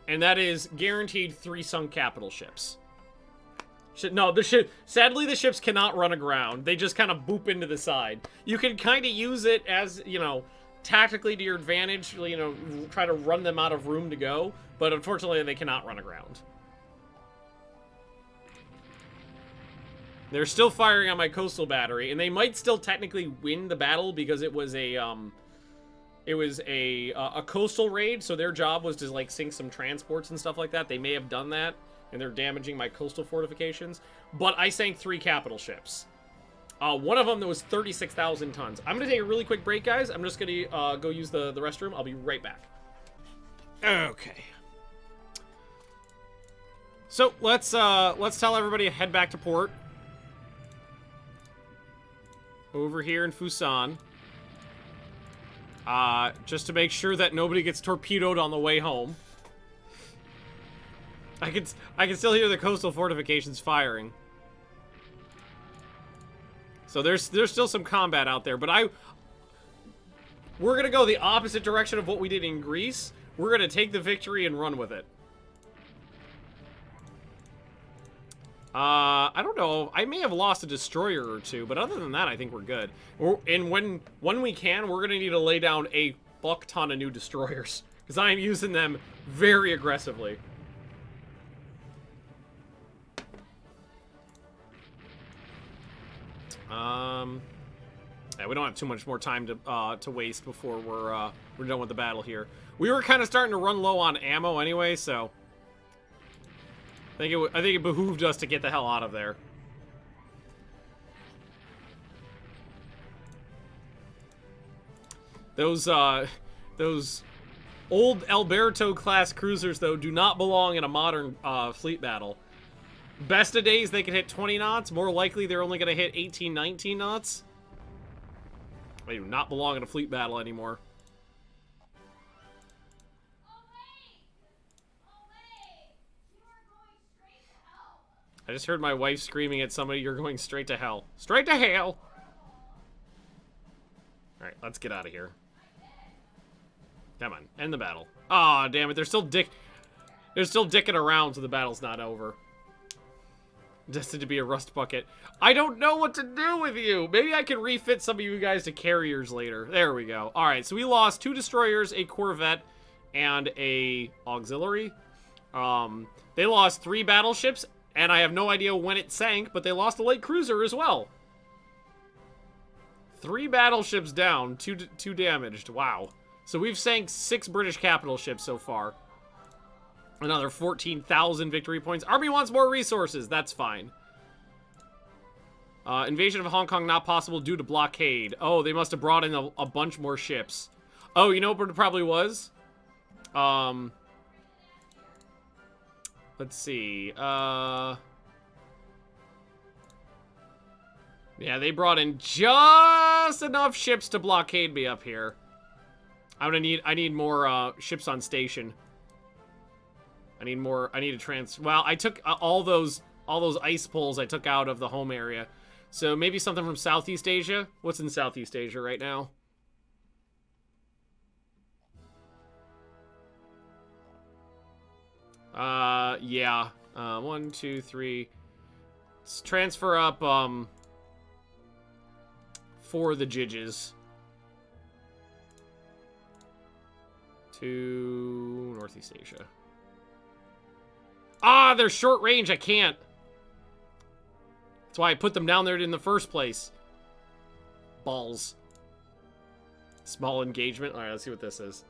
And that is guaranteed 3 sunk capital ships. No, sadly the ships cannot run aground. They just kind of boop into the side. You can kind of use it as, you know, tactically to your advantage, you know, try to run them out of room to go, but unfortunately they cannot run aground. They're still firing on my coastal battery, and they might still technically win the battle because it was a coastal raid, so their job was to like sink some transports and stuff like that. They may have done that, and they're damaging my coastal fortifications. But I sank 3 capital ships. One of them that was 36,000 tons. I'm gonna take a really quick break, guys. I'm just gonna go use the restroom. I'll be right back. Okay. So let's tell everybody to head back to port. Over here in Fusan. Just to make sure that nobody gets torpedoed on the way home. I can still hear the coastal fortifications firing. So there's still some combat out there, but we're gonna go the opposite direction of what we did in Greece. We're gonna take the victory and run with it. I don't know. I may have lost a destroyer or 2, but other than that, I think we're good. And when we can, we're gonna need to lay down a fuck ton of new destroyers, because I am using them very aggressively. Yeah, we don't have too much more time to waste before we're done with the battle here. We were kind of starting to run low on ammo anyway, so I think it behooved us to get the hell out of there. Those old Alberto class cruisers though do not belong in a modern fleet battle. Best of days they can hit 20 knots. More likely they're only going to hit 18, 19 knots. They do not belong in a fleet battle anymore. I just heard my wife screaming at somebody, "You're going straight to hell." Straight to hell! Alright, let's get out of here. Come on, end the battle. Aw, damn it, they're still dicking around, so the battle's not over. Destined to be a rust bucket. I don't know what to do with you! Maybe I can refit some of you guys to carriers later. There we go. Alright, so we lost 2 destroyers, a corvette, and a auxiliary. They lost 3 battleships, and I have no idea when it sank, but they lost a light cruiser as well. 3 battleships down, 2 damaged. Wow. So we've sank 6 British capital ships so far. Another 14,000 victory points. Army wants more resources. That's fine. Invasion of Hong Kong not possible due to blockade. Oh, they must have brought in a bunch more ships. Oh, you know what it probably was? Let's see. Yeah, they brought in just enough ships to blockade me up here. I need more ships on station. I need to well, I took all those ice poles I took out of the home area. So maybe something from Southeast Asia. What's in Southeast Asia right now? Yeah. 1, 2, 3. Let's transfer up, 4 of the Jidges. to Northeast Asia. Ah, they're short range. I can't. That's why I put them down there in the first place. Balls. Small engagement. All right, let's see what this is.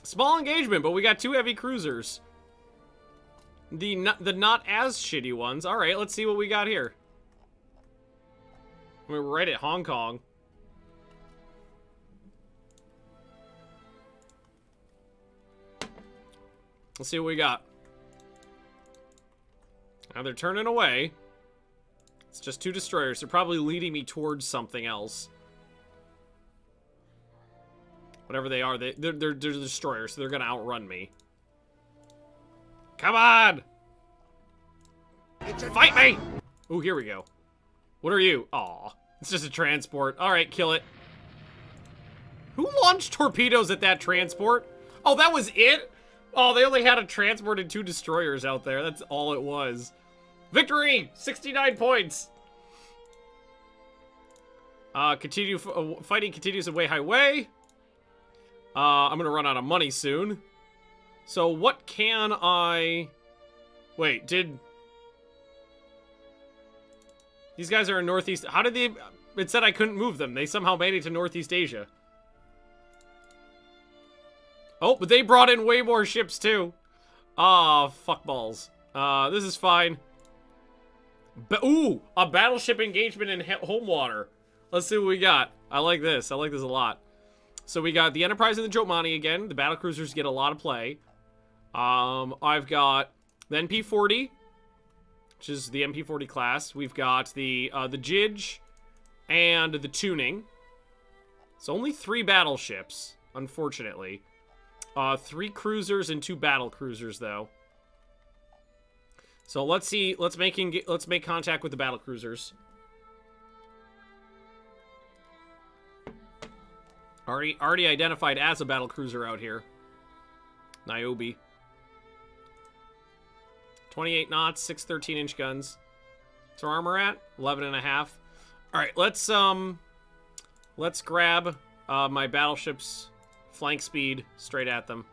Small engagement, but we got 2 heavy cruisers. The not as shitty ones. All right, let's see what we got here. We're right at Hong Kong. Let's see what we got. Now they're turning away. It's just 2 destroyers. They're probably leading me towards something else. Whatever they are, they're destroyers, so they're gonna outrun me. Come on! Fight me! Ooh, here we go. What are you? Aw, it's just a transport. All right, kill it. Who launched torpedoes at that transport? Oh, that was it? Oh, they only had a transport and 2 destroyers out there. That's all it was. Victory! 69 points! Fighting continues at Way Highway. I'm gonna run out of money soon. So what can I... Wait, did... These guys are in Northeast... How did they... It said I couldn't move them. They somehow made it to Northeast Asia. Oh, but they brought in way more ships too. Ah, fuck balls. This is fine. Ooh, a battleship engagement in home water. Let's see what we got. I like this. I like this a lot. So we got the Enterprise and the Jomani again. The battlecruisers get a lot of play. I've got the NP-40, which is the MP-40 class. We've got the Jidge and the Tuning. It's only 3 battleships, unfortunately. 3 cruisers and 2 battle cruisers, though. So let's see. Let's make contact with the battle cruisers. Already identified as a battle cruiser out here. Niobe. 28 knots, 6 13-inch guns. What's our armor at? 11.5. All right, let's grab my battleships. Flank speed straight at them.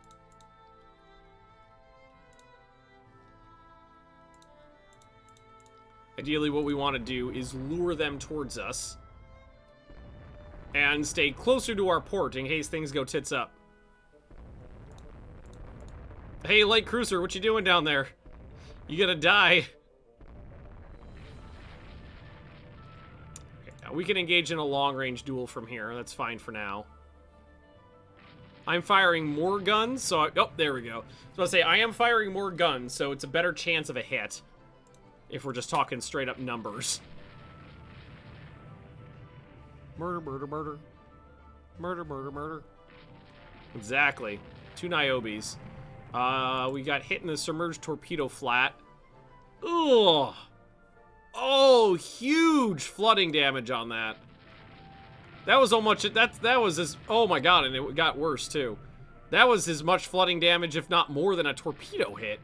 Ideally, what we want to do is lure them towards us and stay closer to our port in case things go tits up. Hey, light cruiser, what you doing down there? You gonna die. Okay, now we can engage in a long-range duel from here. That's fine for now. I'm firing more guns, so... Oh, there we go. So I say, I am firing more guns, so it's a better chance of a hit. If we're just talking straight-up numbers. Murder, murder, murder. Murder, murder, murder. Exactly. 2 Niobes. We got hit in the submerged torpedo flat. Ugh. Oh, huge flooding damage on that. That was so much. That was as. Oh my god, and it got worse too. That was as much flooding damage, if not more, than a torpedo hit.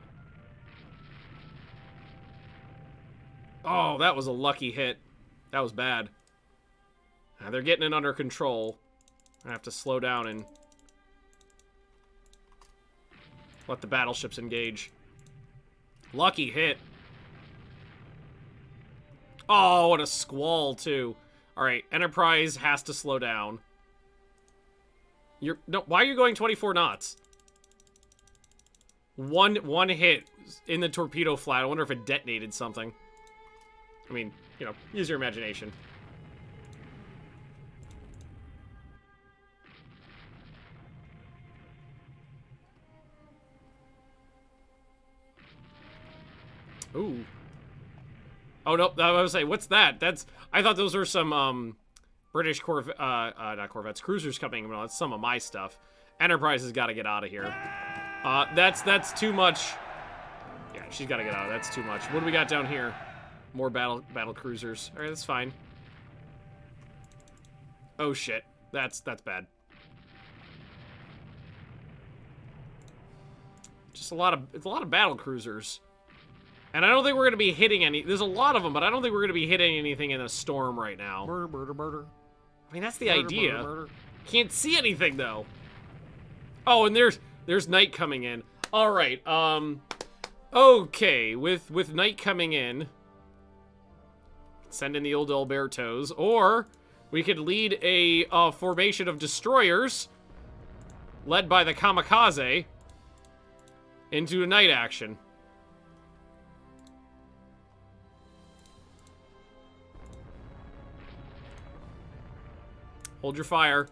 Oh, that was a lucky hit. That was bad. They're getting it under control. I have to slow down and let the battleships engage. Lucky hit. Oh, what a squall too. All right, Enterprise has to slow down. No, why are you going 24 knots? One hit in the torpedo flat. I wonder if it detonated something. I mean, you know, use your imagination. Ooh. Oh, no, I was gonna say, what's that? I thought those were some, British not Corvettes, cruisers coming. Well, that's some of my stuff. Enterprise has got to get out of here. That's too much. Yeah, she's got to get out. That's too much. What do we got down here? More battle cruisers. All right, that's fine. Oh shit, that's bad. Just a lot of battle cruisers. And I don't think we're going to be hitting any... There's a lot of them, but I don't think we're going to be hitting anything in a storm right now. Murder, murder, murder. I mean, that's the Murder, idea. murder, murder. Can't see anything, though. Oh, and there's night coming in. All right. Okay. With night coming in, send in the old Albertos, or we could lead a formation of destroyers, led by the Kamikaze, into a night action. Hold your fire.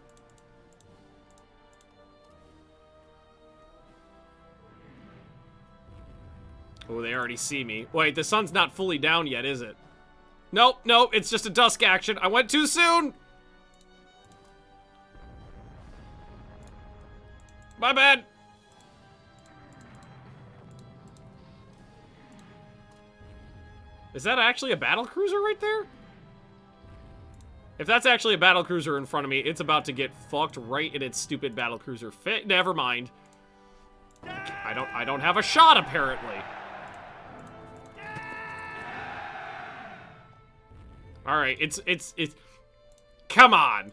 Oh, they already see me. Wait, the sun's not fully down yet, is it? Nope, nope, it's just a dusk action. I went too soon! My bad! Is that actually a battlecruiser right there? If that's actually a battlecruiser in front of me, it's about to get fucked right in its stupid battlecruiser fit. Never mind. I don't have a shot, apparently. Alright, it's come on.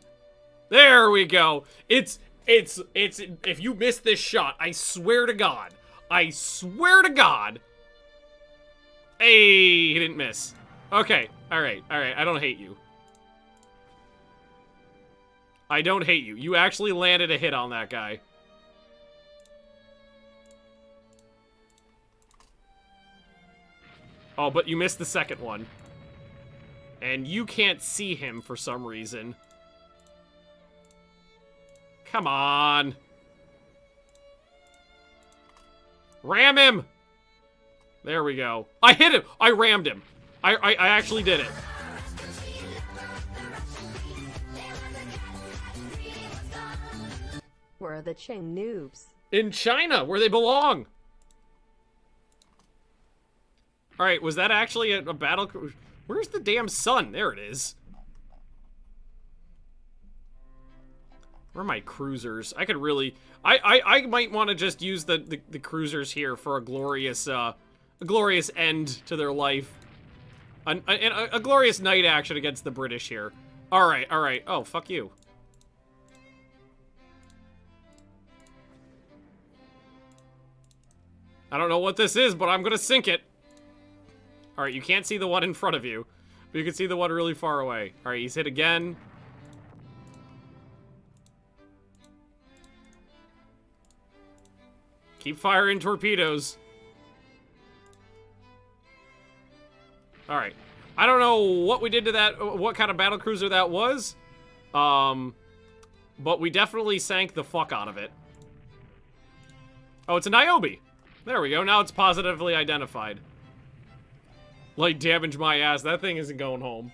There we go. It's if you miss this shot, I swear to God. I swear to God. Hey, he didn't miss. Okay, alright, I don't hate you. I don't hate you. You actually landed a hit on that guy. Oh, but you missed the second one. And you can't see him for some reason. Come on. Ram him! There we go. I hit him! I rammed him. I actually did it. Where are the chain noobs? In China, where they belong. Alright, was that actually a battle? Where's the damn sun? There it is. Where are my cruisers? I could really... I might want to just use the cruisers here for a glorious end to their life. A glorious night action against the British here. Alright, alright. Oh, fuck you. I don't know what this is, but I'm gonna sink it. Alright, you can't see the one in front of you, but you can see the one really far away. Alright, he's hit again. Keep firing torpedoes. Alright. I don't know what we did to that, what kind of battlecruiser that was. But we definitely sank the fuck out of it. Oh, it's a Niobe. There we go. Now it's positively identified. Light damage my ass. That thing isn't going home.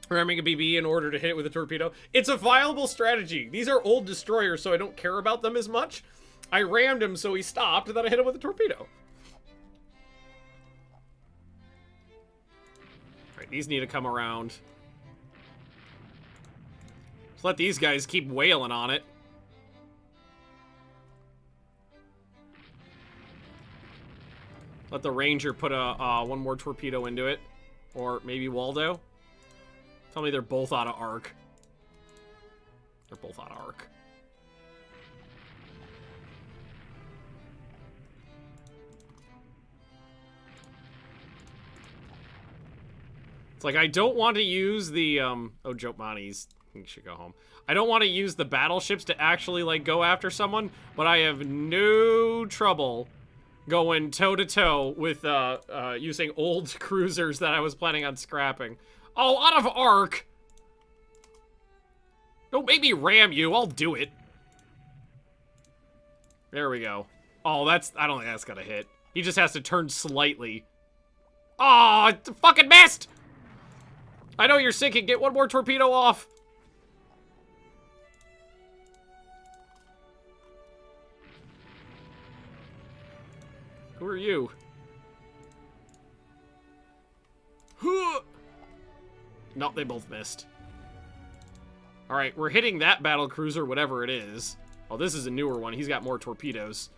Ramming a BB in order to hit it with a torpedo. It's a viable strategy. These are old destroyers, so I don't care about them as much. I rammed him, so he stopped, and then I hit him with a torpedo. Alright, these need to come around. Just let these guys keep wailing on it. Let the Ranger put one more torpedo into it. Or maybe Waldo. Tell me they're both out of arc. They're both out of arc. It's like, I don't want to use the, oh, Jopmani's, he should go home. I don't want to use the battleships to actually, like, go after someone, but I have no trouble going toe-to-toe with, using old cruisers that I was planning on scrapping. Oh, out of arc! Don't make me ram you, I'll do it. There we go. Oh, I don't think that's gonna hit. He just has to turn slightly. Oh, it fucking missed! I know you're sinking, get one more torpedo off. Who are you? No, they both missed. Alright, we're hitting that battle cruiser, whatever it is. Oh, this is a newer one. He's got more torpedoes.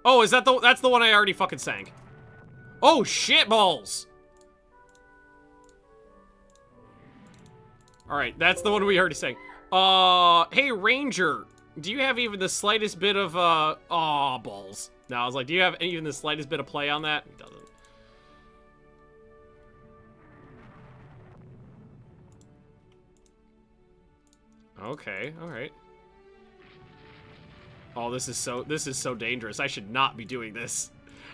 Oh, is that that's the one I already fucking sank. Oh, shit balls! Alright, that's the one we already sang. Hey, Ranger. Do you have even the slightest bit of, aw, balls. No, I was like, do you have even the slightest bit of play on that? He doesn't. Okay, alright. Oh, this is so dangerous. I should not be doing this.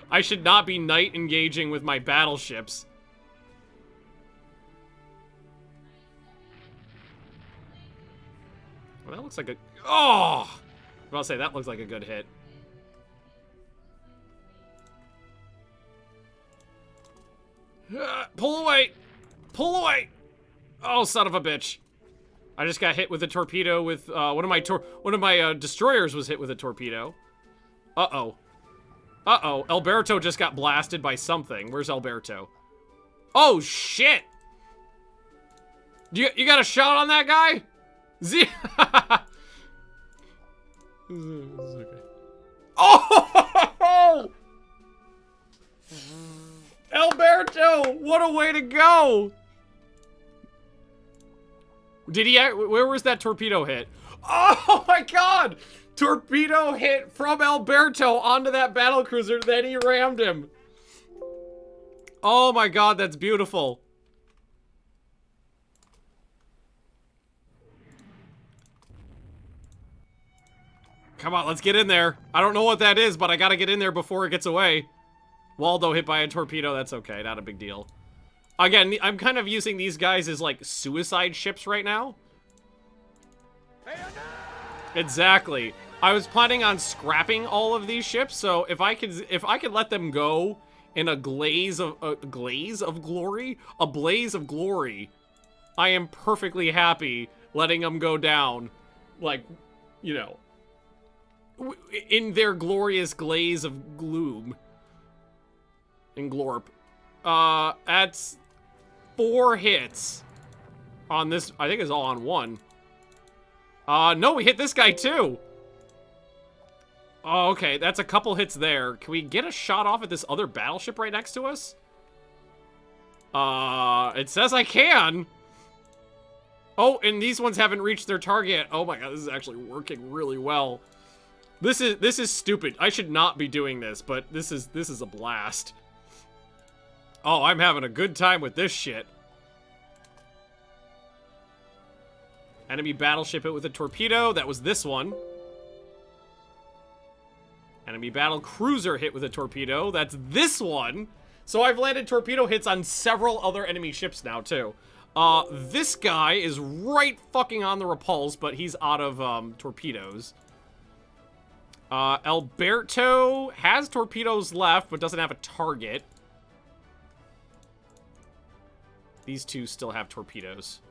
I should not be night engaging with my battleships. Well, that looks like a... Oh! I'll say that looks like a good hit. Pull away! Pull away! Oh, son of a bitch. I just got hit with a torpedo with, one of my destroyers was hit with a torpedo. Uh-oh. Uh-oh. Alberto just got blasted by something. Where's Alberto? Oh, shit! You got a shot on that guy? Okay. Oh! Alberto! What a way to go! Did he... Where was that torpedo hit? Oh my god! Torpedo hit from Alberto onto that battlecruiser, then he rammed him. Oh my god, that's beautiful. Come on, let's get in there. I don't know what that is, but I gotta get in there before it gets away. Waldo hit by a torpedo, that's okay, not a big deal. Again, I'm kind of using these guys as, like, suicide ships right now. Exactly. I was planning on scrapping all of these ships, so if I could let them go in a blaze of glory, I am perfectly happy letting them go down, like, you know, in their glorious glaze of gloom and glorp. That's 4 hits on this. I think it's all on one. No, we hit this guy too. Oh, okay, that's a couple hits there. Can we get a shot off at this other battleship right next to us? It says I can. Oh, and these ones haven't reached their target. Oh my god, this is actually working really well. This is stupid. I should not be doing this, but this is a blast. Oh, I'm having a good time with this shit. Enemy battleship hit with a torpedo. That was this one. Enemy battle cruiser hit with a torpedo. That's this one. So I've landed torpedo hits on several other enemy ships now, too. This guy is right fucking on the repulse, but he's out of, torpedoes. Alberto has torpedoes left, but doesn't have a target. These two still have torpedoes.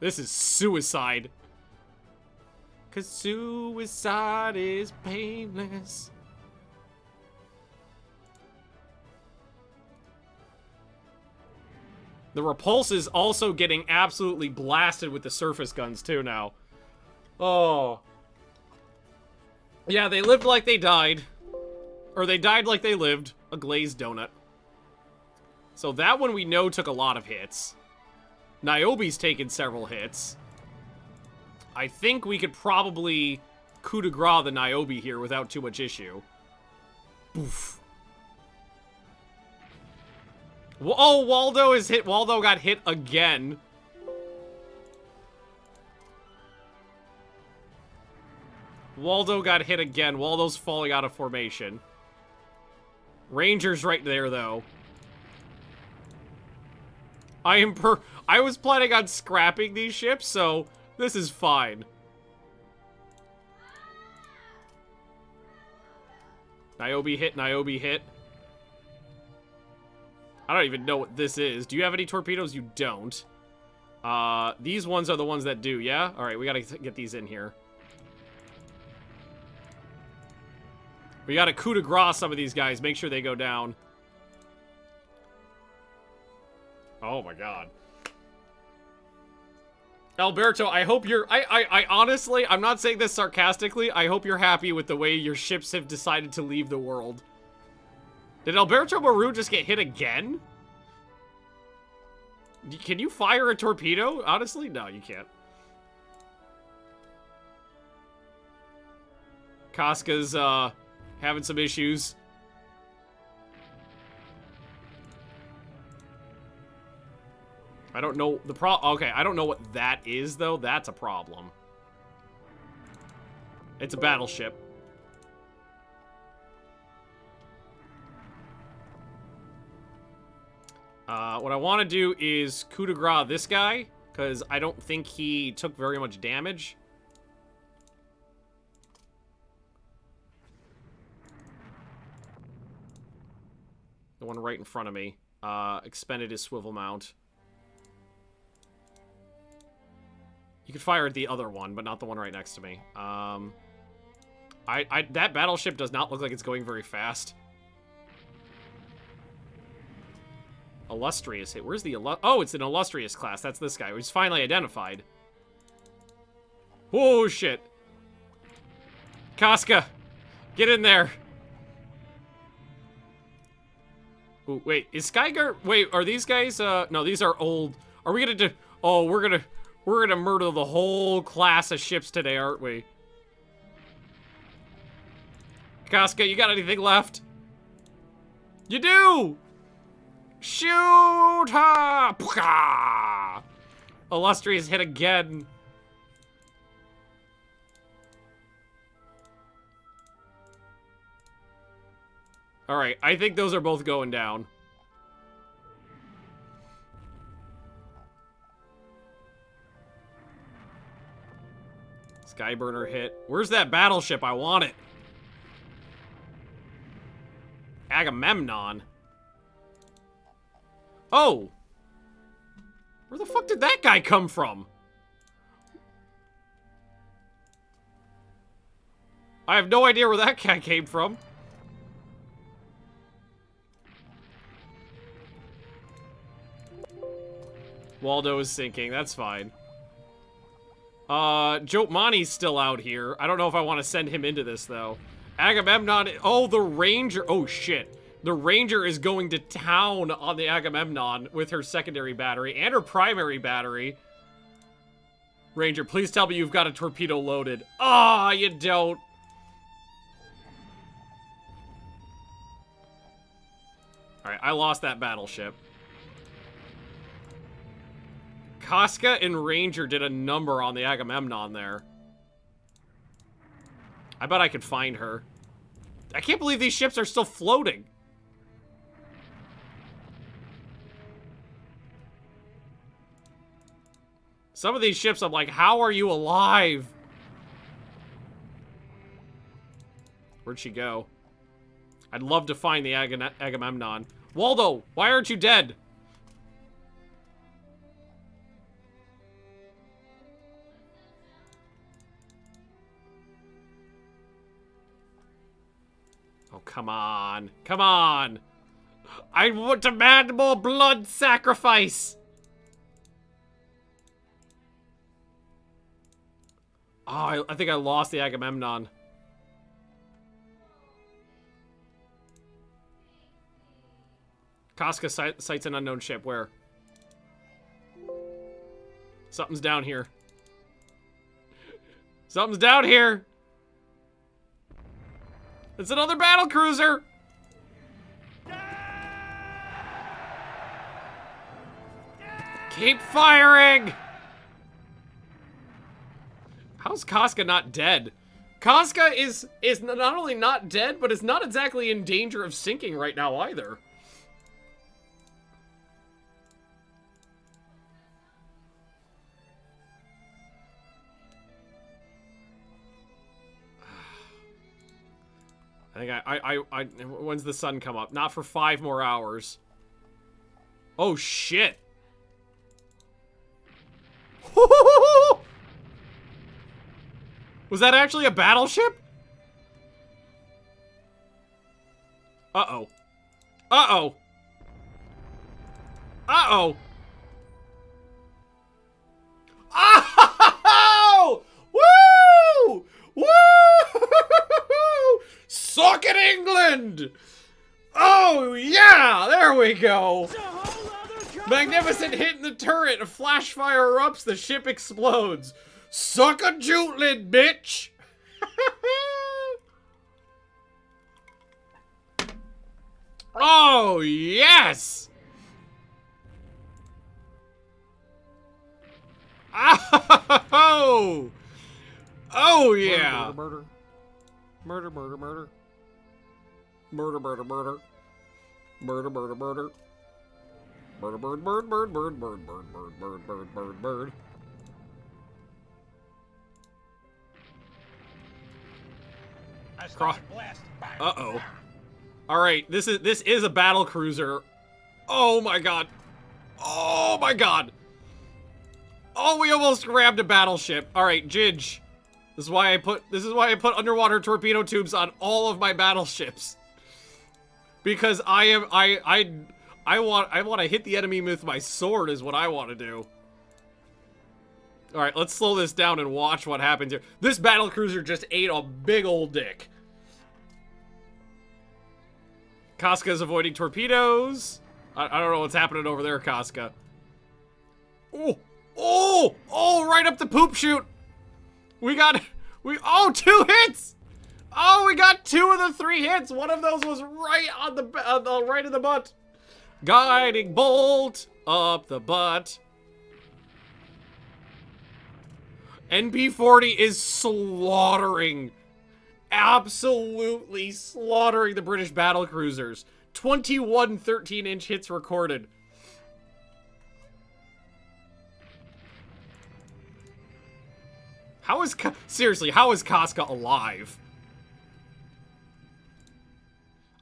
This is suicide. 'Cause suicide is painless. The repulse is also getting absolutely blasted with the surface guns too now. Oh. Yeah, they lived like they died. Or they died like they lived. A glazed donut. So that one we know took a lot of hits. Niobe's taken several hits. I think we could probably coup de grace the Niobe here without too much issue. Oof. Oh, Waldo is hit. Waldo got hit again. Waldo got hit again. Waldo's falling out of formation. Ranger's right there, though. I was planning on scrapping these ships, so this is fine. Niobe hit, Niobe hit. I don't even know what this is. Do you have any torpedoes? You don't. These ones are the ones that do, yeah? Alright, we gotta get these in here. We gotta coup de grace some of these guys. Make sure they go down. Oh my god. Alberto, I hope you're... I honestly, I'm not saying this sarcastically. I hope you're happy with the way your ships have decided to leave the world. Did Alberto Maru just get hit again? Can you fire a torpedo? Honestly, no, you can't. Casca's, having some issues. I don't know the okay, I don't know what that is, though. That's a problem. It's a battleship. What I want to do is coup de grace this guy, because I don't think he took very much damage. The one right in front of me. Expended his swivel mount. You could fire at the other one, but not the one right next to me. That battleship does not look like it's going very fast. Illustrious hit. Where's the oh, it's an illustrious class. That's this guy. He's finally identified. Oh, shit. Casca, get in there. Ooh, wait, is Skyguard... Wait, are these guys, no, these are old. Are we gonna do... Oh, we're gonna murder the whole class of ships today, aren't we? Casca, you got anything left? You do! Shoot her! Pukka! Illustrious hit again. Alright, I think those are both going down. Skyburner hit. Where's that battleship? I want it. Agamemnon. Oh! Where the fuck did that guy come from? I have no idea where that guy came from. Waldo is sinking. That's fine. Jotmani's still out here. I don't know if I want to send him into this, though. Agamemnon... Oh, the Ranger... Oh, shit. The Ranger is going to town on the Agamemnon with her secondary battery and her primary battery. Ranger, please tell me you've got a torpedo loaded. Ah, you don't. Alright, I lost that battleship. Casca and Ranger did a number on the Agamemnon there. I bet I could find her. I can't believe these ships are still floating. Some of these ships, I'm like, how are you alive? Where'd she go? I'd love to find the Agamemnon. Waldo, why aren't you dead? Oh, come on. Come on. I would demand more blood sacrifice. Oh, I think I lost the Agamemnon. Casca sights an unknown ship. Where? Something's down here. Something's down here. It's another battle cruiser. Keep firing. How's Casca not dead? Casca is not only not dead, but is not exactly in danger of sinking right now either. I think when's the sun come up? Not for 5 more hours. Oh, shit. Was that actually a battleship? Uh-oh. Uh-oh. Uh-oh. Oh! Woo! Woo! Suck it, England! Oh, yeah! There we go! Magnificent hit in the turret. A flash fire erupts. The ship explodes. Suck a jute bitch! Oh, yes! Oh! Oh, yeah! Murder. Murder, murder, murder. Murder, murder, murder. Murder, murder, murder. Murder, bird, bird, bird, bird, bird, bird, bird, bird, bird, bird, bird. Uh-oh. Alright, this is a battle cruiser. Oh my god. Oh my god. Oh, we almost grabbed a battleship. Alright, Jidge. This is why I put underwater torpedo tubes on all of my battleships. Because I want to hit the enemy with my sword is what I want to do. Alright, let's slow this down and watch what happens here. This battlecruiser just ate a big old dick. Casca's avoiding torpedoes. I don't know what's happening over there, Casca. Oh! Oh! Oh! Right up the poop chute! Oh, 2 hits! Oh, we got 2 of the 3 hits! One of those was right on the right in the butt. Guiding bolt up the butt. NP-40 is slaughtering. Absolutely slaughtering the British battlecruisers. 21 13-inch hits recorded. Seriously, how is Casca alive?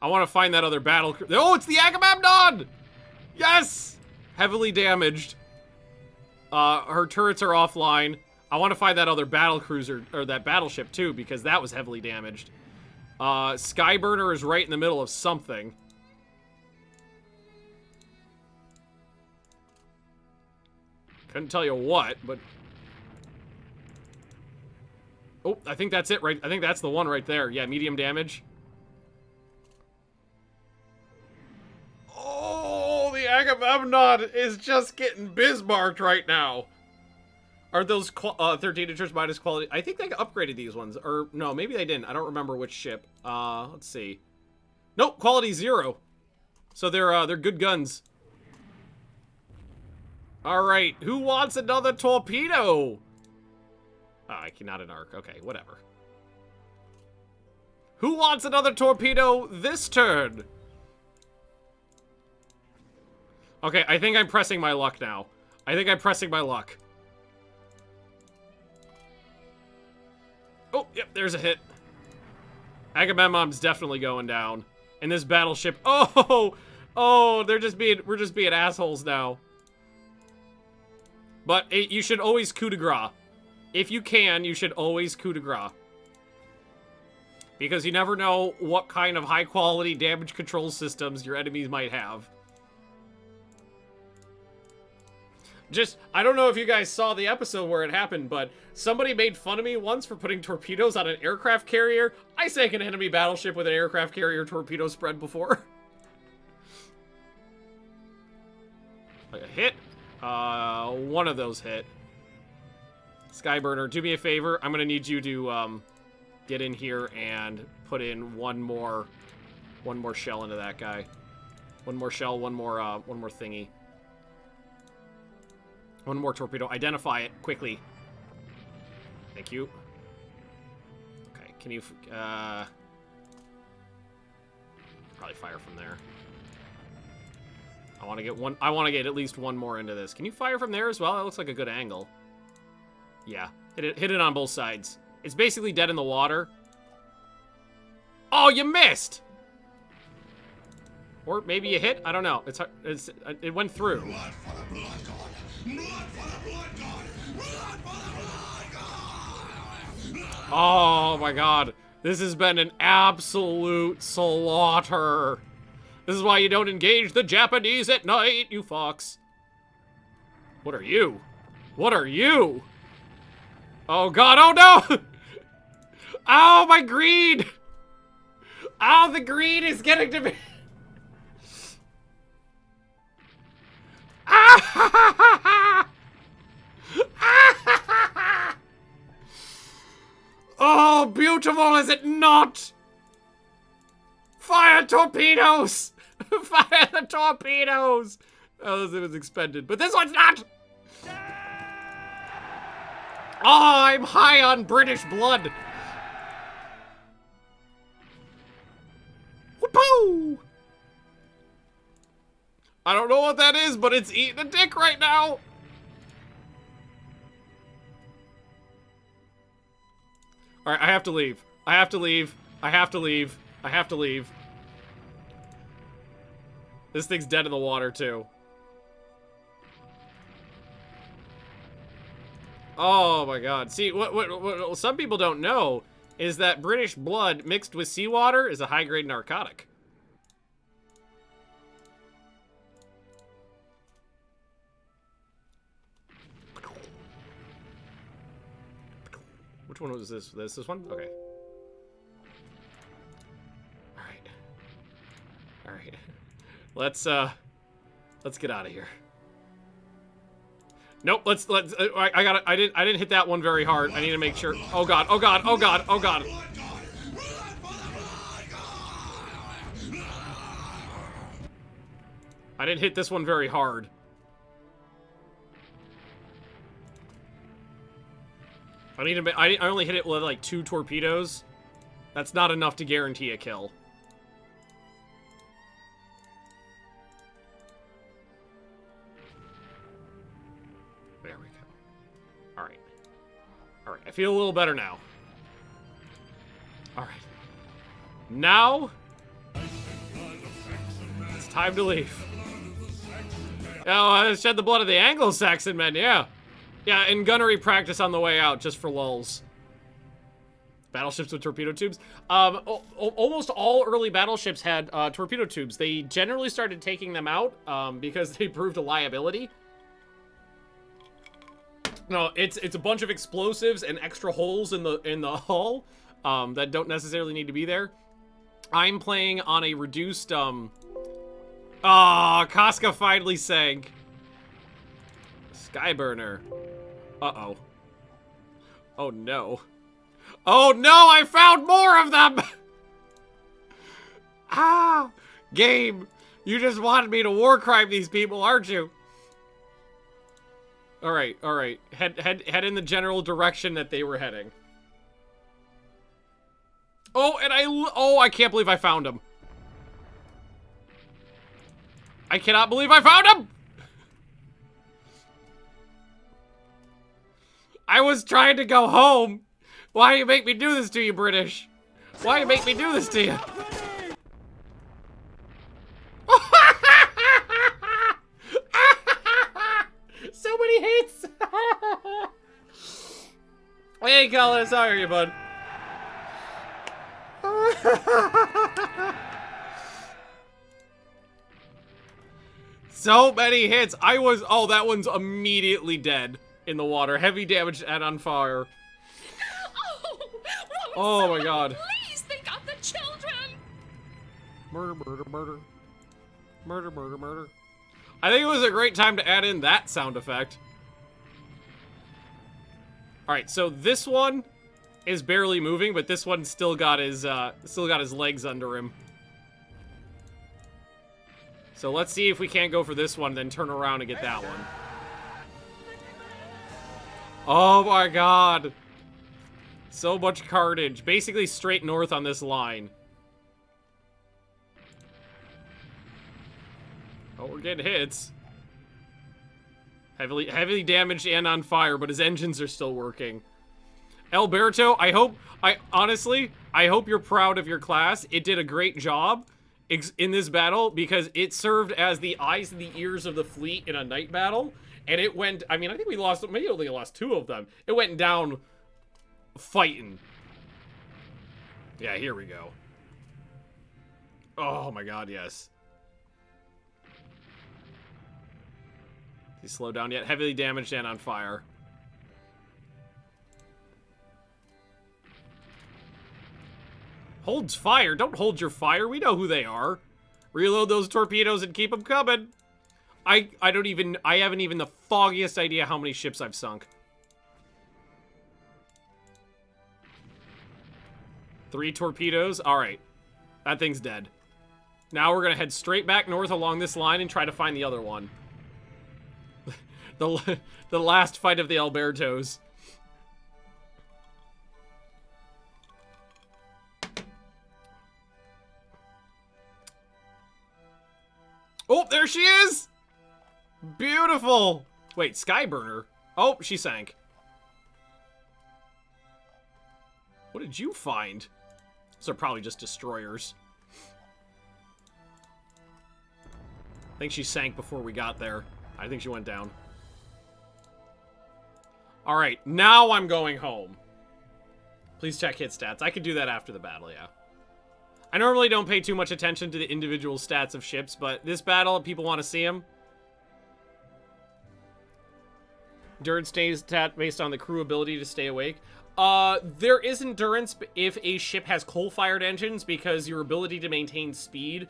I want to find that other battle. Oh, it's the Agamemnon! Yes! Heavily damaged. Her turrets are offline. I want to find that other battle cruiser, or that battleship too, because that was heavily damaged. Skyburner is right in the middle of something. Couldn't tell you what, but... Oh, I think that's it, right? I think that's the one right there. Yeah, medium damage. Oh, the Agamemnon is just getting Bismarcked right now. Are those 13 inches minus quality? I think they upgraded these ones. Or, no, maybe they didn't. I don't remember which ship. Let's see. Nope, quality 0. So they're good guns. Alright, who wants another torpedo? I cannot an arc. Okay, whatever. Who wants another torpedo this turn? Okay, I think I'm pressing my luck now. I think I'm pressing my luck. Oh, yep, there's a hit. Agamemnon's definitely going down. And this battleship... Oh! Oh, we're just being assholes now. But you should always coup de grace. If you can, you should always coup de grace. Because you never know what kind of high-quality damage control systems your enemies might have. I don't know if you guys saw the episode where it happened, but somebody made fun of me once for putting torpedoes on an aircraft carrier. I sank an enemy battleship with an aircraft carrier torpedo spread before. A hit. One of those hit. Skyburner, do me a favor. I'm gonna need you to get in here and put in one more shell into that guy. One more shell, one more thingy. One more torpedo. Identify it quickly. Thank you. Okay, can you probably fire from there. I want to get at least one more into this. Can you fire from there as well? That looks like a good angle. Yeah, hit it on both sides. It's basically dead in the water. Oh, you missed! Or maybe you hit? I don't know. It went through. Blood for the blood god! Blood for the blood god! Blood for the blood god! Oh my god. This has been an absolute slaughter. This is why you don't engage the Japanese at night, you fox. What are you? What are you? Oh god, oh no! Oh, my greed! Oh, the greed is getting to me! beautiful, is it not? Fire torpedoes! Fire the torpedoes! Oh, it was expended, but this one's not! Oh, I'm high on British blood! Whoopoo! I don't know what that is, but it's eating a dick right now! Alright, I have to leave. I have to leave. I have to leave. I have to leave. This thing's dead in the water, too. Oh my god. See, what some people don't know is that British blood mixed with seawater is a high-grade narcotic. Which one was this? This one? Okay. Alright. Alright. Let's get out of here. Nope, I didn't hit that one very hard. I need to make sure. Oh god, oh god, oh god, oh god. I didn't hit this one very hard. I only hit it with like 2 torpedoes. That's not enough to guarantee a kill. There we go. Alright. Alright, I feel a little better now. Alright. Now, it's time to leave. Oh, I shed the blood of the Anglo-Saxon men, yeah. Yeah, and gunnery practice on the way out, just for lulz. Battleships with torpedo tubes. Almost all early battleships had torpedo tubes. They generally started taking them out because they proved a liability. No, it's a bunch of explosives and extra holes in the hull that don't necessarily need to be there. I'm playing on a reduced Casca finally sank. Skyburner. Uh-oh. Oh no. Oh no, I found more of them! Ah! Game, you just wanted me to war crime these people, aren't you? Alright, alright. Head in the general direction that they were heading. Oh, and I can't believe I found him. I cannot believe I found him! I was trying to go home. Why do you make me do this to you, British? Why do you make me do this to you? So many hits. Hey, Colin, how are you, bud? So many hits. Oh, that one's immediately dead in the water. Heavy damage and on fire. Oh my god. Please think of the children. Murder, murder, murder. Murder, murder, murder. I think it was a great time to add in that sound effect. Alright, so this one is barely moving, but this one still got his legs under him. So let's see if we can't go for this one, then turn around and get that one. Oh my god. So much carnage. Basically straight north on this line. Oh, we're getting hits. Heavily damaged and on fire, but his engines are still working. Alberto, honestly, I hope you're proud of your class. It did a great job in this battle because it served as the eyes and the ears of the fleet in a night battle. And it went, I mean, I think we lost, maybe only lost 2 of them. It went down fighting. Yeah, here we go. Oh my god, yes. He slowed down yet? Heavily damaged and on fire. Holds fire. Don't hold your fire. We know who they are. Reload those torpedoes and keep them coming. I haven't even the foggiest idea how many ships I've sunk. 3 torpedoes. All right. That thing's dead. Now we're going to head straight back north along this line and try to find the other one. the last fight of the Albertos. Oh, there she is! Beautiful! Wait, Skyburner? Oh, she sank. What did you find? Those are probably just destroyers. I think she sank before we got there. I think she went down. Alright, now I'm going home. Please check hit stats. I could do that after the battle, yeah. I normally don't pay too much attention to the individual stats of ships, but this battle, people want to see them. Endurance stays stat based on the crew ability to stay awake. There is endurance if a ship has coal-fired engines, because your ability to maintain speed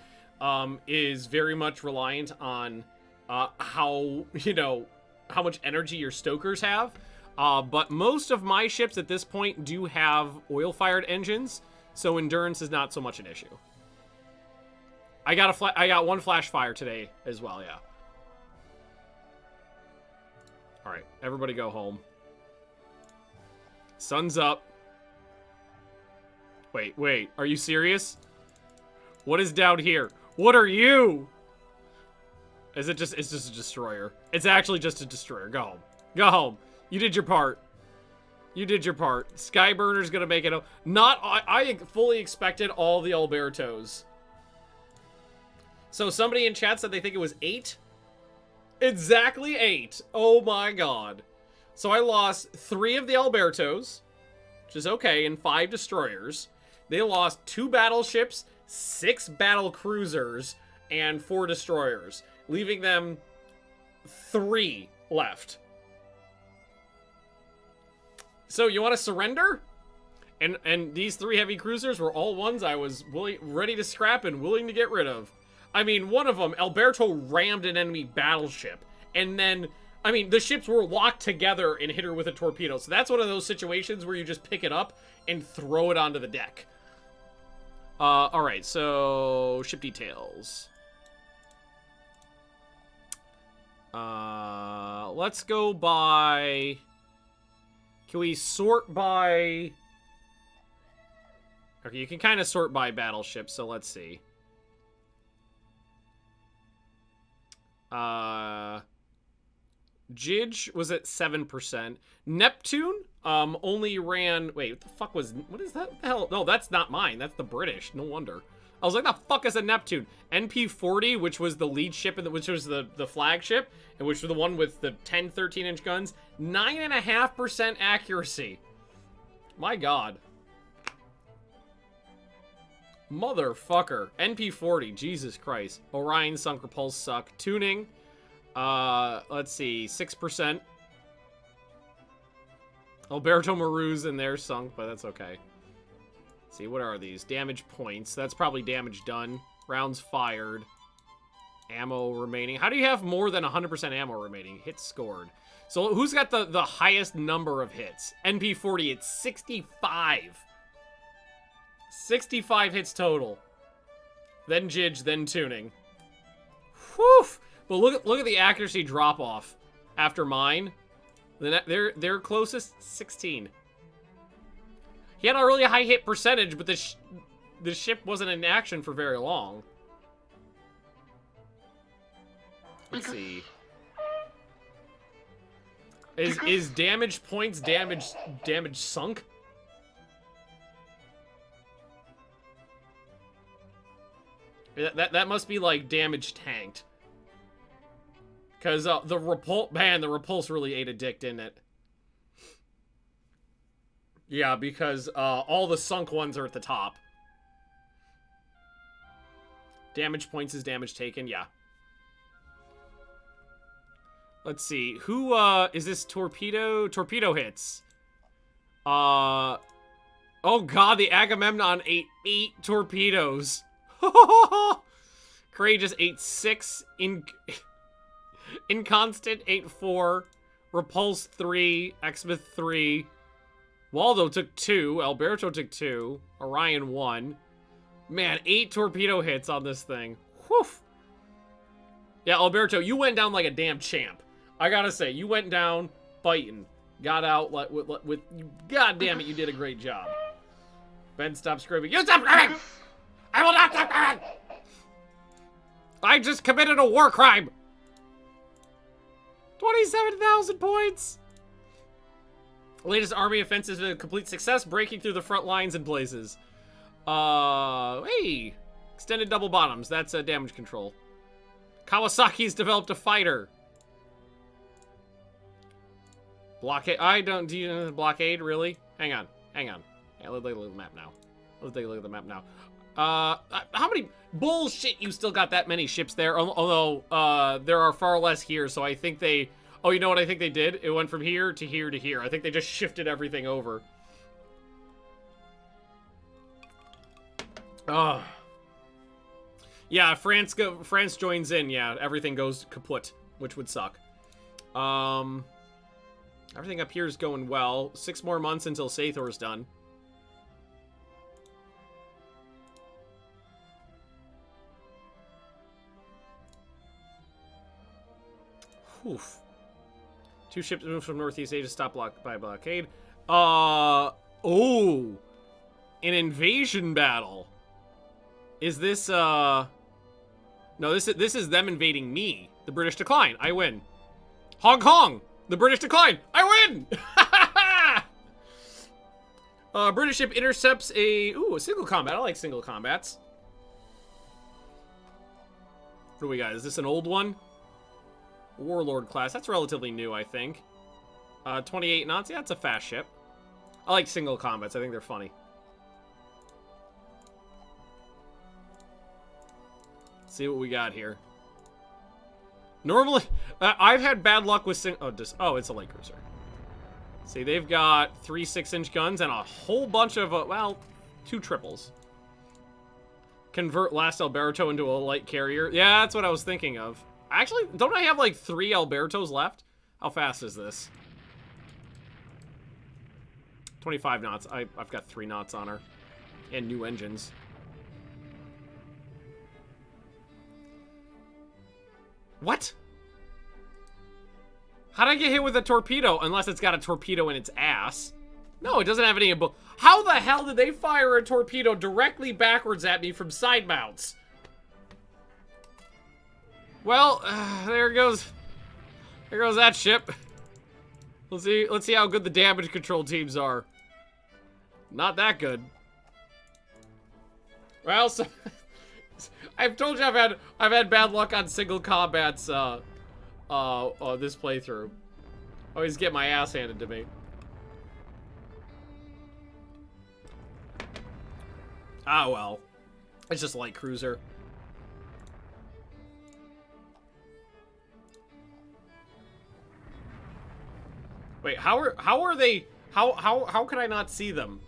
is very much reliant on how much energy your stokers have. But most of my ships at this point do have oil-fired engines, so endurance is not so much an issue. I got one flash fire today as well, yeah. All right, everybody go home. Sun's up. Wait, are you serious? What is down here? What are you? It's just a destroyer. It's actually just a destroyer. Go home. Go home. You did your part. You did your part. Skyburner's gonna make it. I fully expected all the Albertos. So somebody in chat said they think it was 8. Exactly 8. Oh my god. So I lost 3 of the Albertos, which is okay, and 5 destroyers. They lost 2 battleships, 6 battle cruisers, and 4 destroyers, leaving them 3 left. So you want to surrender? And these 3 heavy cruisers were all ones I was ready to scrap and willing to get rid of. I mean, one of them, Alberto rammed an enemy battleship, and then, I mean, the ships were locked together and hit her with a torpedo. So that's one of those situations where you just pick it up and throw it onto the deck. Alright, so ship details. Let's go by... Can we sort by... Okay, you can kind of sort by battleship, so let's see. Jidge was at 7%. Neptune, only ran... Wait, what the fuck was... What is that? The hell? No, that's not mine. That's the British. No wonder. I was like, the fuck is a Neptune? NP-40, which was the lead ship, which was the flagship, and which was the one with the 10, 13-inch guns, 9.5% accuracy. My god. Motherfucker. NP-40, Jesus Christ. Orion sunk, repulse suck. Tuning, let's see, 6%. Alberto Maru's in there sunk, but that's okay. Let's see, what are these? Damage points. That's probably damage done. Rounds fired. Ammo remaining. How do you have more than 100% ammo remaining? Hits scored. So who's got the highest number of hits? NP-40, it's 65. 65 hits total. Then Jidge, then tuning. Whew! But look at the accuracy drop off after mine. Their closest 16. He had a really high hit percentage, but the ship wasn't in action for very long. Let's see. Is damage points damage sunk? That must be like damage tanked. Because the repulse really ate a dick, didn't it? Yeah, because all the sunk ones are at the top. Damage points is damage taken, yeah. Let's see. Who is this torpedo? Torpedo hits. Oh god, the Agamemnon ate 8 torpedoes. Courageous ate 6. Inconstant ate 4. Repulse 3. Exmouth 3. Waldo took 2. Alberto took 2. Orion 1. Man, 8 torpedo hits on this thing. Whew. Yeah, Alberto, you went down like a damn champ. I gotta say, you went down fighting. Got out with God damn it, you did a great job. Ben, stop screaming. You stop screaming! I will not stop screaming! I just committed a war crime! 27,000 points! Latest army offensive is a complete success, breaking through the front lines in places. Hey! Extended double bottoms. That's damage control. Kawasaki's developed a fighter. Blockade. Do you know the blockade, really? Hang on. Yeah, let's take a look at the map now. How many... Bullshit, you still got that many ships there. Although, there are far less here, so I think they... Oh, you know what I think they did? It went from here to here to here. I think they just shifted everything over. Yeah, France joins in. Yeah, everything goes kaput, which would suck. Everything up here is going well. 6 more months until Sathor's done. Oof. 2 ships moved from Northeast Asia, stop by blockade. Oh, an invasion battle. Is this no, this is them invading me. The British decline. I win. Hong Kong. The British decline. I win. British ship intercepts a single combat. I like single combats. What do we got? Is this an old one? Warlord class. That's relatively new, I think. 28 knots. Yeah, it's a fast ship. I like single combats. I think they're funny. Let's see what we got here. Normally, I've had bad luck with oh, it's a light cruiser. See, they've got 3 6-inch guns and a whole bunch of, well, 2 triples. Convert last Alberto into a light carrier. Yeah, that's what I was thinking of. Actually, don't I have like 3 Albertos left? How fast is this? 25 knots. I've got 3 knots on her. And new engines. What? How'd I get hit with a torpedo? Unless it's got a torpedo in its ass. No, it doesn't have any... How the hell did they fire a torpedo directly backwards at me from side mounts? Well, there goes that ship. Let's see how good the damage control teams are. Not that good. Well, so I've told you I've had bad luck on single combats this playthrough. Always get my ass handed to me. Ah well. It's just a light cruiser. Wait, how are they? How can I not see them?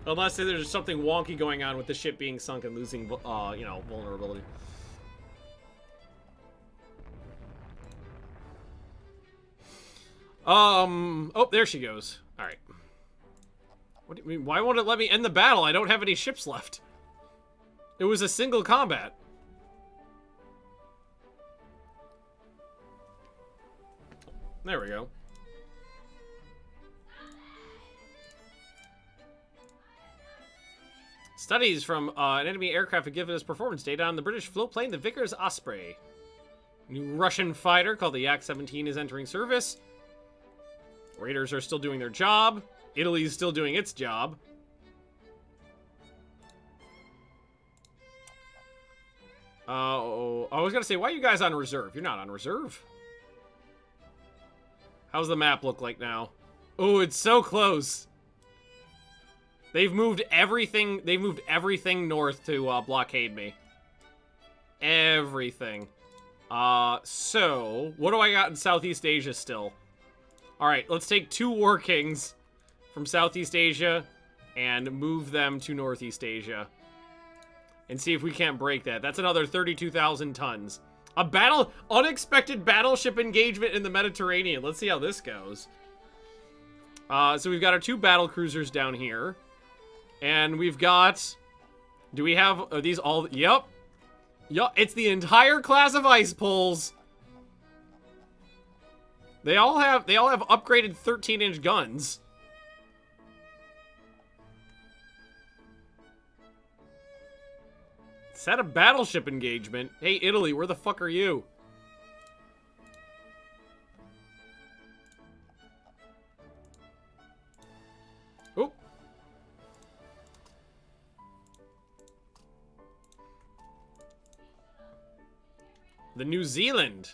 Unless there's something wonky going on with the ship being sunk and losing, you know, vulnerability. Oh, there she goes. All right. What do you mean? Why won't it let me end the battle? I don't have any ships left. It was a single combat. There we go. Studies from an enemy aircraft have given us performance data on the British float plane, the Vickers Osprey. New Russian fighter called the Yak-17 is entering service. Raiders are still doing their job. Italy's still doing its job. I was gonna say, why are you guys on reserve? You're not on reserve. How's the map look like now? Oh, it's so close. They've moved everything. They've moved everything north to blockade me. Everything. So what do I got in Southeast Asia still? All right, let's take 2 War Kings from Southeast Asia and move them to Northeast Asia and see if we can't break that. That's another 32,000 tons. Unexpected battleship engagement in the Mediterranean. Let's see how this goes. So we've got our 2 battle cruisers down here. And we've got... Do we have... Are these all... Yep. Yup, it's the entire class of ice poles. They all have upgraded 13-inch guns. Set a battleship engagement. Hey, Italy, where the fuck are you? Oop. The New Zealand.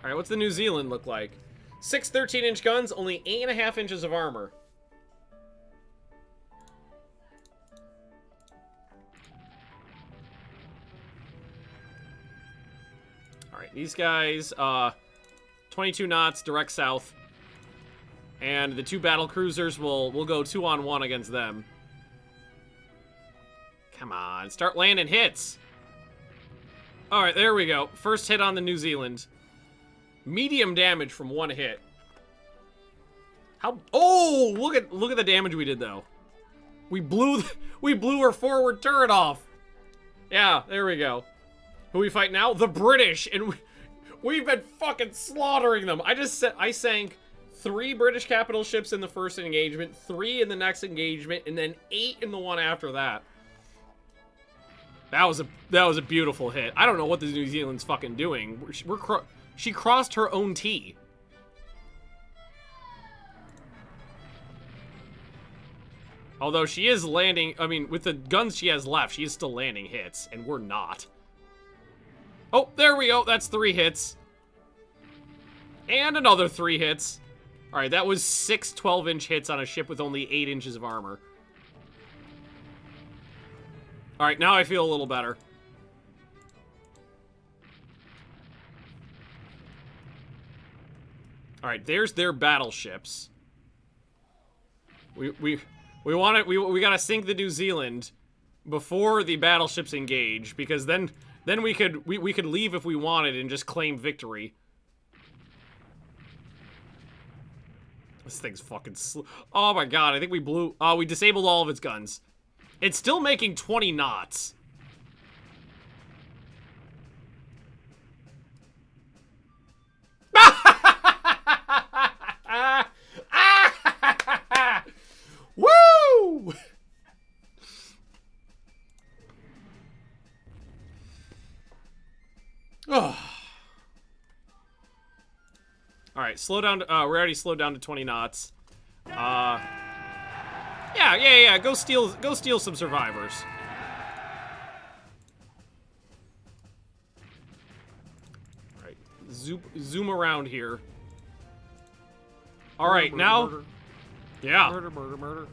Alright, what's the New Zealand look like? 6 13-inch guns, only 8.5 inches of armor. Alright, these guys, 22 knots, direct south. And the 2 battle cruisers will go 2-on-1 against them. Come on, start landing hits. Alright, there we go. First hit on the New Zealand. Medium damage from 1 hit. How? Oh, look at the damage we did though. We blew her forward turret off. Yeah, there we go. Who we fight now? The British, and we've been fucking slaughtering them. I sank 3 British capital ships in the first engagement, 3 in the next engagement, and then 8 in the one after that. That was a beautiful hit. I don't know what the New Zealand's fucking doing. She crossed her own T. Although she is landing, I mean, with the guns she has left, she is still landing hits, and we're not. Oh, there we go. That's 3 hits. And another 3 hits. Alright, that was 6 12-inch hits on a ship with only 8 inches of armor. Alright, now I feel a little better. Alright, there's their battleships. We gotta sink the New Zealand before the battleships engage, because then we could leave if we wanted and just claim victory. This thing's fucking oh my god, I think we disabled all of its guns. It's still making 20 knots. Woo! Oh. All right, slow down. We're already slowed down to 20 knots. Yeah. Go steal some survivors. All right, zoom around here. All right, now. Murder. Yeah. Murder.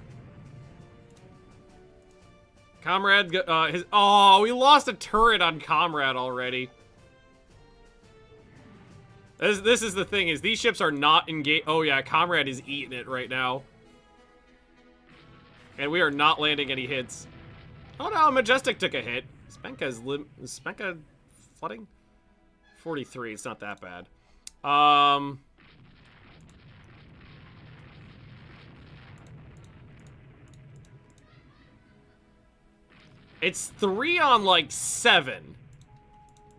Comrade, we lost a turret on Comrade already. This is the thing, is these ships are not engaged. Oh yeah, Comrade is eating it right now. And we are not landing any hits. Oh no, Majestic took a hit. Is Spenka flooding? 43, it's not that bad. It's 3 on like 7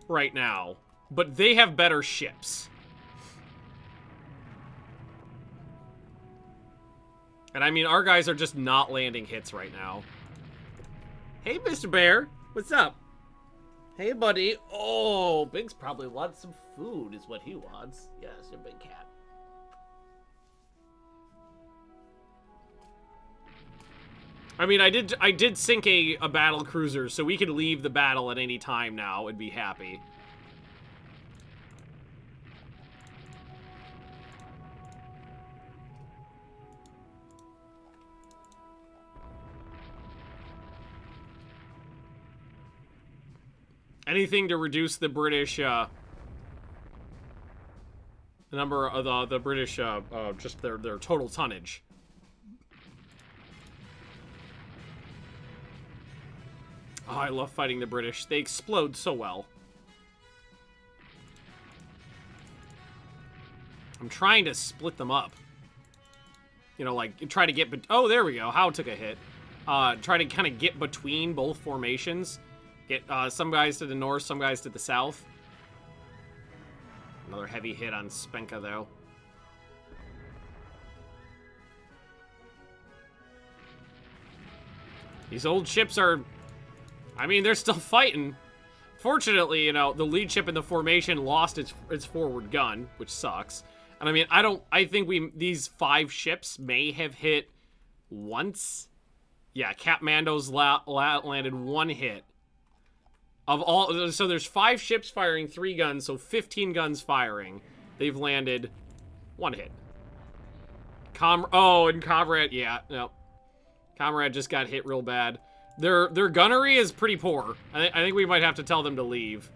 right now, but they have better ships. And I mean, our guys are just not landing hits right now. Hey, Mr. Bear, what's up? Hey, buddy. Oh, Biggs probably wants some food is what he wants. Yes, your big cat. I mean, I did sink a battle cruiser, so we could leave the battle at any time now and be happy. Anything to reduce the British, the number of the British, just their total tonnage. Oh, I love fighting the British. They explode so well. I'm trying to split them up. you know, like, try to get... Oh, there we go. Howe took a hit. Try to kind of get between both formations. Get some guys to the north, some guys to the south. Another heavy hit on Spenka, though. These old ships are... I mean, they're still fighting. Fortunately, you know, the lead ship in the formation lost its forward gun, which sucks. And I mean, I think these 5 ships may have hit once. Yeah, Capmando's landed 1 hit. Of all, so there's 5 ships firing 3 guns, so 15 guns firing. They've landed 1 hit. And Comrade, yeah, no. Comrade just got hit real bad. Their gunnery is pretty poor. I think we might have to tell them to leave.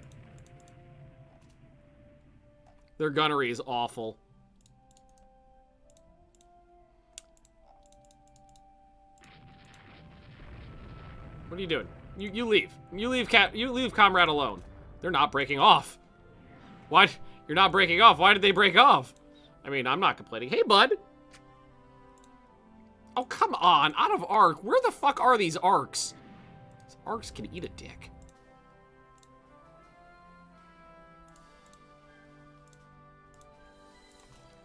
Their gunnery is awful. What are you doing? You leave. You leave Comrade alone. They're not breaking off. What? You're not breaking off. Why did they break off? I mean, I'm not complaining. Hey, bud. Oh, come on. Out of arc. Where the fuck are these arcs? These arcs can eat a dick.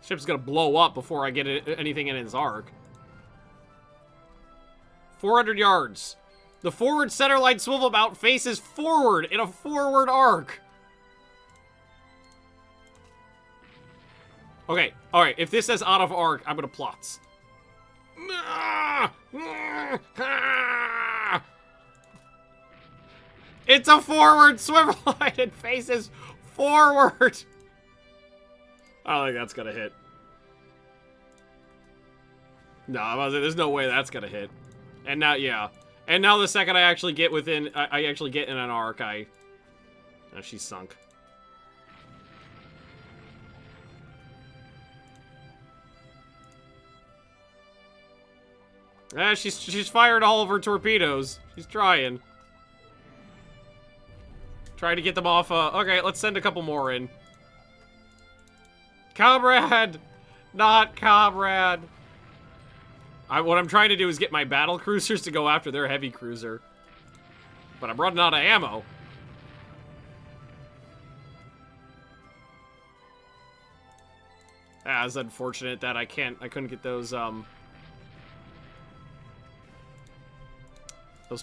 Ship's gonna blow up before I get anything in his arc. 400 yards. The forward centerline swivel mount faces forward in a forward arc. Okay, alright. If this says out of arc, I'm gonna plots. It's a forward swivel line. It faces forward. I don't think that's gonna hit. No, there's no way that's gonna hit. And now, yeah. And now the second I actually get within, I actually get in an arc, oh, she's sunk. She's fired all of her torpedoes. She's trying. Trying to get them off, okay, let's send a couple more in. Comrade! Not Comrade! What I'm trying to do is get my battle cruisers to go after their heavy cruiser. But I'm running out of ammo. It's unfortunate that I couldn't get those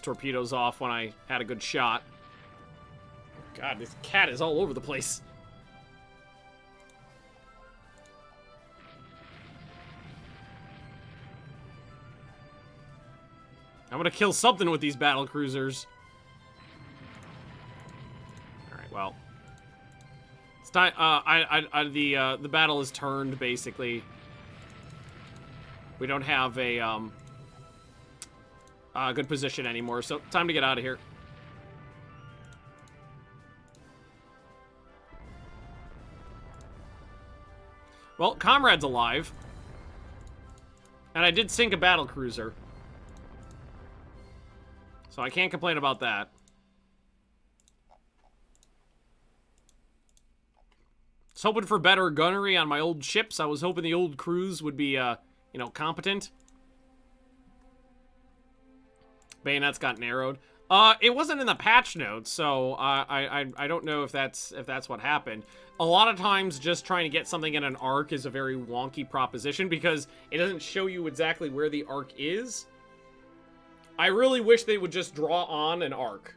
torpedoes off when I had a good shot. God, this cat is all over the place. I'm gonna kill something with these battle cruisers. Alright, well. It's time, the battle is turned, basically. We don't have a good position anymore, so time to get out of here. Well, Comrade's alive. And I did sink a battle cruiser. So I can't complain about that. I was hoping for better gunnery on my old ships. I was hoping the old crews would be, you know, competent. Bayonets got narrowed. It wasn't in the patch notes, so I don't know if that's what happened. A lot of times, just trying to get something in an arc is a very wonky proposition because it doesn't show you exactly where the arc is. I really wish they would just draw on an arc.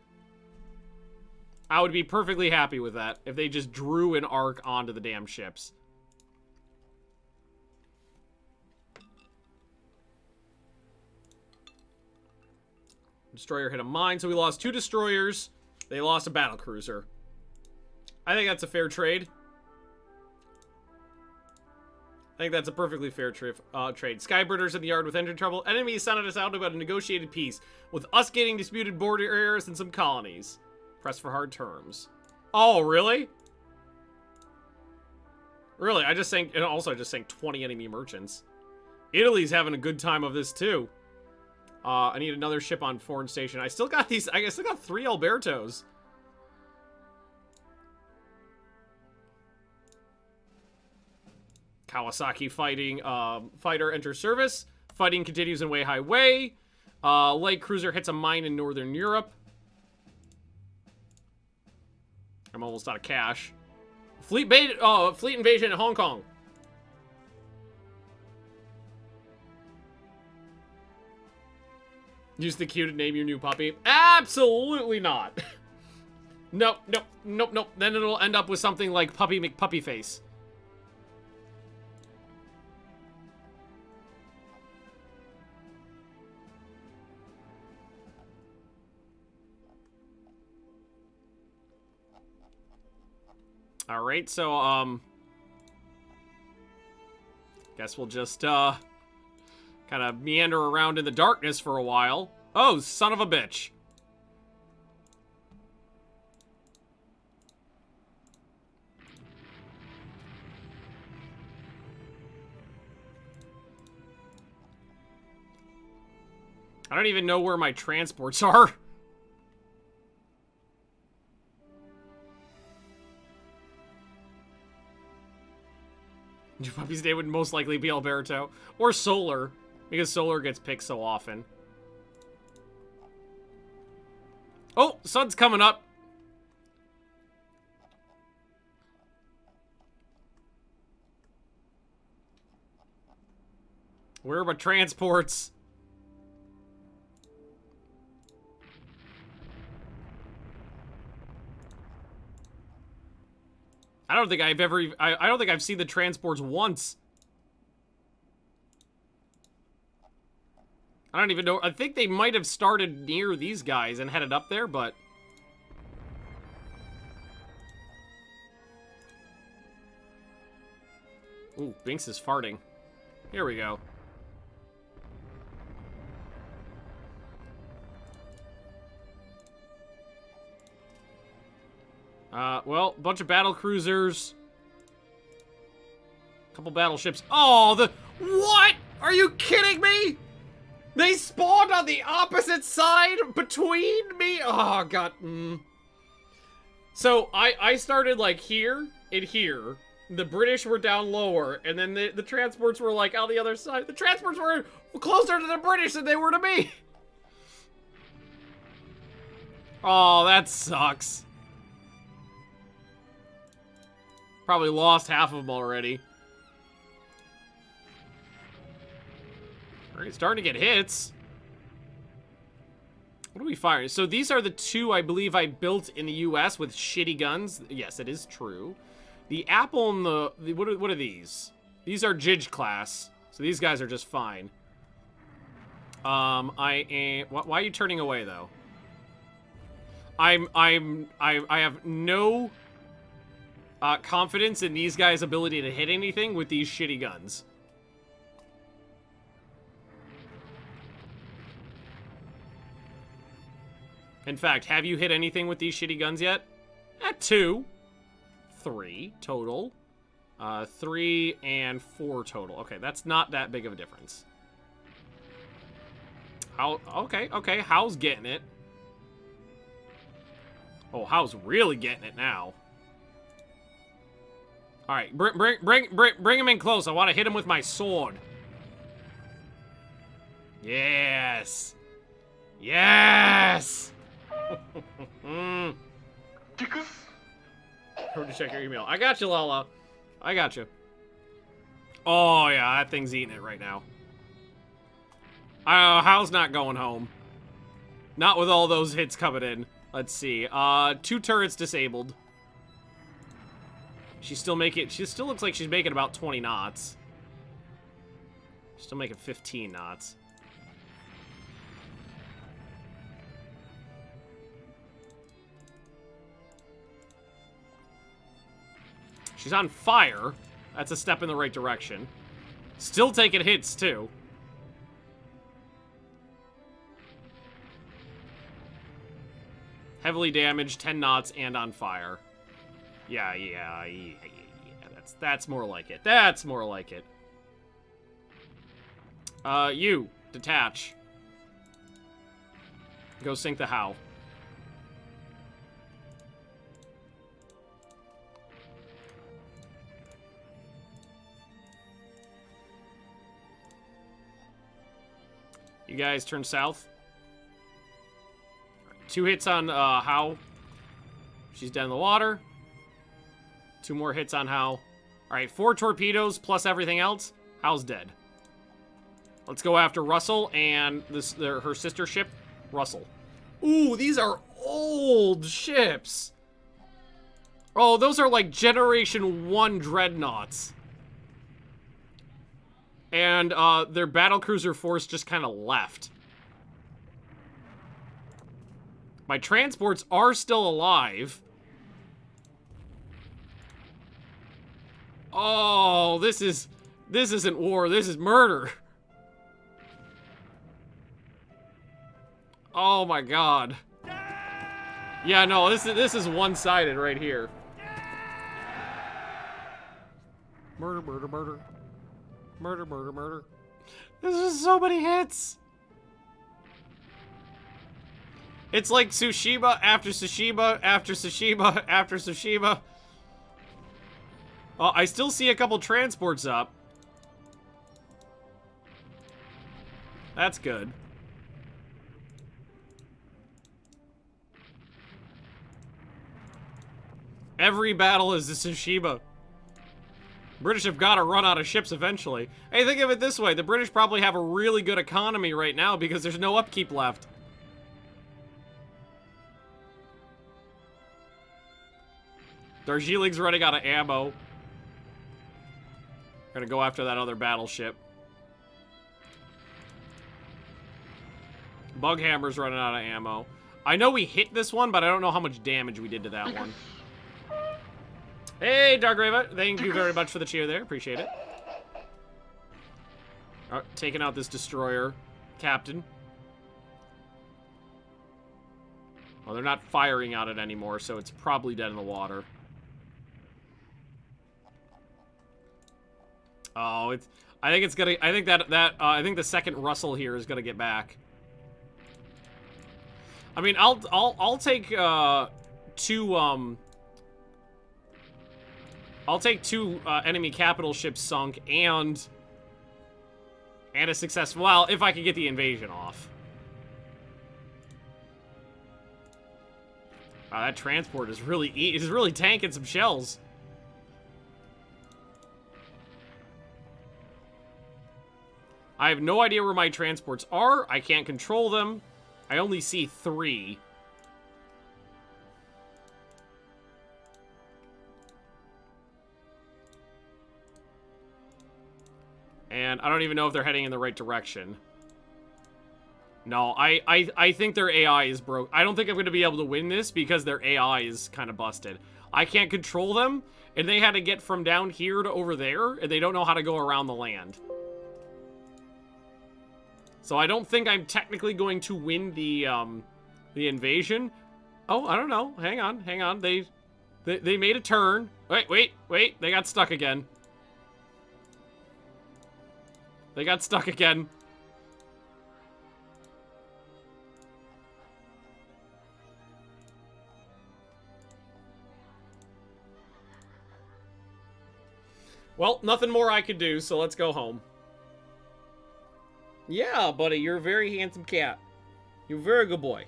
I would be perfectly happy with that if they just drew an arc onto the damn ships. Destroyer hit a mine, so we lost 2 destroyers. They lost a battlecruiser. I think that's a fair trade. I think that's a perfectly fair trade. Skybirders in the yard with engine trouble. Enemies sounded us out about a negotiated peace, with us getting disputed border areas and some colonies. Press for hard terms. Oh, really? Really? I just sank, and also I just sank 20 enemy merchants. Italy's having a good time of this too. I need another ship on foreign station. I still got these. I still got 3 Albertos. Kawasaki fighting fighter enters service. Fighting continues in Weihai Wei. Light cruiser hits a mine in Northern Europe. I'm almost out of cash. Fleet invasion in Hong Kong. Use the Q to name your new puppy. Absolutely not. Nope, nope, nope, nope. Then it'll end up with something like Puppy McPuppyface. All right, so guess we'll just kind of meander around in the darkness for a while. Oh, son of a bitch. I don't even know where my transports are. New Puppy's Day would most likely be Alberto. Or Solar, because Solar gets picked so often. Oh, sun's coming up. Where are my transports? I don't think I've ever... I don't think I've seen the transports once. I don't even know. I think they might have started near these guys and headed up there, but... Ooh, Binks is farting. Here we go. Well, a bunch of battle cruisers. Couple battleships. Oh, what? Are you kidding me? They spawned on the opposite side between me? Oh, God. So, I started, like, here and here. The British were down lower, and then the transports were, like, on the other side. The transports were closer to the British than they were to me. Oh, that sucks. Probably lost half of them already. Alright, starting to get hits. What are we firing? So these are the two I believe I built in the US with shitty guns. Yes, it is true. The Apple and the what are these? These are Jidge class. So these guys are just fine. Why are you turning away though? I have no confidence in these guys' ability to hit anything with these shitty guns. In fact, have you hit anything with these shitty guns yet? 2. 3 total. 3 and 4 total. Okay, that's not that big of a difference. Okay, How's getting it. Oh, How's really getting it now. All right, bring him in close. I want to hit him with my sword. Yes. Yes. Remember to check your email. I got you, Lala. I got you. Oh yeah, that thing's eating it right now. How's not going home? Not with all those hits coming in. Let's see. 2 turrets disabled. She still looks like she's making about 20 knots. Still making 15 knots. She's on fire. That's a step in the right direction. Still taking hits, too. Heavily damaged, 10 knots, and on fire. Yeah. That's more like it. That's more like it. You, detach. Go sink the How. You guys turn south. 2 hits on Howe. She's dead in the water. 2 more hits on Howe. All right, 4 torpedoes plus everything else. Howe's dead. Let's go after Russell and her sister ship, Russell. Ooh, these are old ships. Oh, those are like Generation 1 dreadnoughts. And their battlecruiser force just kind of left. My transports are still alive. Oh, this isn't war, this is murder. Oh my god. Yeah, no, this is one-sided right here. Murder, murder, murder. Murder, murder, murder. There's just so many hits. It's like Tsushima after Tsushima after Tsushima after Tsushima. Oh, I still see a couple transports up. That's good. Every battle is a Tsushima. British have got to run out of ships eventually. Hey, think of it this way. The British probably have a really good economy right now because there's no upkeep left. Darjeeling's running out of ammo. Gonna go after that other battleship. Bughammer's running out of ammo. I know we hit this one, but I don't know how much damage we did to that one. Hey, Darkrava, thank you very much for the cheer there. Appreciate it. All right, taking out this destroyer, Captain. Well, they're not firing at it anymore, so it's probably dead in the water. Oh, it's. I think it's gonna. I think I think the second Russell here is gonna get back. I mean, I'll take 2. I'll take 2 enemy capital ships sunk and a successful. Well, if I can get the invasion off. Wow, that transport is really tanking some shells. I have no idea where my transports are. I can't control them. I only see 3. And I don't even know if they're heading in the right direction. No, I think their AI is broke. I don't think I'm going to be able to win this because their AI is kind of busted. I can't control them, and they had to get from down here to over there, and they don't know how to go around the land. So I don't think I'm technically going to win the invasion. Oh, I don't know. Hang on. They made a turn. Wait. They got stuck again. They got stuck again. Well, nothing more I could do, so let's go home. Yeah, buddy, you're a very handsome cat. You're a very good boy.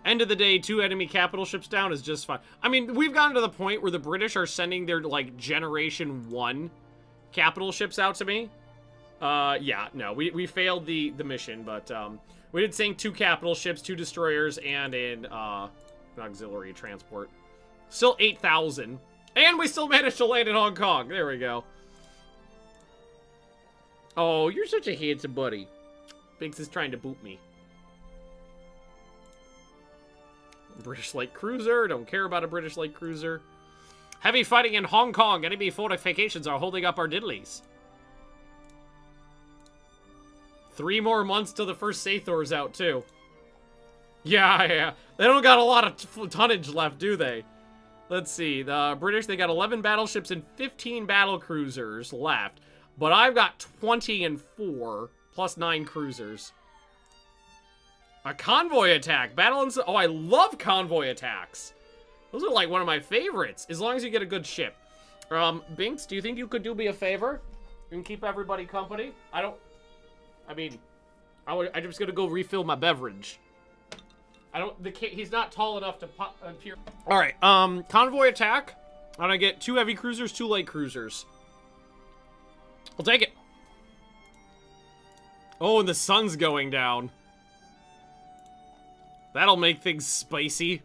End of the day, 2 enemy capital ships down is just fine. I mean, we've gotten to the point where the British are sending their, like, Generation 1 capital ships out to me. Yeah, no, we failed the mission, but, we did sink 2 capital ships, 2 destroyers, and an auxiliary transport. Still 8,000. And we still managed to land in Hong Kong. There we go. Oh, you're such a handsome buddy. Binks is trying to boot me. British light cruiser. Don't care about a British light cruiser. Heavy fighting in Hong Kong. Enemy fortifications are holding up our diddlies. 3 more months till the first Sathor's out, too. Yeah. They don't got a lot of tonnage left, do they? Let's see. The British, they got 11 battleships and 15 battle cruisers left. But I've got 20 and 4, plus 9 cruisers. A convoy attack. Oh, I love convoy attacks. Those are like one of my favorites, as long as you get a good ship. Binks, do you think you could do me a favor and keep everybody company? I I mean, I'm just gonna go refill my beverage. He's not tall enough to appear. All right, convoy attack. I'm gonna get 2 heavy cruisers, 2 light cruisers. I'll take it. Oh, and the sun's going down. That'll make things spicy.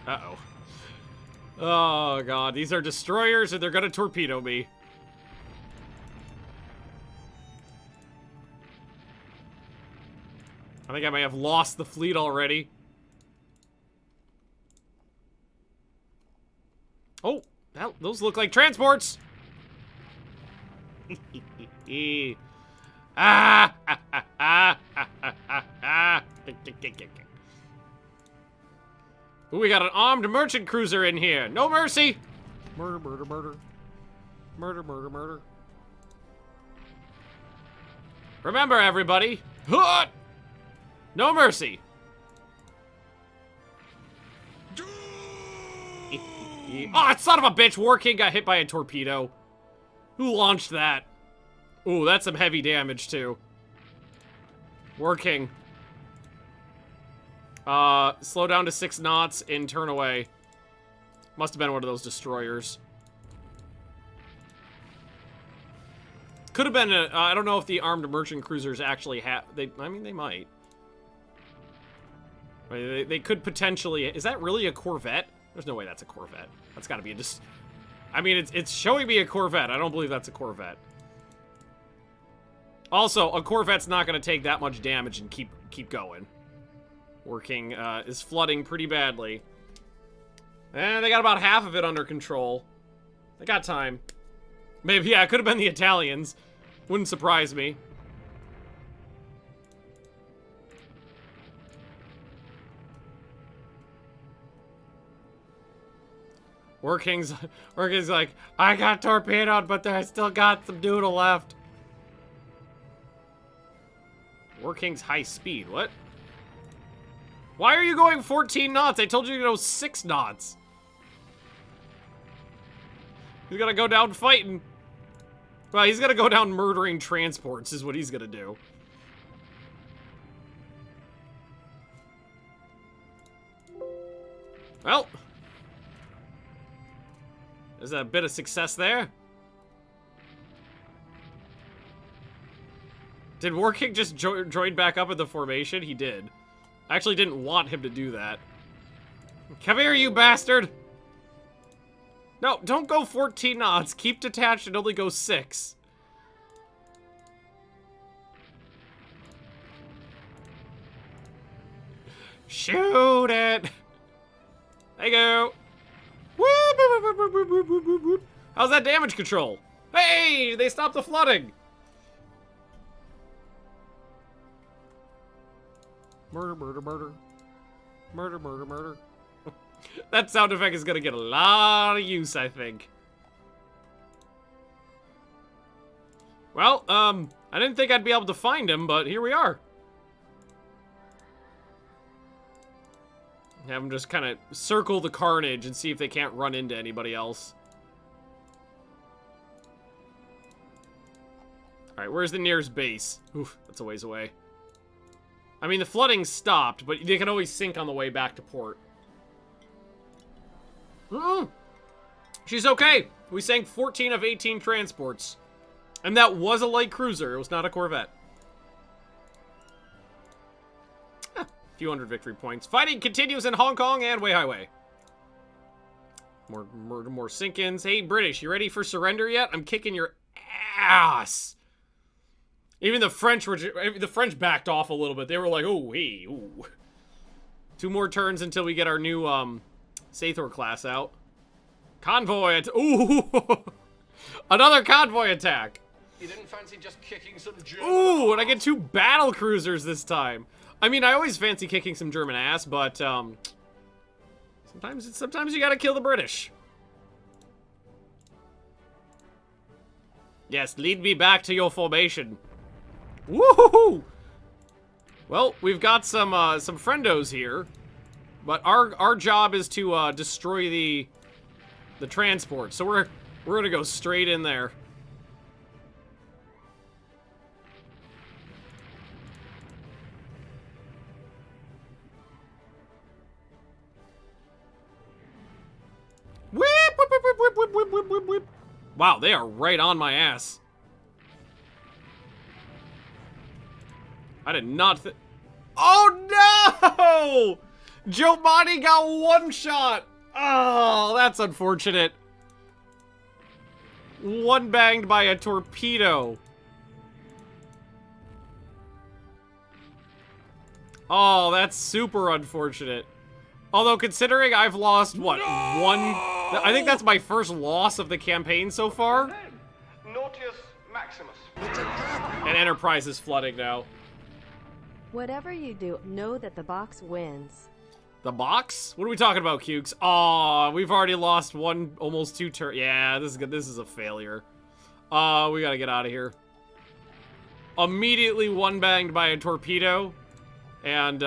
Uh-oh. Oh, God. These are destroyers, and they're gonna torpedo me. I think I may have lost the fleet already. Oh, those look like transports. Ooh, we got an armed merchant cruiser in here. No mercy. Murder, murder, murder. Murder, murder, murder. Remember, everybody. No mercy. Oh, son of a bitch! War King got hit by a torpedo. Who launched that? Ooh, that's some heavy damage, too. War King. Slow down to 6 knots and turn away. Must have been one of those destroyers. Could have been a... I don't know if the armed merchant cruisers actually have... I mean, they might. They could potentially... Is that really a Corvette? There's no way that's a Corvette. That's got to be a... I mean, it's showing me a Corvette. I don't believe that's a Corvette. Also, a Corvette's not going to take that much damage and keep going. War King is flooding pretty badly. And they got about half of it under control. They got time. Maybe, yeah, it could have been the Italians. Wouldn't surprise me. War King's like, I got torpedoed, but I still got some doodle left. War King's high speed, what? Why are you going 14 knots? I told you to go 6 knots. He's gonna go down fighting. Well, he's gonna go down murdering transports is what he's gonna do. Well. There's a bit of success there. Did War King just join back up in the formation? He did. I actually didn't want him to do that. Come here, you bastard! No, don't go 14 knots. Keep detached and only go 6. Shoot it! There you go. Whoop. How's that damage control? Hey, they stopped the flooding. Murder, murder, murder. Murder, murder, murder. That sound effect is gonna get a lot of use, I think. Well, I didn't think I'd be able to find him, but here we are. Have them just kind of circle the carnage and see if they can't run into anybody else. Alright, where's the nearest base? Oof, that's a ways away. I mean, the flooding stopped, but they can always sink on the way back to port. She's okay. We sank 14 of 18 transports. And that was a light cruiser. It was not a Corvette. Few hundred victory points. Fighting continues in Hong Kong and Wei Highway. More sink-ins. Hey, British, you ready for surrender yet? I'm kicking your ass. Even the French backed off a little bit. They were like, oh, hey, ooh. 2 more turns until we get our new Sathor class out. Convoy. Ooh, another convoy attack. You didn't fancy just kicking some German? Ooh, and I get 2 battle cruisers this time. I mean, I always fancy kicking some German ass, but sometimes you gotta kill the British. Yes, lead me back to your formation. Woohoo! Well, we've got some friendos here, but our job is to destroy the transport. So we're gonna go straight in there. Wow, they are right on my ass. I did not Oh no! Giovanni got one shot! Oh, that's unfortunate. One banged by a torpedo. Oh, that's super unfortunate. Although, considering I've lost, what, one... I think that's my first loss of the campaign so far. Nautius Maximus. And Enterprise is flooding now. Whatever you do, know that the box wins. The box? What are we talking about, Cukes? Aw, we've already lost one, almost two turns. Yeah, this is good. This is a failure. We gotta get out of here. Immediately one banged by a torpedo. And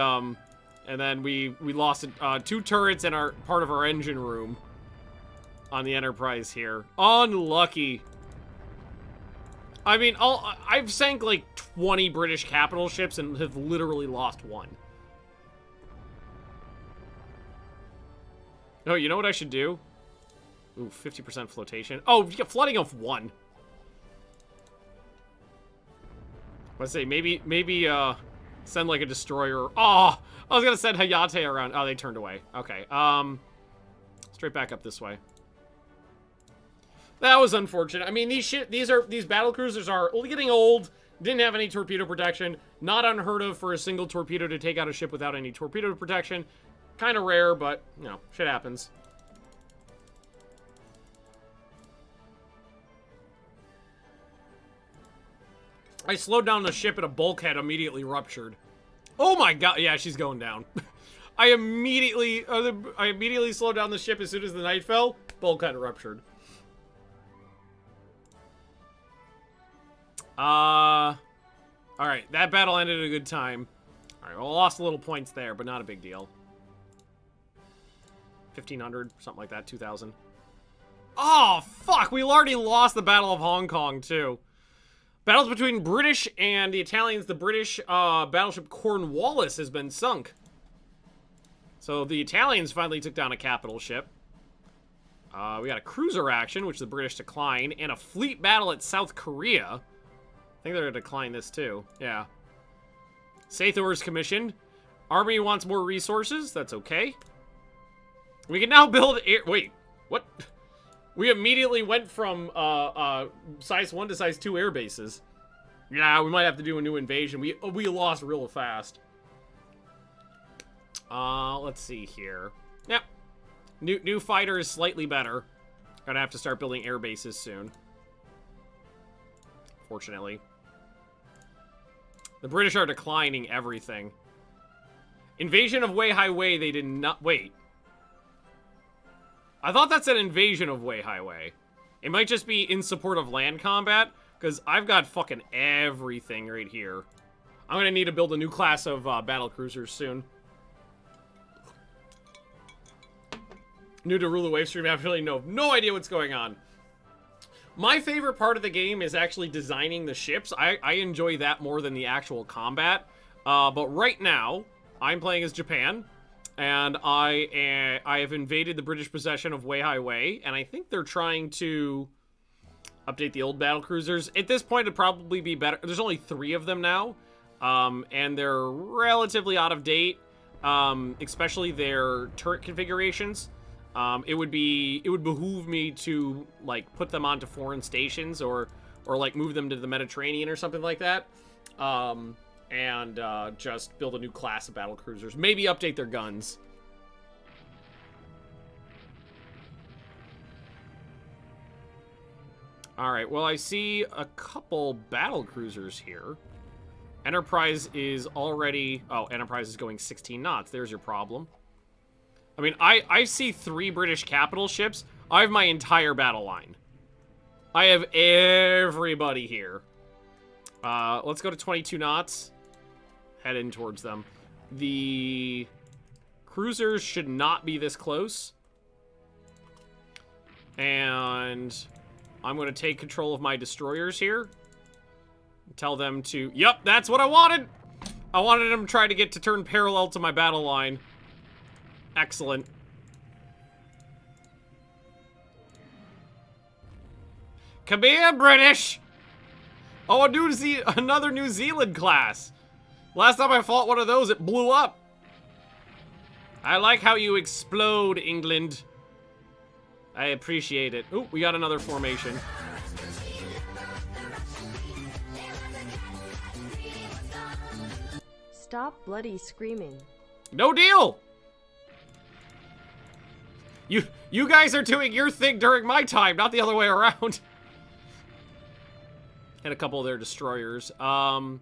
then we lost two turrets and part of our engine room on the Enterprise here. Unlucky. I mean, I've sank like 20 British capital ships and have literally lost one. Oh, you know what I should do? Ooh, 50% flotation. Oh, yeah, flooding of one. Let's say maybe send like a destroyer. Oh, I was gonna send Hayate around. Oh, they turned away. Okay. Straight back up this way. That was unfortunate. I mean, these battle cruisers are getting old. Didn't have any torpedo protection. Not unheard of for a single torpedo to take out a ship without any torpedo protection. Kind of rare, but, you know, shit happens. I slowed down the ship and a bulkhead immediately ruptured. Oh my god, yeah, she's going down. I immediately slowed down the ship as soon as the night fell. Bulkhead ruptured. Alright, that battle ended at a good time. Alright, well, I lost a little points there, but not a big deal. 1,500, something like that, 2,000. Oh, fuck, we already lost the Battle of Hong Kong, too. Battles between British and the Italians. The British battleship Cornwallis has been sunk. So the Italians finally took down a capital ship. We got a cruiser action, which the British decline, and a fleet battle at South Korea. I think they're going to decline this, too. Yeah. Sathor is commissioned. Army wants more resources. That's okay. We can now build air... Wait, what? We immediately went from size 1 to size 2 air bases. Yeah, we might have to do a new invasion. We lost real fast. Let's see here. Yep. New fighter is slightly better. Gonna have to start building air bases soon. Fortunately. The British are declining everything. Invasion of Weihai Wei, they did not... Wait. I thought that said invasion of Weihai Wei. It might just be in support of land combat, because I've got fucking everything right here. I'm gonna need to build a new class of battle cruisers soon. New to rule the wave stream, I have really no idea what's going on. My favorite part of the game is actually designing the ships. I enjoy that more than the actual combat. But right now, I'm playing as Japan. And I have invaded the British possession of Weihai Wei, and I think they're trying to update the old battle cruisers. At this point, it'd probably be better. There's only 3 of them now, and they're relatively out of date, especially their turret configurations. It would behoove me to like put them onto foreign stations or like move them to the Mediterranean or something like that. And just build a new class of battle cruisers. Maybe update their guns. Alright, well, I see a couple battle cruisers here. Enterprise is already... Oh, Enterprise is going 16 knots. There's your problem. I mean, I see 3 British capital ships. I have my entire battle line. I have everybody here. Let's go to 22 knots. Head in towards them. The cruisers should not be this close. And I'm going to take control of my destroyers here. Tell them to... Yep, that's what I wanted! I wanted them to try to get to turn parallel to my battle line. Excellent. Come here, British! Oh, another New Zealand class. Last time I fought one of those, it blew up. I like how you explode, England. I appreciate it. Ooh, we got another formation. Stop bloody screaming. No deal! You guys are doing your thing during my time, not the other way around. Had a couple of their destroyers. Got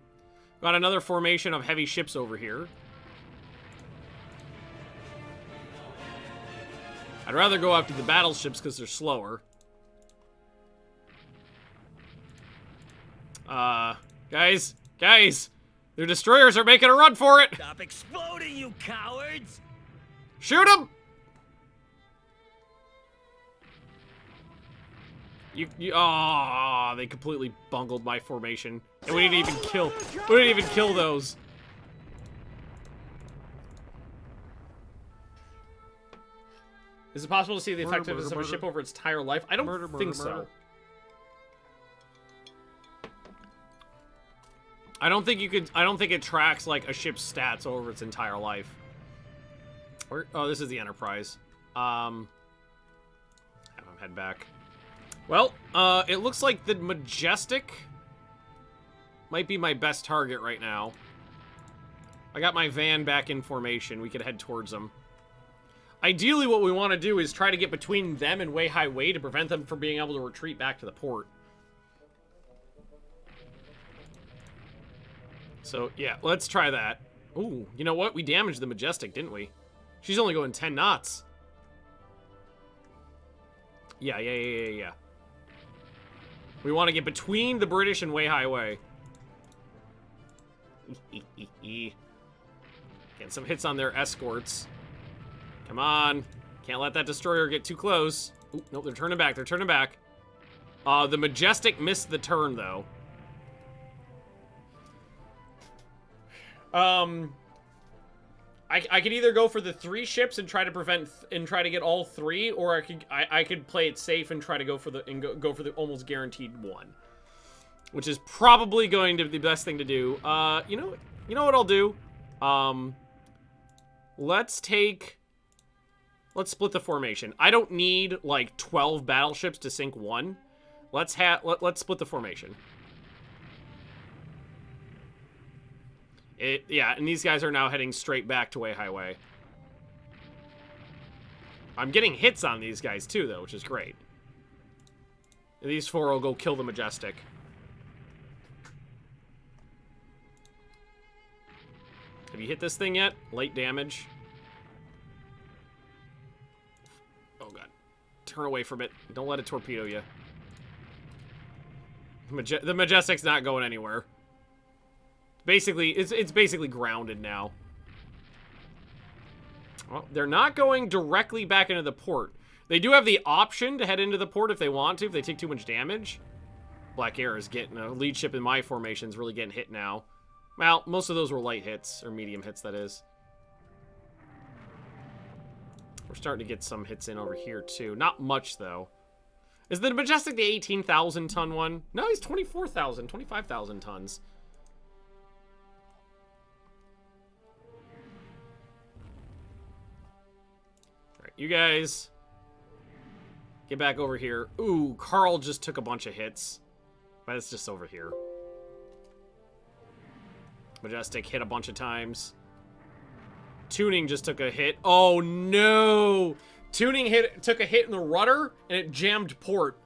another formation of heavy ships over here. I'd rather go after the battleships because they're slower. Guys, their destroyers are making a run for it. Stop exploding, you cowards! Shoot them! They completely bungled my formation. And we didn't even kill those. Is it possible to see the effectiveness of a ship over its entire life? I don't think so. I don't think it tracks like a ship's stats over its entire life. Oh, this is the Enterprise. Have him head back. Well, it looks like the Majestic might be my best target right now. I got my van back in formation. We could head towards them. Ideally, what we want to do is try to get between them and Way High Way to prevent them from being able to retreat back to the port. So, yeah, let's try that. Ooh, you know what? We damaged the Majestic, didn't we? She's only going 10 knots. Yeah. We want to get between the British and Way High Way. Getting some hits on their escorts. Come on. Can't let that destroyer get too close. Ooh, nope, they're turning back. The Majestic missed the turn, though. I could either go for the 3 ships and try to get all 3, or I could play it safe and try to go for the almost guaranteed 1, which is probably going to be the best thing to do. You know what I'll do? Let's split the formation. I don't need like 12 battleships to sink 1. Let's split the formation. Yeah, and these guys are now heading straight back to Way High Way. I'm getting hits on these guys too, though, which is great. And these 4 will go kill the Majestic. Have you hit this thing yet? Light damage. Oh, God. Turn away from it. Don't let it torpedo you. The Majestic's not going anywhere. Basically, it's basically grounded now. Well, they're not going directly back into the port. They do have the option to head into the port if they want to, if they take too much damage. Black Air is getting a lead ship in my formation is really getting hit now. Well, most of those were light hits, or medium hits, that is. We're starting to get some hits in over here, too. Not much, though. Is the Majestic the 18,000 ton one? No, he's 24,000, 25,000 tons. You guys, get back over here. Ooh, Carl just took a bunch of hits. But it's just over here. Majestic hit a bunch of times. Tuning just took a hit. Oh, no! Tuning took a hit in the rudder, and it jammed port.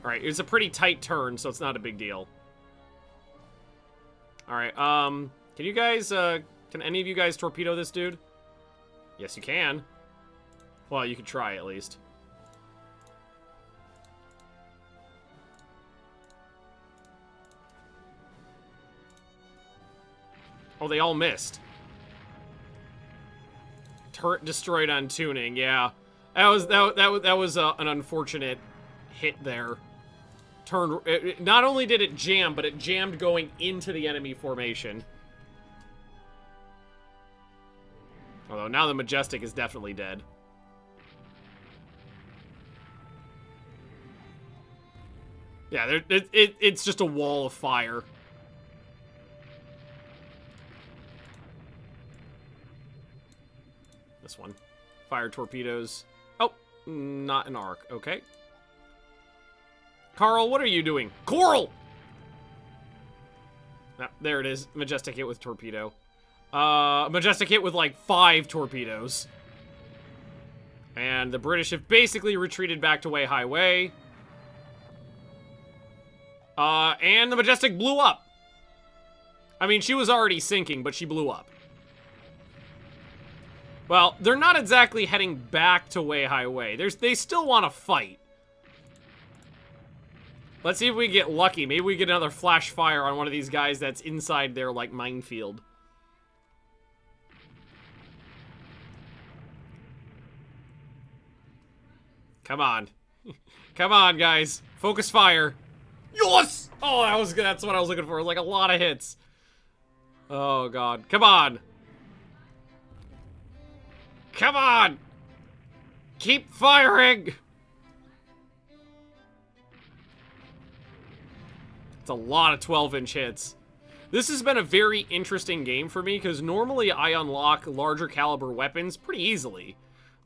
Alright, it was a pretty tight turn, so it's not a big deal. Alright, can you guys, can any of you guys torpedo this dude? Yes, you can. Well, you could try at least. Oh, they all missed. Turret destroyed on tuning, yeah. That was an unfortunate hit there. Not only did it jam, but it jammed going into the enemy formation. Although now the Majestic is definitely dead. Yeah, it's just a wall of fire. This one. Fire torpedoes. Oh, not an arc. Okay. Carl, what are you doing? Coral! Ah, there it is. Majestic hit with torpedo. Majestic hit with like 5 torpedoes. And the British have basically retreated back to Way Highway. And the Majestic blew up. I mean, she was already sinking, but she blew up. Well, they're not exactly heading back to Way Highway. They still want to fight. Let's see if we get lucky. Maybe we get another flash fire on one of these guys that's inside their, like, minefield. Come on. Come on, guys. Focus fire. Yes! Oh, that was good. That's what I was looking for. Like, a lot of hits. Oh, God. Come on. Come on! Keep firing! It's a lot of 12-inch hits. This has been a very interesting game for me, because normally I unlock larger caliber weapons pretty easily.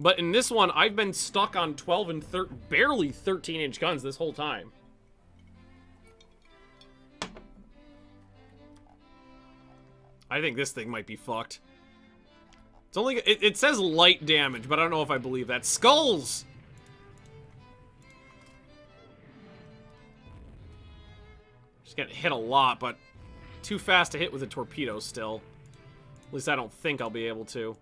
But in this one, I've been stuck on 12 and barely 13-inch guns this whole time. I think this thing might be fucked. It's only, it says light damage, but I don't know if I believe that. Skulls! Just getting hit a lot, but too fast to hit with a torpedo still. At least I don't think I'll be able to.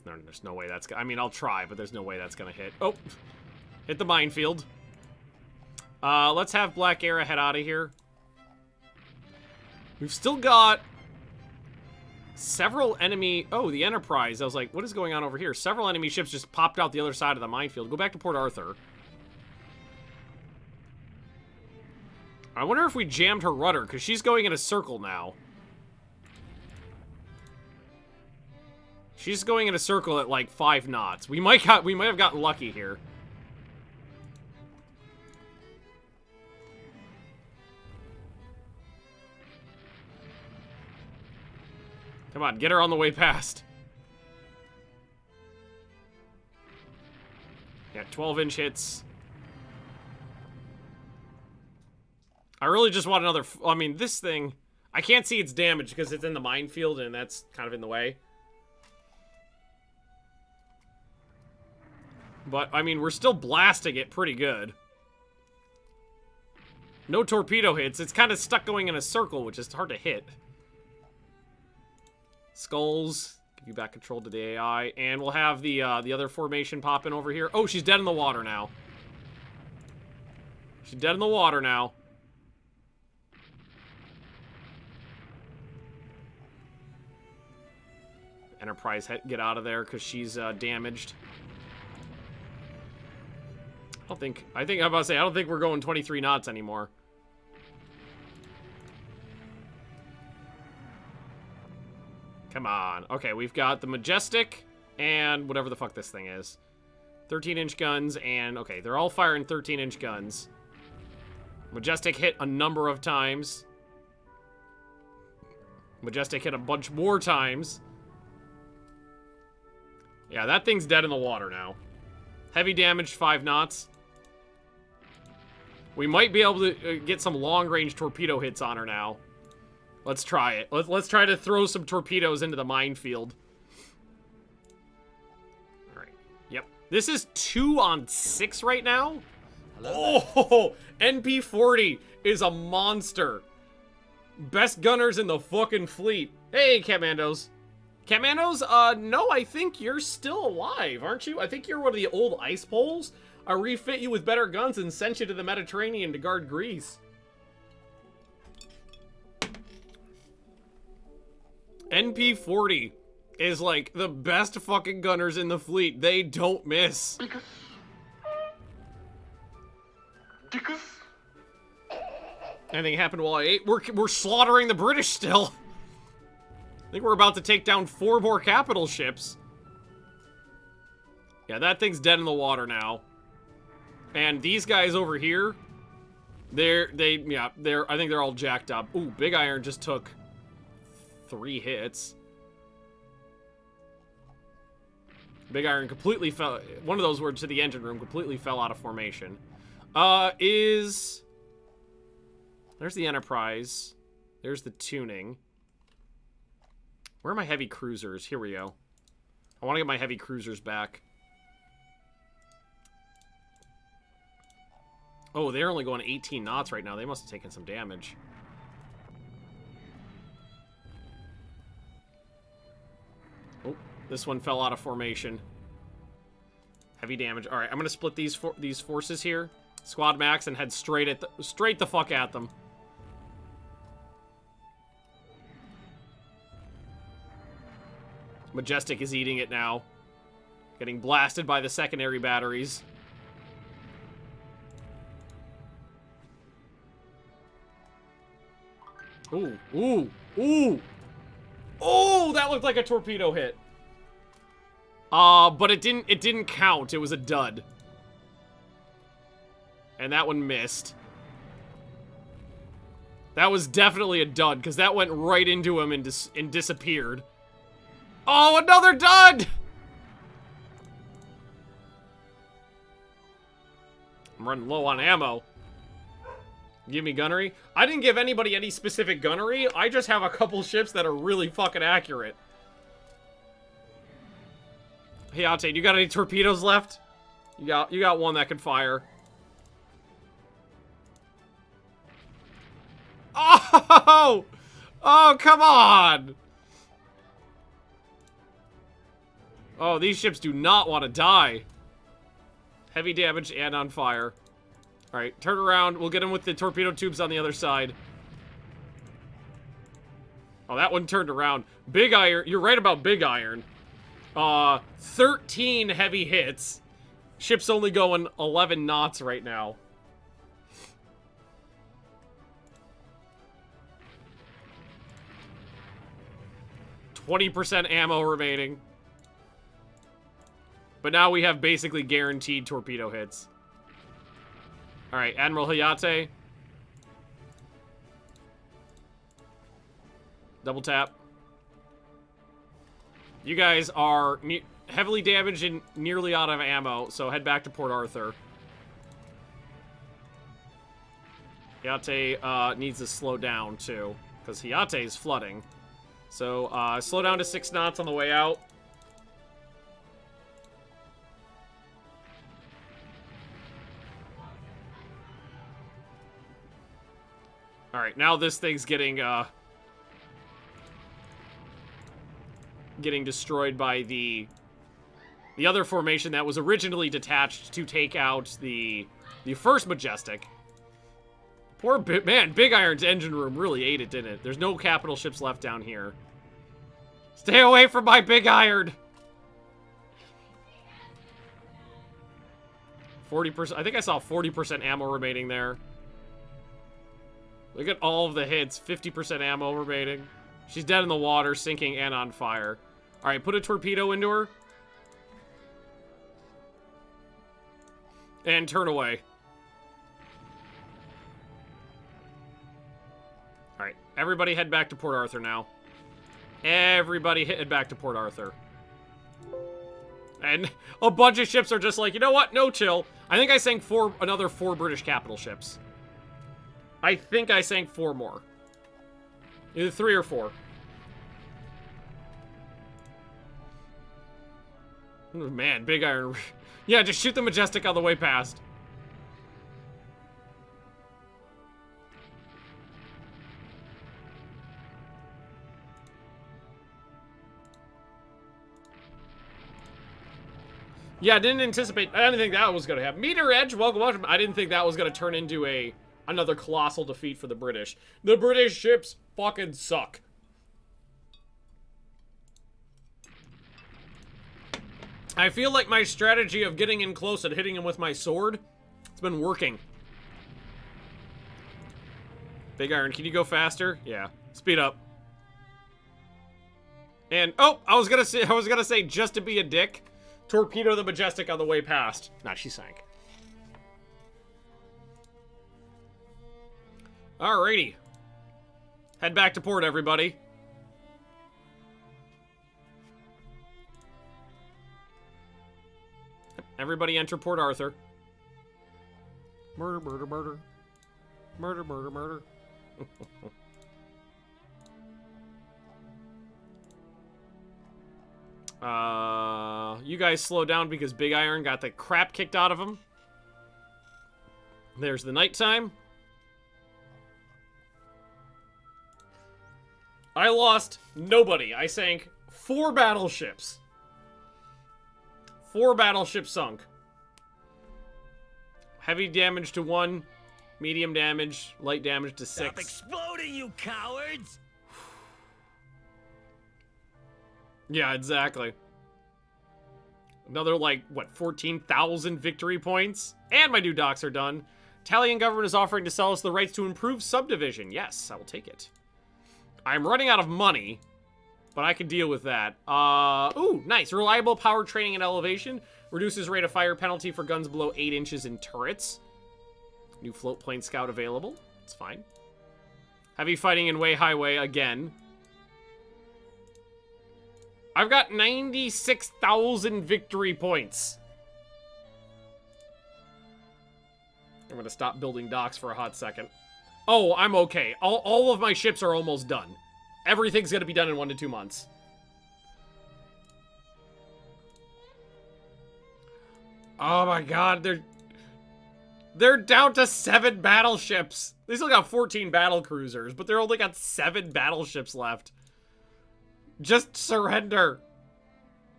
There's no way that's gonna, I mean, I'll try, but there's no way that's gonna hit. Oh! Hit the minefield. Let's have Black Era head out of here. We've still got several enemy... Oh, the Enterprise. I was like, what is going on over here? Several enemy ships just popped out the other side of the minefield. Go back to Port Arthur. I wonder if we jammed her rudder, because she's going in a circle now. She's going in a circle at like 5 knots. We might have gotten lucky here. Come on, get her on the way past. Yeah, 12-inch hits. I really just want another... I mean, this thing... I can't see its damage because it's in the minefield and that's kind of in the way. But, I mean, we're still blasting it pretty good. No torpedo hits. It's kind of stuck going in a circle, which is hard to hit. Skulls, give you back control to the AI, and we'll have the other formation pop in over here. Oh, she's dead in the water now. She's dead in the water now. Enterprise, get out of there because she's damaged. I'm about to say, I don't think we're going 23 knots anymore. Come on. Okay, we've got the Majestic and whatever the fuck this thing is. 13-inch guns and... Okay, they're all firing 13-inch guns. Majestic hit a number of times. Majestic hit a bunch more times. Yeah, that thing's dead in the water now. Heavy damage, 5 knots. We might be able to get some long-range torpedo hits on her now. Let's try it. Let's try to throw some torpedoes into the minefield. Alright. Yep. This is 2 on 6 right now. Oh, NP-40 is a monster. Best gunners in the fucking fleet. Hey, Commandos. Commandos, no, I think you're still alive, aren't you? I think you're one of the old ice poles. I refit you with better guns and sent you to the Mediterranean to guard Greece. NP-40 is like the best fucking gunners in the fleet. They don't miss. Anything happened while I ate? We're slaughtering the British still. think we're about to take down 4 more capital ships. Yeah, that thing's dead in the water now. And these guys over here, I think they're all jacked up. Ooh, Big Iron just took 3 hits. Big Iron completely fell. One of those were to the engine room, completely fell out of formation. There's the Enterprise. There's the tuning. Where are my heavy cruisers? Here we go. I want to get my heavy cruisers back. Oh, they're only going 18 knots right now. They must have taken some damage. Oh, this one fell out of formation. Heavy damage. All right, I'm gonna split these forces here, squad max, and head straight the fuck at them. Majestic is eating it now, getting blasted by the secondary batteries. Ooh, ooh, ooh. Oh, that looked like a torpedo hit. But it didn't count. It was a dud. And that one missed. That was definitely a dud, because that went right into him and disappeared. Oh, another dud! I'm running low on ammo. Give me gunnery. I didn't give anybody any specific gunnery. I just have a couple ships that are really fucking accurate. Hey, Ate, you got any torpedoes left? You got one that can fire. Oh! Oh, come on! Oh, these ships do not want to die. Heavy damage and on fire. Alright, turn around. We'll get him with the torpedo tubes on the other side. Oh, that one turned around. Big Iron. You're right about Big Iron. 13 heavy hits. Ship's only going 11 knots right now. %20 ammo remaining. But now we have basically guaranteed torpedo hits. Alright, Admiral Hayate. Double tap. You guys are heavily damaged and nearly out of ammo, so head back to Port Arthur. Hayate needs to slow down, too, because Hayate is flooding. So, slow down to 6 knots on the way out. Alright, now this thing's getting destroyed by the other formation that was originally detached to take out the first Majestic. Poor man, Big Iron's engine room really ate it, didn't it? There's no capital ships left down here. Stay away from my Big Iron! 40%, I think I saw 40% ammo remaining there. Look at all of the hits. 50% ammo remaining. She's dead in the water, sinking, and on fire. Alright, put a torpedo into her. And turn away. Alright, everybody head back to Port Arthur now. Everybody head back to Port Arthur. And a bunch of ships are just like, you know what? No chill. I think I sank another 4 British capital ships. I think I sank 4 more. Either 3 or 4. Oh, man, Big Iron. Yeah, just shoot the Majestic on the way past. Yeah, I didn't anticipate. I didn't think that was going to happen. Meter Edge, welcome. I didn't think that was going to turn into another colossal defeat for the British. The British ships fucking suck. I feel like my strategy of getting in close and hitting him with my sword, it's been working. Big Iron, can you go faster? Yeah. Speed up. And, oh, I was gonna say, just to be a dick, torpedo the Majestic on the way past. Nah, she sank. Alrighty. Head back to port, everybody. Everybody enter Port Arthur. Murder, murder, murder. Murder, murder, murder. You guys slow down because Big Iron got the crap kicked out of him. There's the nighttime. I lost nobody. I sank 4 battleships. 4 battleships sunk. Heavy damage to 1, medium damage, light damage to 6. Stop exploding, you cowards! Yeah, exactly. Another, like, what, 14,000 victory points? And my new docks are done. Italian government is offering to sell us the rights to improve subdivision. Yes, I will take it. I'm running out of money, but I can deal with that. Ooh, nice. Reliable power training and elevation. Reduces rate of fire penalty for guns below 8 inches in turrets. New float plane scout available. It's fine. Heavy fighting in way highway again. I've got 96,000 victory points. I'm gonna stop building docks for a hot second. Oh, I'm okay. All of my ships are almost done. Everything's gonna be done in 1 to 2 months. Oh my god, they're down to 7 battleships. They still got 14 battle cruisers, but they're only got 7 battleships left. Just surrender.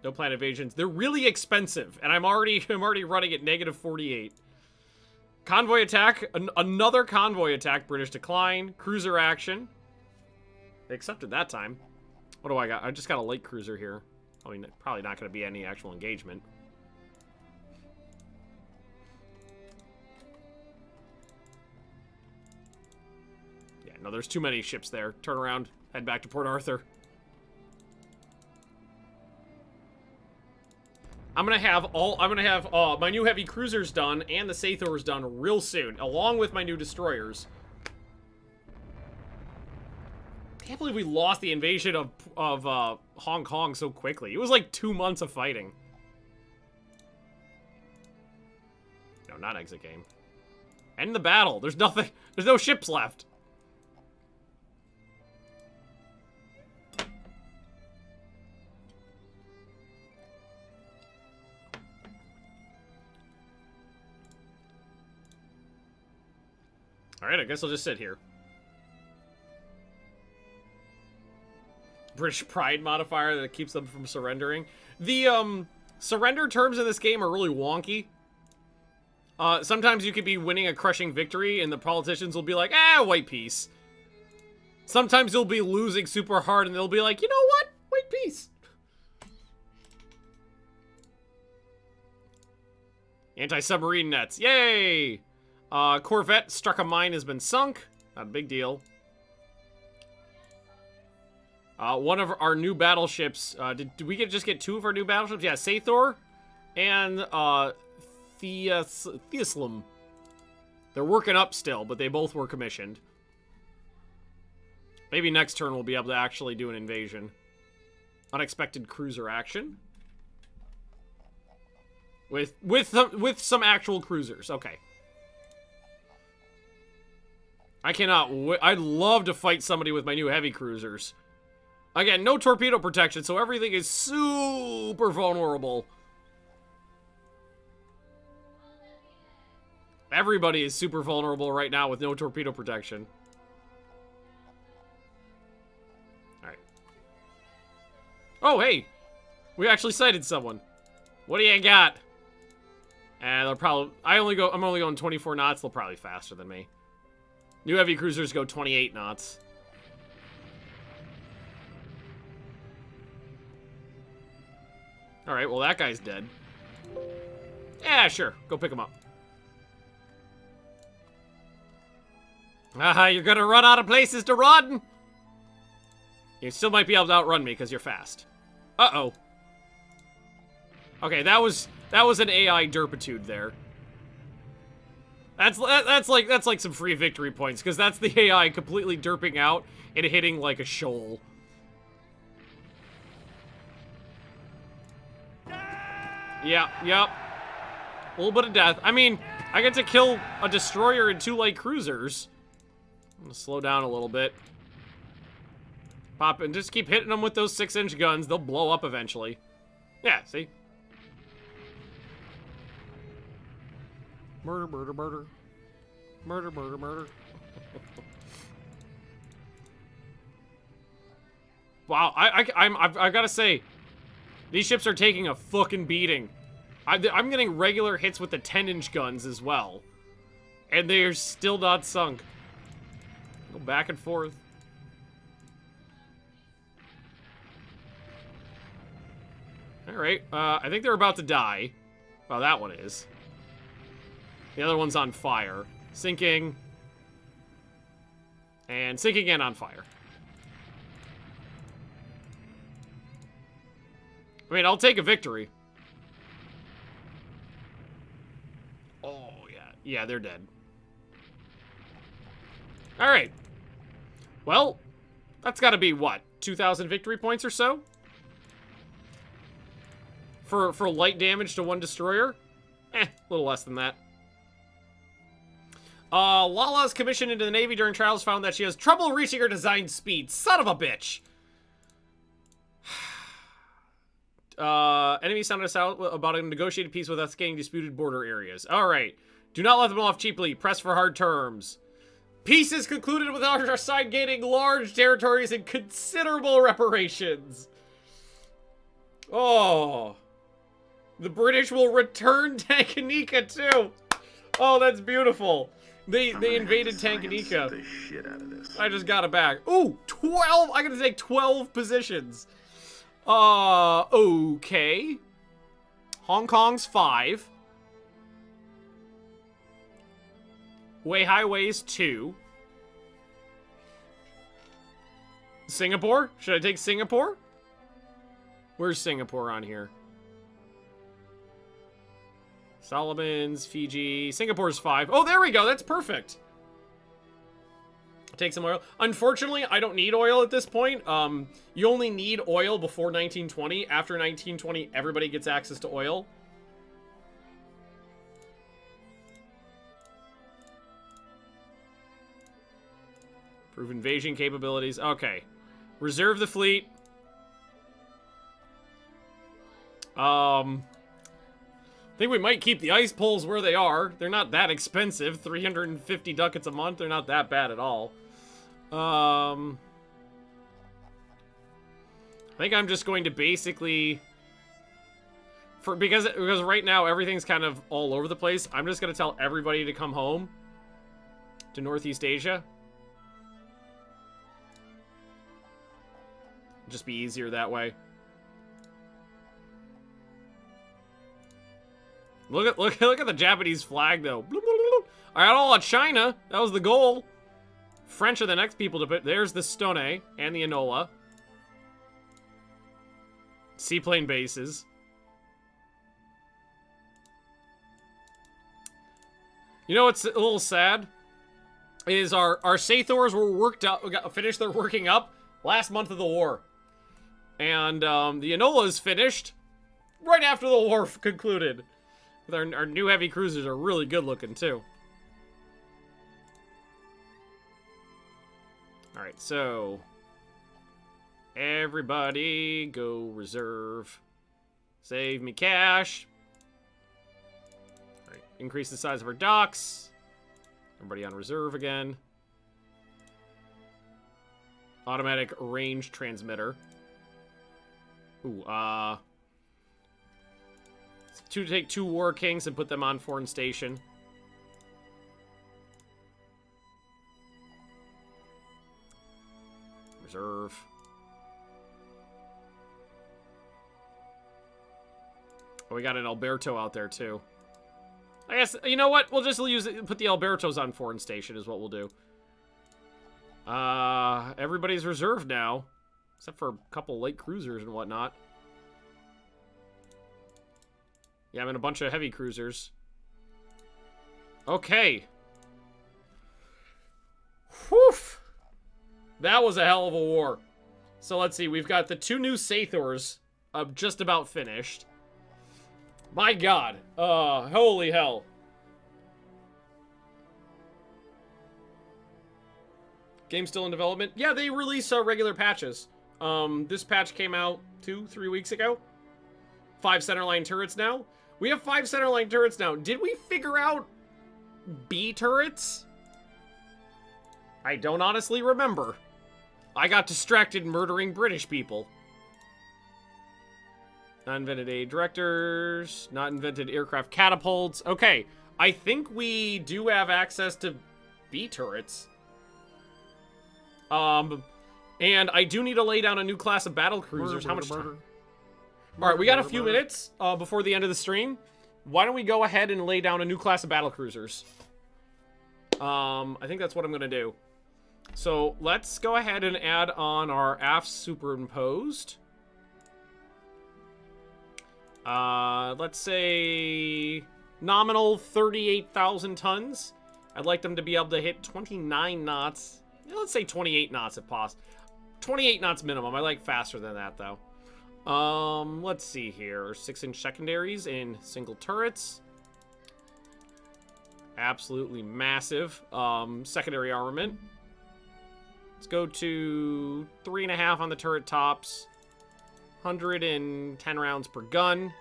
No plan evasions. They're really expensive, and I'm already running at -48. Convoy attack. Another convoy attack. British decline. Cruiser action. They accepted that time. What do I got? I just got a light cruiser here. I mean, probably not going to be any actual engagement. Yeah, no, there's too many ships there. Turn around. Head back to Port Arthur. I'm gonna have my new heavy cruisers done and the Sathors done real soon, along with my new destroyers. I can't believe we lost the invasion of Hong Kong so quickly. It was like 2 months of fighting. No, not exit game. End the battle. There's nothing. There's no ships left. Alright, I guess I'll just sit here. British pride modifier that keeps them from surrendering. The, surrender terms in this game are really wonky. Sometimes you could be winning a crushing victory, and the politicians will be like, white peace. Sometimes you'll be losing super hard, and they'll be like, you know what? White peace. Anti-submarine nets. Yay! Corvette struck a mine has been sunk. Not a big deal. One of our new battleships. Did we just get 2 of our new battleships? Yeah, Sathor and Theoslum. They're working up still, but they both were commissioned. Maybe next turn we'll be able to actually do an invasion. Unexpected cruiser action. With some actual cruisers. Okay. I'd love to fight somebody with my new heavy cruisers. Again, no torpedo protection, so everything is super vulnerable. Everybody is super vulnerable right now with no torpedo protection. Alright. Oh, hey! We actually sighted someone. What do you got? And they'll probably... I'm only going 24 knots. They'll probably be faster than me. New heavy cruisers go 28 knots. Alright, well that guy's dead. Yeah, sure. Go pick him up. You're gonna run out of places to run! You still might be able to outrun me because you're fast. Uh-oh. Okay, that was an AI derpitude there. That's like some free victory points, because that's the AI completely derping out and hitting like a shoal. Yeah, yep. A little bit of death. I mean, I get to kill a destroyer and 2 light cruisers. I'm gonna slow down a little bit. Pop and just keep hitting them with those 6-inch guns. They'll blow up eventually. Yeah, see? Murder, murder, murder. Murder, murder, murder. Wow, I've got to say, these ships are taking a fucking beating. I'm getting regular hits with the 10-inch guns as well. And they're still not sunk. Go back and forth. Alright, I think they're about to die. Well, that one is. The other one's on fire. Sinking. And sinking and on fire. I mean, I'll take a victory. Oh, yeah. Yeah, they're dead. Alright. Well, that's gotta be, what, 2,000 victory points or so? For light damage to 1 destroyer? A little less than that. Lala's commissioned into the Navy during trials found that she has trouble reaching her design speed. Son of a bitch! Enemy sounded us out about a negotiated peace with us gaining disputed border areas. Alright. Do not let them off cheaply. Press for hard terms. Peace is concluded with our side gaining large territories and considerable reparations. Oh. The British will return Tanganyika too. Oh, that's beautiful. They invaded Tanganyika. The shit out of this. I just got it back. Ooh, 12. I gotta take 12 positions. Okay. Hong Kong's 5. Highway's 2. Singapore? Should I take Singapore? Where's Singapore on here? Solomon's, Fiji, Singapore's 5. Oh, there we go. That's perfect. Take some oil. Unfortunately, I don't need oil at this point. You only need oil before 1920. After 1920, everybody gets access to oil. Prove invasion capabilities. Okay. Reserve the fleet. I think we might keep the ice poles where they are. They're not that expensive. 350 ducats a month. They're not that bad at all. I think I'm just going to basically... Because right now everything's kind of all over the place, I'm just going to tell everybody to come home to Northeast Asia. Just be easier that way. Look at the Japanese flag though. I got all of China. That was the goal. French are the next people to put. There's the Stone and the Enola. Seaplane bases. You know what's a little sad? Is our Sathors were worked up, finished their working up last month of the war. And the Enola is finished right after the war concluded. Our new heavy cruisers are really good looking too. Alright, so everybody go reserve. Save me cash. Alright, increase the size of our docks. Everybody on reserve again. Automatic range transmitter. Ooh, to take 2 War Kings and put them on foreign station. Reserve. Oh, we got an Alberto out there too. I guess, you know what? We'll just put the Albertos on foreign station is what we'll do. Everybody's reserved now. Except for a couple light cruisers and whatnot. Yeah, I'm in a bunch of heavy cruisers. Okay. Whew. That was a hell of a war. So let's see. We've got the 2 new Sathors just about finished. My god. Holy hell. Game still in development? Yeah, they release regular patches. This patch came out 2-3 weeks ago. 5 centerline turrets now. We have 5 centerline turrets now. Did we figure out B turrets? I don't honestly remember. I got distracted murdering British people. Not invented aid directors. Not invented aircraft catapults. Okay, I think we do have access to B turrets. And I do need to lay down a new class of battle cruisers. How much time? All right, we got a few minutes before the end of the stream. Why don't we go ahead and lay down a new class of battle cruisers? I think that's what I'm gonna do. So let's go ahead and add on our aft superimposed. Let's say nominal 38,000 tons. I'd like them to be able to hit 29 knots. Yeah, let's say 28 knots if possible. 28 knots minimum. I like faster than that though. Let's see here. 6-inch secondaries in single turrets. Absolutely massive. Secondary armament. Let's go to 3.5 on the turret tops. 110 rounds per gun.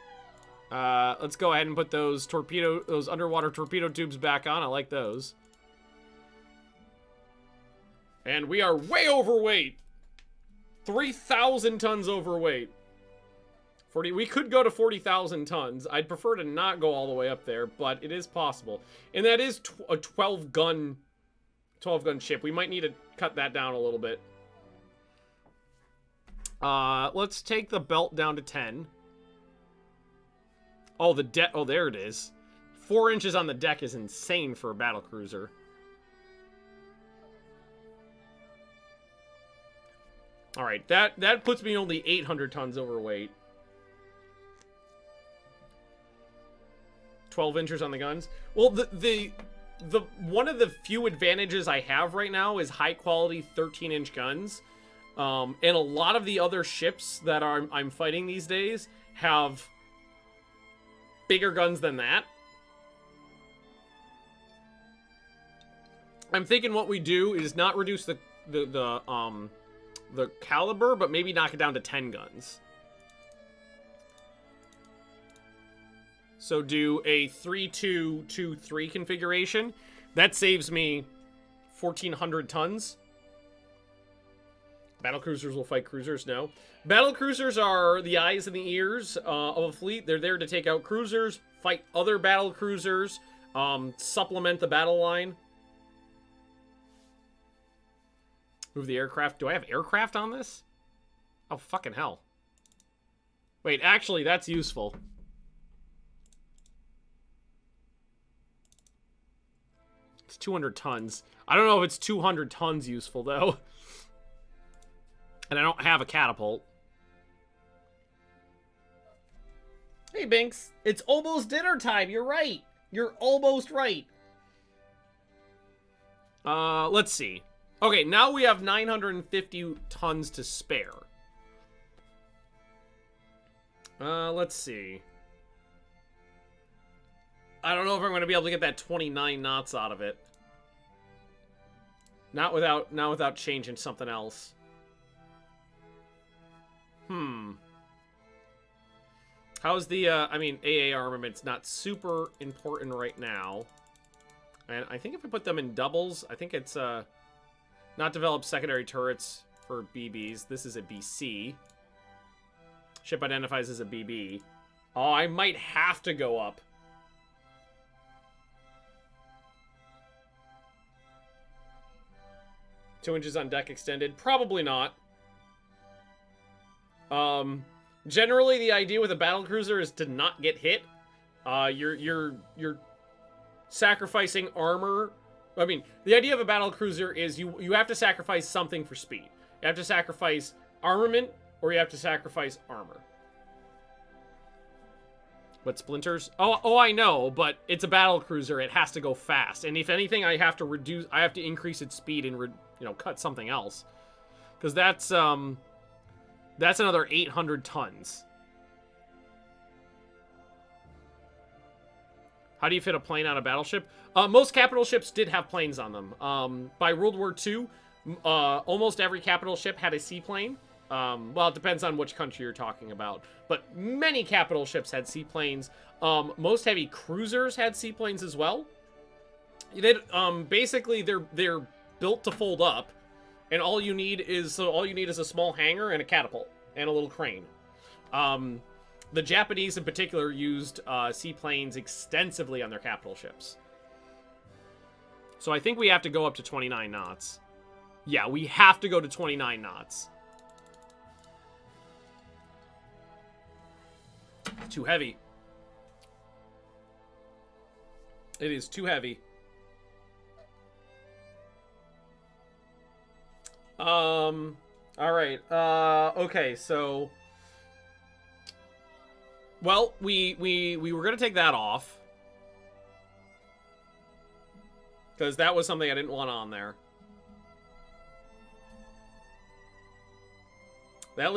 Let's go ahead and put those underwater torpedo tubes back on. I like those. And we are way overweight. 3,000 tons overweight. We could go to 40,000 tons. I'd prefer to not go all the way up there, but it is possible. And that is a 12-gun ship. We might need to cut that down a little bit. Let's take the belt down to 10. Oh, the deck. Oh, there it is. 4 inches on the deck is insane for a battlecruiser. All right, that puts me only 800 tons overweight. 12 inches on the guns. Well, the one of the few advantages I have right now is high quality 13-inch guns. And a lot of the other ships that I'm fighting these days have bigger guns than that. I'm thinking what we do is not reduce the caliber, but maybe knock it down to 10 guns. So do a 3-2-2-3 configuration. That saves me 1,400 tons. Battlecruisers will fight cruisers, no. Battlecruisers are the eyes and the ears of a fleet. They're there to take out cruisers, fight other battlecruisers, supplement the battle line. Move the aircraft. Do I have aircraft on this? Oh, fucking hell. Wait, actually, that's useful. It's 200 tons. I don't know if it's 200 tons useful, though. And I don't have a catapult. Hey, Binks. It's almost dinner time. You're right. You're almost right. Let's see. Okay, now we have 950 tons to spare. Let's see. I don't know if I'm going to be able to get that 29 knots out of it. Not without changing something else. How's the, I mean, AA armament's not super important right now. And I think if I put them in doubles, I think it's, not develop secondary turrets for BBs. This is a BC. Ship identifies as a BB. Oh, I might have to go up. Two inches on deck extended. Probably not. Generally, the idea with a battlecruiser is to not get hit. You're sacrificing armor. I mean, the idea of a battlecruiser is you have to sacrifice something for speed. You have to sacrifice armament or you have to sacrifice armor. What, splinters? Oh, I know, but it's a battle cruiser. It has to go fast. And if anything, I have to increase its speed and, cut something else. Because that's another 800 tons. How do you fit a plane on a battleship? Most capital ships did have planes on them. By World War II, almost every capital ship had a seaplane. Well, it depends on which country you're talking about. But many capital ships had seaplanes. Most heavy cruisers had seaplanes as well. Basically, they're built to fold up. And all you need is a small hangar and a catapult and a little crane. The Japanese in particular used seaplanes extensively on their capital ships. So I think we have to go up to 29 knots. Yeah, we have to go to 29 knots. Too heavy. It is too heavy. All right. Okay, so well, we were going to take that off because that was something I didn't want on there. That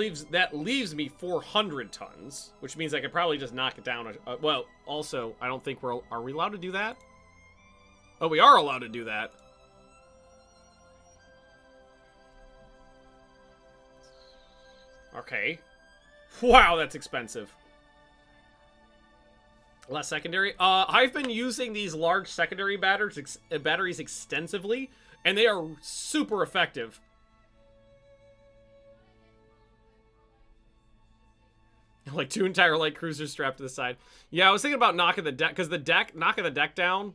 leaves me 400 tons, which means I could probably just knock it down. Well, also, I don't think are we allowed to do that? Oh, we are allowed to do that. Okay. Wow, that's expensive. Less secondary. I've been using these large secondary batteries extensively, and they are super effective. Like 2 entire light cruisers strapped to the side. Yeah, I was thinking about knocking the deck, because knocking the deck down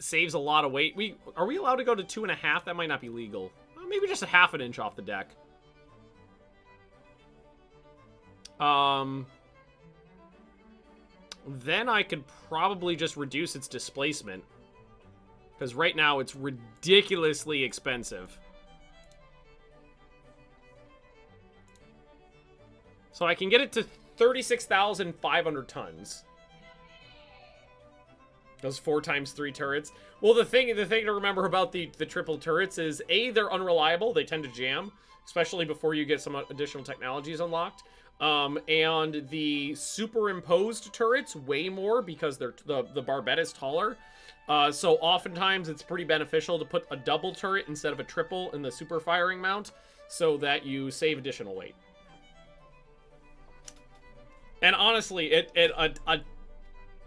saves a lot of weight. Are we allowed to go to 2.5? That might not be legal. Maybe just a ½ inch off the deck. Then I could probably just reduce its displacement, because right now it's ridiculously expensive. So I can get it to 36,500 tons. Those 4 times 3 turrets. Well, the thing to remember about the triple turrets is, A, they're unreliable. They tend to jam, especially before you get some additional technologies unlocked. And the superimposed turrets weigh more because the barbette is taller. So oftentimes it's pretty beneficial to put a double turret instead of a triple in the super firing mount so that you save additional weight. And honestly,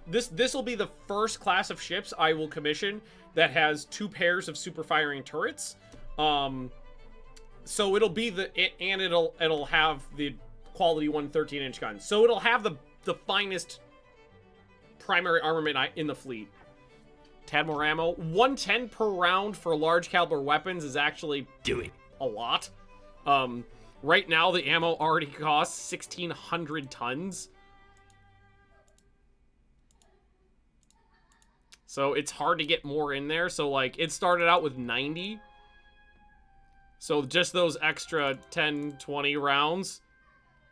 this will be the first class of ships I will commission that has 2 pairs of super firing turrets. So it'll be it'll have the quality 113-inch gun. So it'll have the finest primary armament in the fleet. Tad more ammo. 110 per round for large caliber weapons is actually doing a lot. Right now, the ammo already costs 1,600 tons. So it's hard to get more in there. So, like, it started out with 90. So just those extra 10, 20 rounds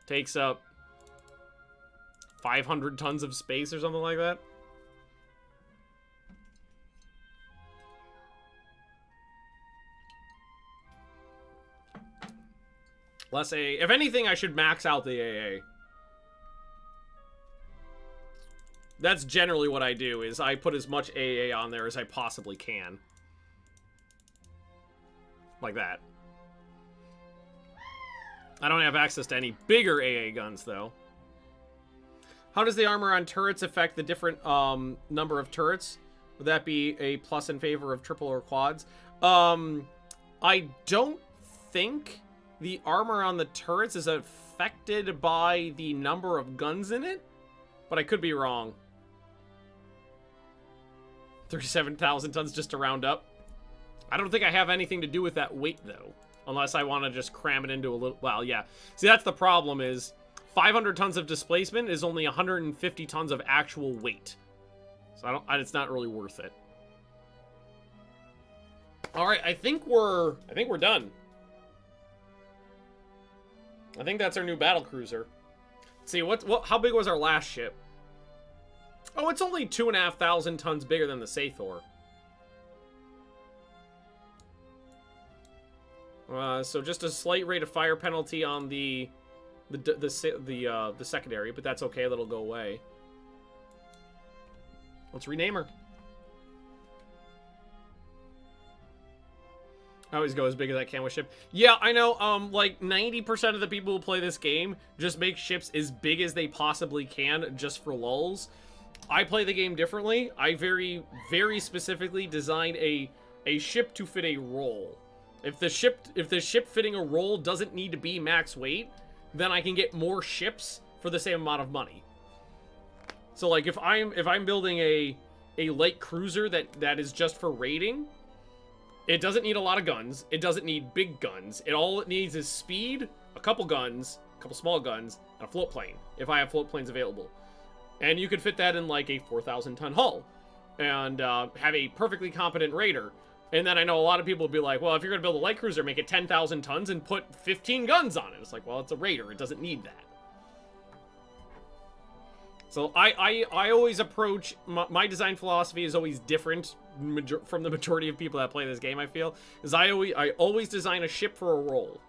takes up 500 tons of space or something like that. Less AA. If anything, I should max out the AA. That's generally what I do, is I put as much AA on there as I possibly can. Like that. I don't have access to any bigger AA guns, though. How does the armor on turrets affect the different number of turrets? Would that be a plus in favor of triple or quads? I don't think the armor on the turrets is affected by the number of guns in it, but I could be wrong. 37,000 tons just to round up. I don't think I have anything to do with that weight, though. Unless I want to just cram it into a little... Well, yeah. See, that's the problem is 500 tons of displacement is only 150 tons of actual weight. So it's not really worth it. All right, I think we're done. I think that's our new battle cruiser. Let's see, how big was our last ship? Oh, it's only 2,500 tons bigger than the Sathor. So just a slight rate of fire penalty on the secondary, but that's okay. That'll go away. Let's rename her. I always go as big as I can with ship. Yeah, I know. Like 90% of the people who play this game just make ships as big as they possibly can, just for lulz. I play the game differently. I very, very specifically design a ship to fit a role. If the ship fitting a role doesn't need to be max weight, then I can get more ships for the same amount of money. So like if I'm building a light cruiser that is just for raiding, it doesn't need a lot of guns. It doesn't need big guns. All it needs is speed, a couple guns, a couple small guns, and a float plane, if I have float planes available. And you could fit that in like a 4,000 ton hull and have a perfectly competent raider. And then I know a lot of people will be like, well, if you're going to build a light cruiser, make it 10,000 tons and put 15 guns on it. It's like, well, it's a raider. It doesn't need that. So I always approach, my design philosophy is always different from the majority of people that play this game, I feel. Is I always design a ship for a role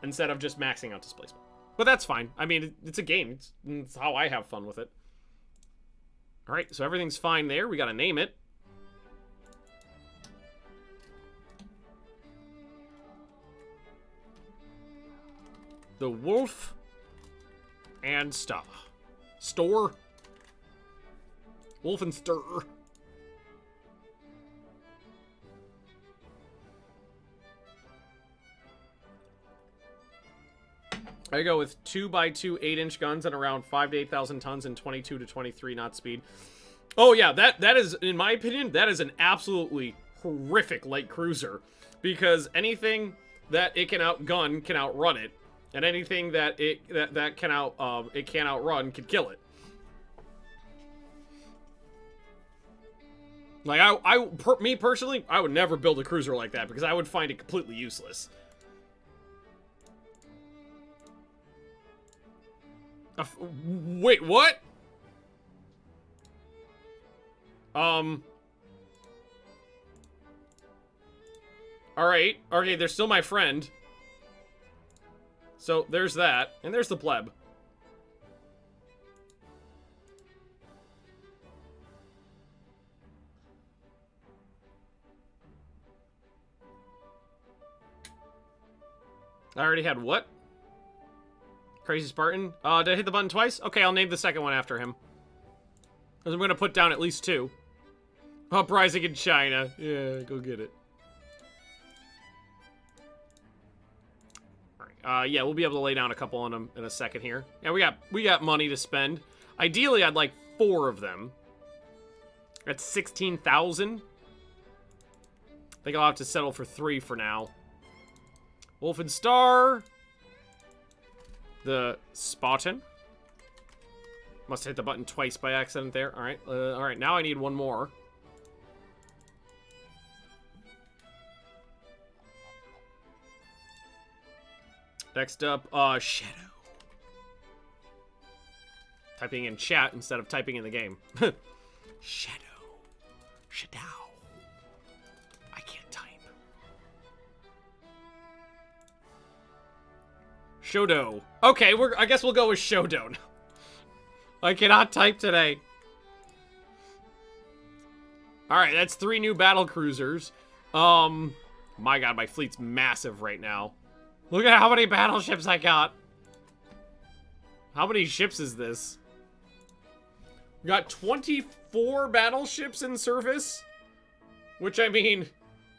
instead of just maxing out displacement. But that's fine. I mean, it's a game. It's how I have fun with it. All right, so everything's fine there. We got to name it. The Wolf and Star. Store. Wolf and Stir. I go with 2x2 8-inch guns and around 5,000 to 8,000 tons and 22 to 23 knot speed. Oh yeah, that is, in my opinion, that is an absolutely horrific light cruiser, because anything that it can outgun can outrun it, and anything that it can't outrun can kill it. Like me personally, I would never build a cruiser like that because I would find it completely useless. Wait, what? Alright. Okay, they're still my friend. So, there's that. And there's the pleb. I already had what? Crazy Spartan? Did I hit the button twice? Okay, I'll name the second one after him. Because I'm going to put down at least 2. Uprising in China. Yeah, go get it. Alright, yeah, we'll be able to lay down a couple on them in a second here. Yeah, we got money to spend. Ideally, I'd like 4 of them. That's 16,000. I think I'll have to settle for 3 for now. Wolf and Star. The Spartan. Must have hit the button twice by accident there. Alright, alright, now I need one more. Next up, Shadow. Typing in chat instead of typing in the game. Shadow. Shadow. I can't type. Shodo. Okay, I guess we'll go with Shodo. I cannot type today. Alright, that's 3 new battle cruisers. My god, my fleet's massive right now. Look at how many battleships I got. How many ships is this? We got 24 battleships in service. Which, I mean,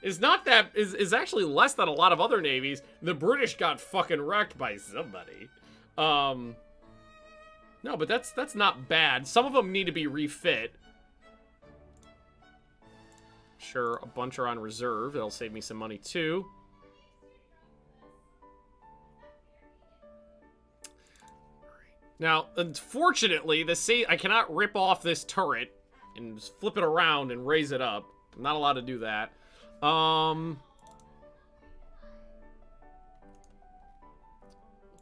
is not that... is actually less than a lot of other navies. The British got fucking wrecked by somebody. No, but that's not bad. Some of them need to be refit. Sure, a bunch are on reserve. That'll save me some money, too. Now, unfortunately, I cannot rip off this turret and just flip it around and raise it up. I'm not allowed to do that.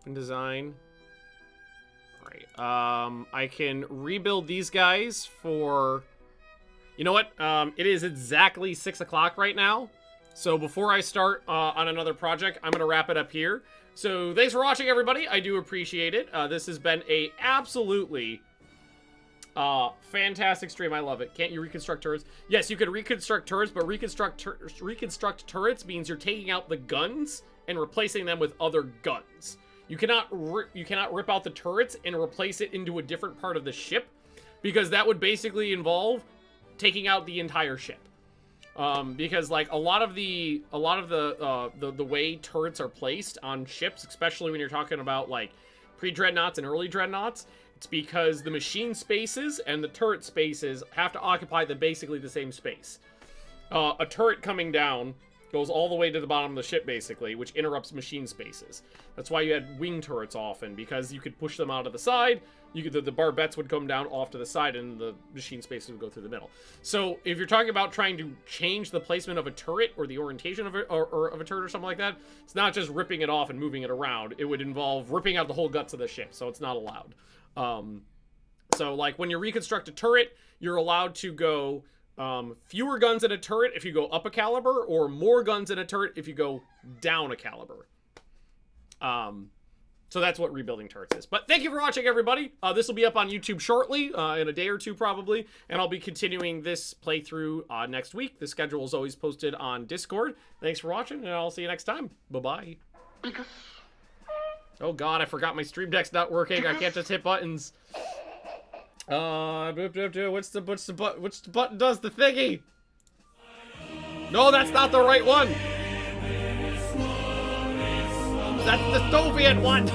and design. Right. I can rebuild these guys for... You know what? It is exactly 6 o'clock right now. So before I start on another project, I'm going to wrap it up here. So thanks for watching, everybody. I do appreciate it. This has been a absolutely fantastic stream. I love it. Can't you reconstruct turrets? Yes, you can reconstruct turrets, but reconstruct turrets means you're taking out the guns and replacing them with other guns. You cannot rip out the turrets and replace it into a different part of the ship, because that would basically involve taking out the entire ship. Because like a lot of the way turrets are placed on ships, especially when you're talking about like pre-dreadnoughts and early dreadnoughts, it's because the machine spaces and the turret spaces have to occupy basically the same space. A turret coming down goes all the way to the bottom of the ship, basically, which interrupts machine spaces. That's why you had wing turrets often, because you could push them out of the side. The barbettes would come down off to the side, and the machine spaces would go through the middle. So if you're talking about trying to change the placement of a turret or the orientation of it, or of a turret or something like that, it's not just ripping it off and moving it around. It would involve ripping out the whole guts of the ship, so it's not allowed. So like when you reconstruct a turret, you're allowed to go fewer guns in a turret if you go up a caliber, or more guns in a turret if you go down a caliber. So that's what rebuilding turrets is. But thank you for watching, everybody. This will be up on YouTube shortly, in a day or two probably, and I'll be continuing this playthrough next week. The schedule is always posted on Discord. Thanks for watching, and I'll see you next time. Bye-bye. Oh god, I forgot my Stream Deck's not working. I can't just hit buttons. What's the button does the thingy? No, that's not the right one. That's the Soviet one.